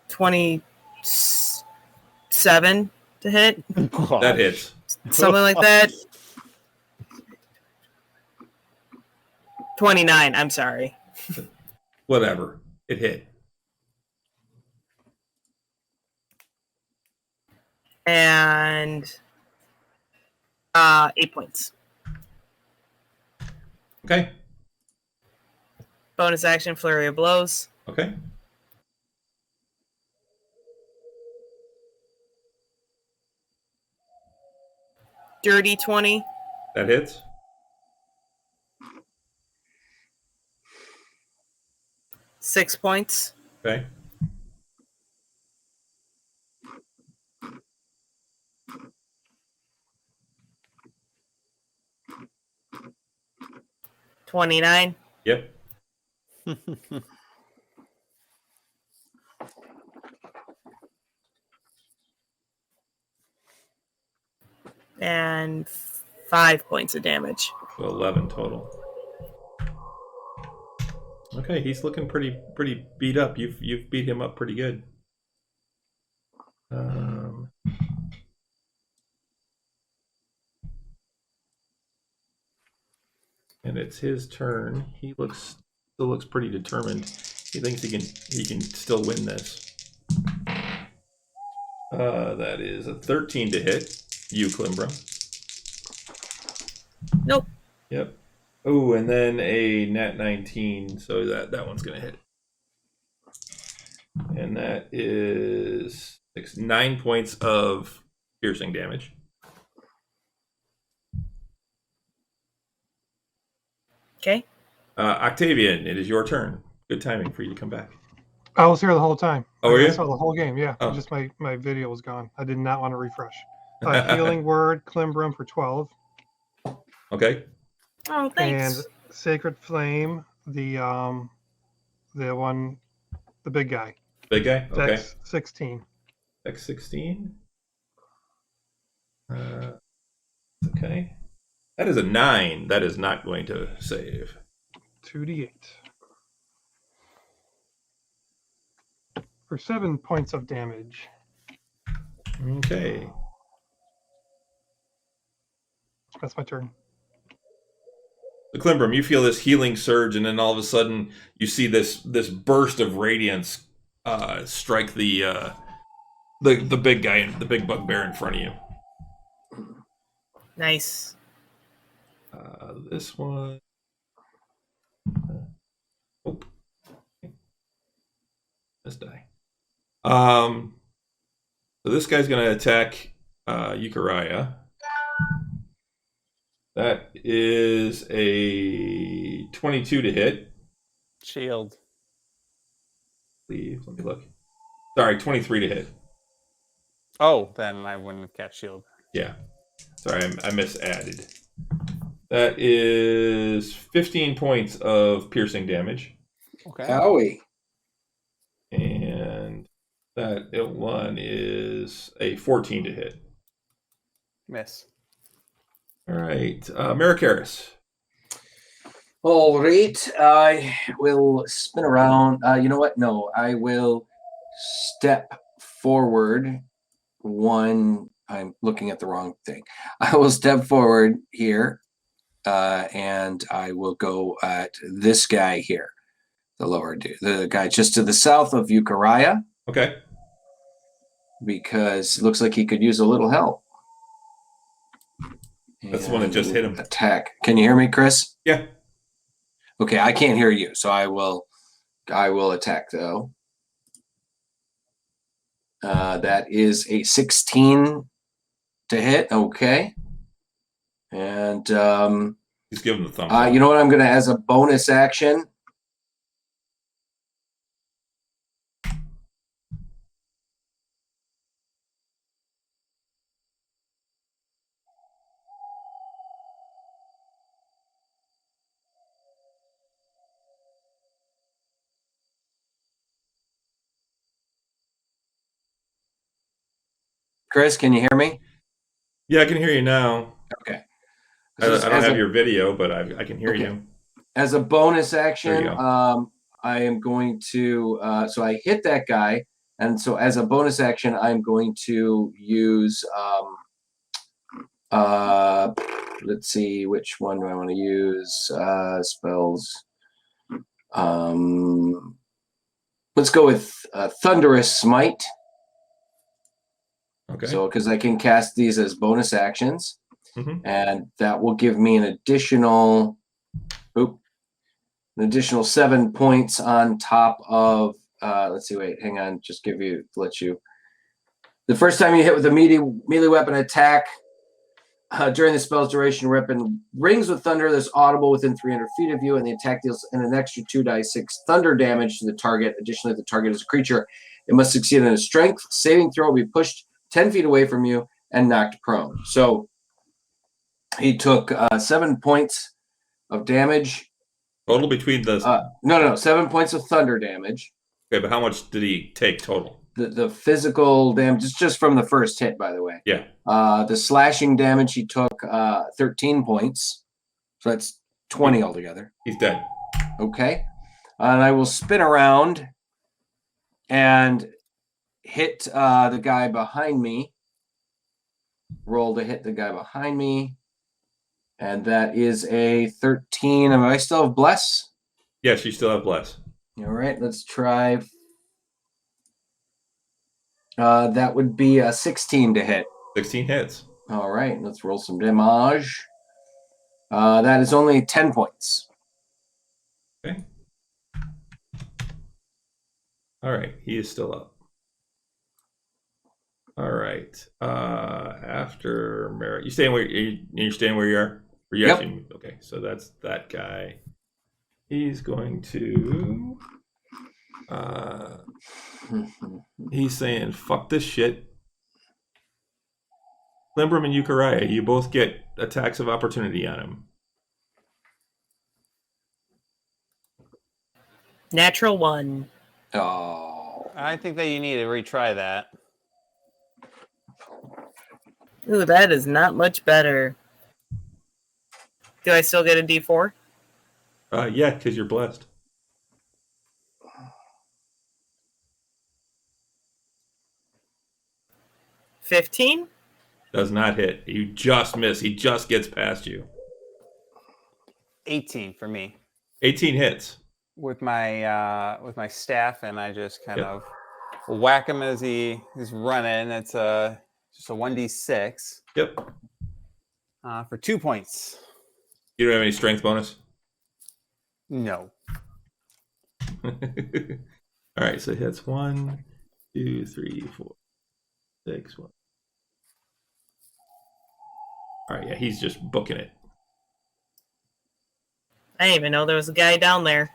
$27 to hit. That hits. Something like that. 29, I'm sorry. Whatever. It hit. And 8 points. Okay. Bonus action, flurry of blows. Okay. Dirty 20. That hits. $6 points. Okay. $29. Yep. And 5 points of damage. So 11 total. Okay, he's looking pretty beat up. You've beat him up pretty good. And it's his turn. He still looks pretty determined. He thinks he can still win this. That is a 13 to hit. You, Klimbra. Nope. Yep. Oh, and then a nat 19, so that one's gonna hit. And that is 9 points of piercing damage. Okay. Octavian, it is your turn. Good timing for you to come back. I was here the whole time. Oh, were I you? saw the whole game. Yeah. Oh. Just my video was gone. I did not want to refresh. Healing word, Klimbrum for 12. Okay. Oh, thanks. And Sacred Flame, the one, the big guy. Big guy? Okay. Dex 16. Dex 16. Okay. That is a 9. That is not going to save. 2d8. For 7 points of damage. Okay. That's my turn. The Klimbrum, you feel this healing surge, and then all of a sudden you see this burst of radiance strike the big guy, the big bugbear in front of you. Nice. This one. Oh. This die. So this guy's going to attack Euchariah. That is a 22 to hit. Shield. Leave. Let me look. Sorry, 23 to hit. Oh, then I wouldn't have cast shield. Yeah. Sorry, I misadded. That is 15 points of piercing damage. Okay. Howie. And that one is a 14 to hit. Miss. All right. Maricaris. All right. I will spin around. You know what? No, I will step forward one. I'm looking at the wrong thing. I will step forward here, and I will go at this guy here, the lower dude, the guy just to the south of Euchariah, Okay. because it looks like he could use a little help. That's the one that just hit him. Attack. Can you hear me, Chris? Yeah. Okay, I can't hear you, so I will attack though. That is a 16 to hit. Okay. And He's giving the thumbs up. you know what? I'm gonna, as a bonus action, Chris, can you hear me? Yeah, I can hear you now. Okay. I don't have your video, but I can hear you. As a bonus action, There you go. I am going to, so I hit that guy, and so as a bonus action, I'm going to use, let's see, which one do I want to use? Spells. Let's go with Thunderous Smite. Okay. So, because I can cast these as bonus actions, Mhm. and that will give me an additional 7 points on top of. Let's see. Wait, hang on. Just let you. The first time you hit with a melee weapon attack during the spell's duration, weapon rings with thunder that's audible within 300 feet of you, and the attack deals an extra 2d6 thunder damage to the target. Additionally, if the target is a creature, it must succeed in a strength saving throw, be pushed 10 feet away from you, and knocked prone. So he took 7 points of damage. Total between the. No, 7 points of thunder damage. Okay, but how much did he take total? The physical damage is just from the first hit, by the way. Yeah. The slashing damage, he took 13 points. So that's 20 altogether. He's dead. Okay. And I will spin around and hit the guy behind me. Roll to hit the guy behind me. And that is a 13. Am I still have bless? Yes, you still have bless. All right, let's try. That would be a 16 to hit. 16 hits. All right, let's roll some damage. That is only 10 points. Okay. All right, he is still up. All right. After Merrick, you're staying where you are. Or you Yep. actually, okay, so that's that guy. He's going to. He's saying, "Fuck this shit." Klimbrum and Euchariah, you both get attacks of opportunity on him. Natural 1. Oh. I think that you need to retry that. Ooh, that is not much better. Do I still get a D4? Yeah, because you're blessed. $15? Does not hit. You just miss. He just gets past you. 18 for me 18 hits. with my staff, and I just kind Yep. of whack him as he's running. It's just a 1d6 Yep. for 2 points. You don't have any strength bonus? No. All right, so hits 1, 2, 3, 4, 6, 1. All right, yeah, he's just booking it. I didn't even know there was a guy down there.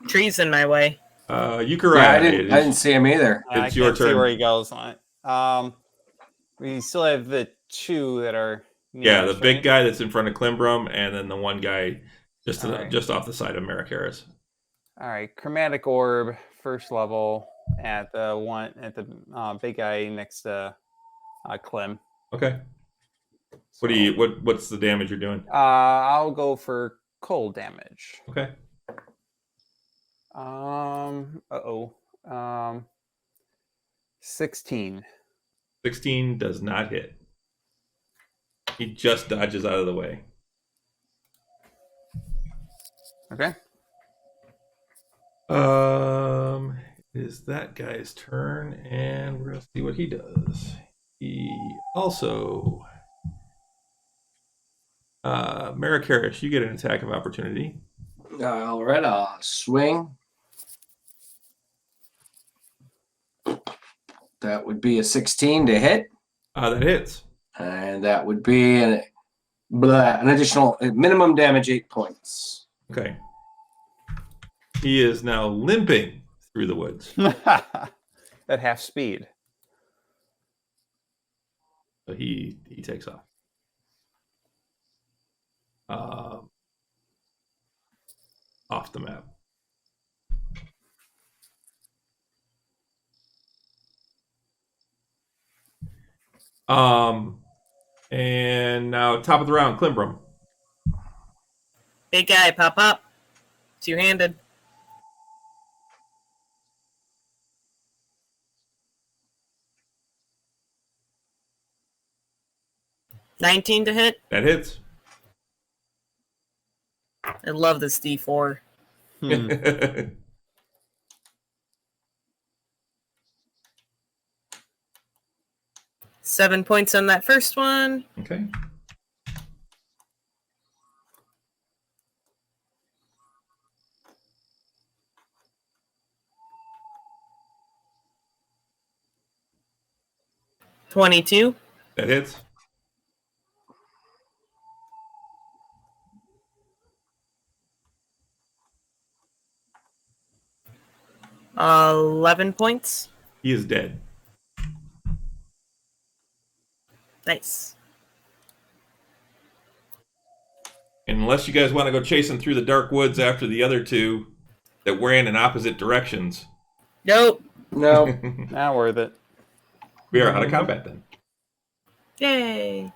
Trees in my way. Euchariah, Yeah, I didn't see him either. I It's your can't see turn. where he goes on it. We still have the 2 that are near Yeah, us, the big right? guy that's in front of Klimbrum, and then the one guy just All right. just off the side of Maricaris. All right, chromatic orb, first level at the big guy next to Clem. Okay. So, What's the damage you're doing? I'll go for cold damage. Okay. 16. 16 does not hit. He just dodges out of the way. Okay. It is that guy's turn, and we're gonna see what he does. He also, Maricaris, you get an attack of opportunity. All right, I'll swing. That would be a 16 to hit, That hits. and that would be an additional minimum damage 8 points. Okay. He is now limping through the woods. At half speed. So he takes off. Off the map. And now top of the round, Klimbrum. Big guy, pop up. Two-handed. $19 to hit. That hits. I love this D4. Hmm. 7 points on that first one. Okay. $22. That hits. Uh, 11 points. He is dead. Nice. And unless you guys want to go chasing through the dark woods after the other two that ran in opposite directions, Nope. No, Not worth it. we are out of combat then. Yay.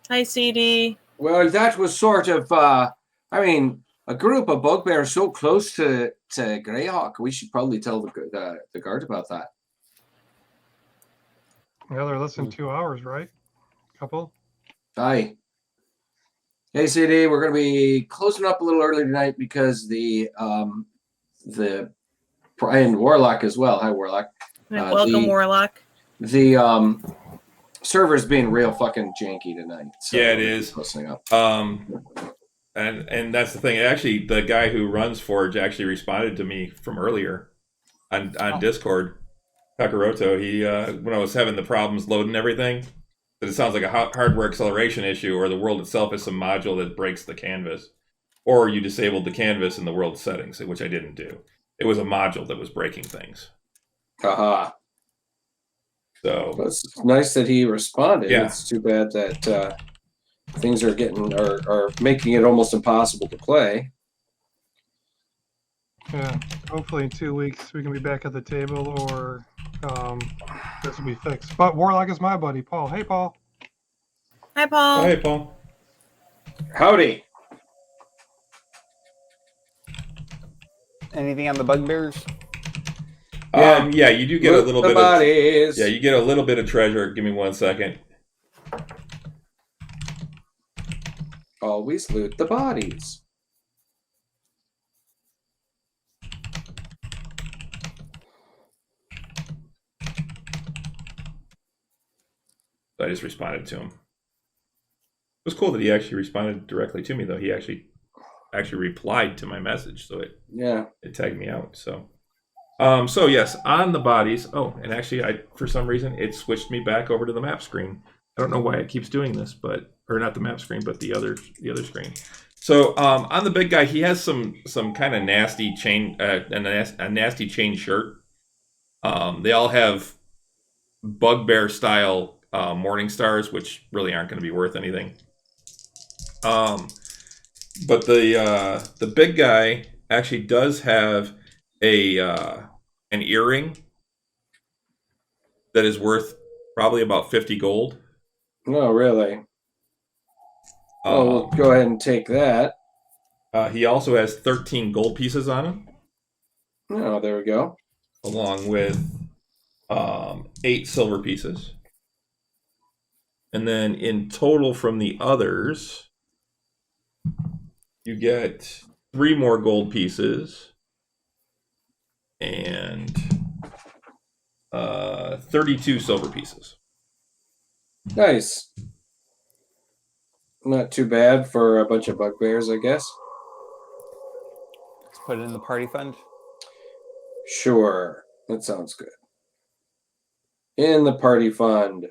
Hi, CD. well, that was sort of. A group of bugbears so close to Greyhawk. We should probably tell the guard about that. Yeah, they're less than 2 hours, right? Couple. Aye. Hey, CD, we're going to be closing up a little early tonight because the and Warlock as well. Hi, Warlock. Welcome, Warlock. The server's being real fucking janky tonight. So Yeah, it is. Listening up. And that's the thing. Actually, the guy who runs Forge actually responded to me from earlier on Discord. Kakaroto. He when I was having the problems loading everything, that it sounds like a hardware acceleration issue, or the world itself is some module that breaks the canvas, or you disabled the canvas in the world settings, which I didn't do. It was a module that was breaking things. Haha. So Well, it's nice that he responded. Yeah. It's too bad that things are are making it almost impossible to play. Yeah. Hopefully in 2 weeks we can be back at the table, or this will be fixed. But Warlock is my buddy, Paul. Hey, Paul. Hi, Paul. oh, hey, Paul. Howdy. Anything on the bugbears? Yeah, you do get a Loot little the bit bodies. of you get a little bit of treasure. Give me 1 second. Always loot the bodies. So I just responded to him. It was cool that he actually responded directly to me, though. He actually replied to my message, so it tagged me out. So yes, on the bodies. Oh, and actually, for some reason it switched me back over to the map screen. I don't know why it keeps doing this, or not the map screen, but the other screen. So on the big guy, he has some kind of nasty chain, a nasty chain shirt. They all have bugbear style morning stars, which really aren't going to be worth anything. But the big guy actually does have an earring that is worth probably about 50 gold. Oh, really? We'll go ahead and take that. He also has 13 gold pieces on him. Oh, there we go. Along with 8 silver pieces. And then in total from the others, you get 3 more gold pieces and 32 silver pieces. Nice. Not too bad for a bunch of bugbears, I guess. Let's put it in the party fund. Sure. That sounds good. In the party fund.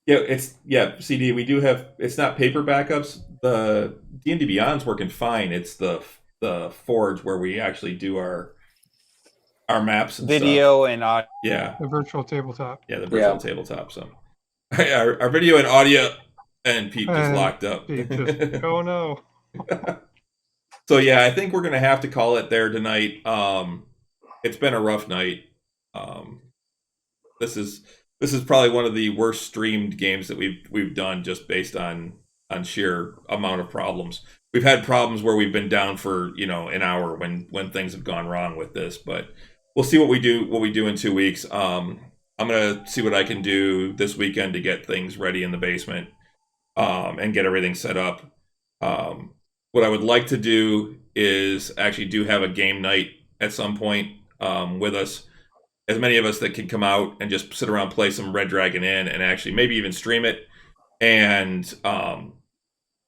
CD, we do have, it's not paper backups. The D&D Beyond's working fine. It's the Forge where we actually do our maps and video and audio. Yeah. The virtual tabletop. Yeah, the virtual tabletop. So our video and audio and Pete just locked up. Pete just, oh no. So yeah, I think we're gonna have to call it there tonight. It's been a rough night. This is probably one of the worst streamed games that we've done, just based on sheer amount of problems. We've had problems where we've been down for an hour when things have gone wrong with this, but we'll see what we do in 2 weeks. I'm gonna see what I can do this weekend to get things ready in the basement and get everything set up. What I would like to do is actually have a game night at some point with us. As many of us that can come out and just sit around, play some Red Dragon Inn, and actually maybe even stream it, and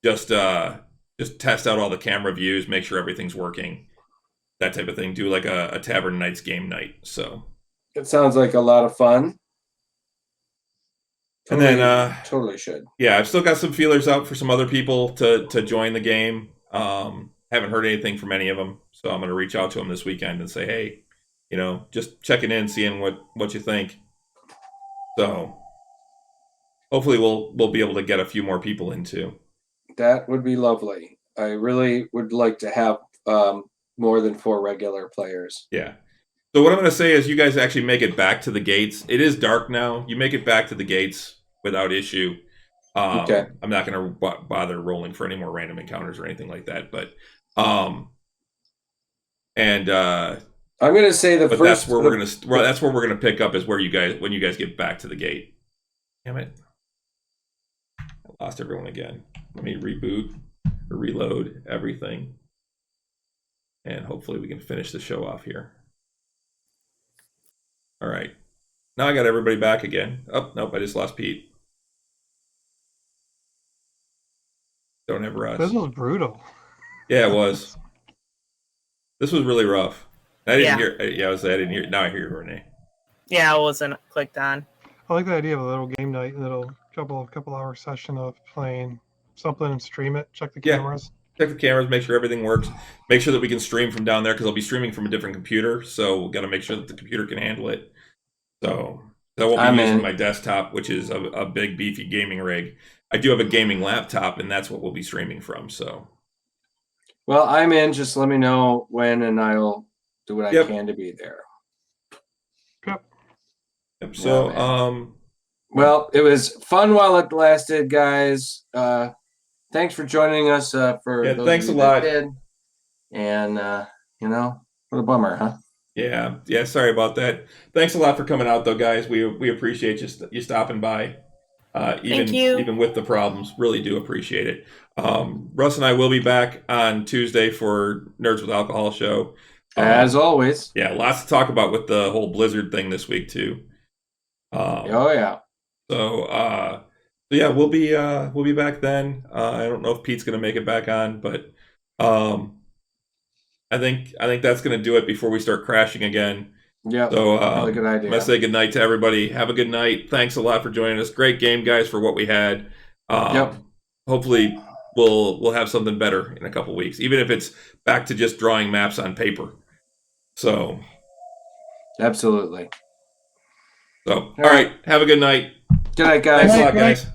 just test out all the camera views, make sure everything's working, that type of thing. Do like a Tavern Knights game night. So it sounds like a lot of fun. Totally, and then totally should. Yeah, I've still got some feelers out for some other people to join the game. Haven't heard anything from any of them, so I'm going to reach out to them this weekend and say, hey, just checking in, seeing what you think. So hopefully we'll be able to get a few more people in too. That would be lovely. I really would like to have more than 4 regular players. Yeah. So what I'm going to say is you guys actually make it back to the gates. It is dark now. You make it back to the gates without issue. Okay. I'm not going to bother rolling for any more random encounters or anything like that. But I'm going to say but that's where we're going to pick up, is when you guys get back to the gate. Damn it. I lost everyone again. Let me reboot or reload everything. And hopefully we can finish the show off here. All right. Now I got everybody back again. Oh, nope, I just lost Pete. Don't ever rush. This was brutal. Yeah, it was. This was really rough. I didn't hear. Yeah. I didn't hear. Now I hear her name. Yeah, I wasn't clicked on. I like the idea of a little game night, a little couple hour session of playing something and stream it. Check the cameras. Check the cameras. Make sure everything works. Make sure that we can stream from down there, because I'll be streaming from a different computer. So we've got to make sure that the computer can handle it. So I won't be using my desktop, which is a big beefy gaming rig. I do have a gaming laptop, and that's what we'll be streaming from. So. Well, I'm in. Just let me know when, and I'll do what I can to be there. Yep. So, well, it was fun while it lasted, guys. Thanks for joining us. Thanks a lot. And What a bummer, huh? Yeah. Sorry about that. Thanks a lot for coming out, though, guys. We appreciate you stopping by. Thank you. Even with the problems, really do appreciate it. Russ and I will be back on Tuesday for Nerds with Alcohol show. As always. Yeah, lots to talk about with the whole Blizzard thing this week too. Oh yeah. So yeah, we'll be back then. I don't know if Pete's gonna make it back on, but I think that's gonna do it before we start crashing again. Yeah. So Really good idea. I'm gonna say good night to everybody. Have a good night. Thanks a lot for joining us. Great game, guys, for what we had. Yep. Hopefully we'll have something better in a couple weeks, even if it's back to just drawing maps on paper. So Absolutely. all right. Have a good night. Good night, guys. Thanks a lot, Good night. guys.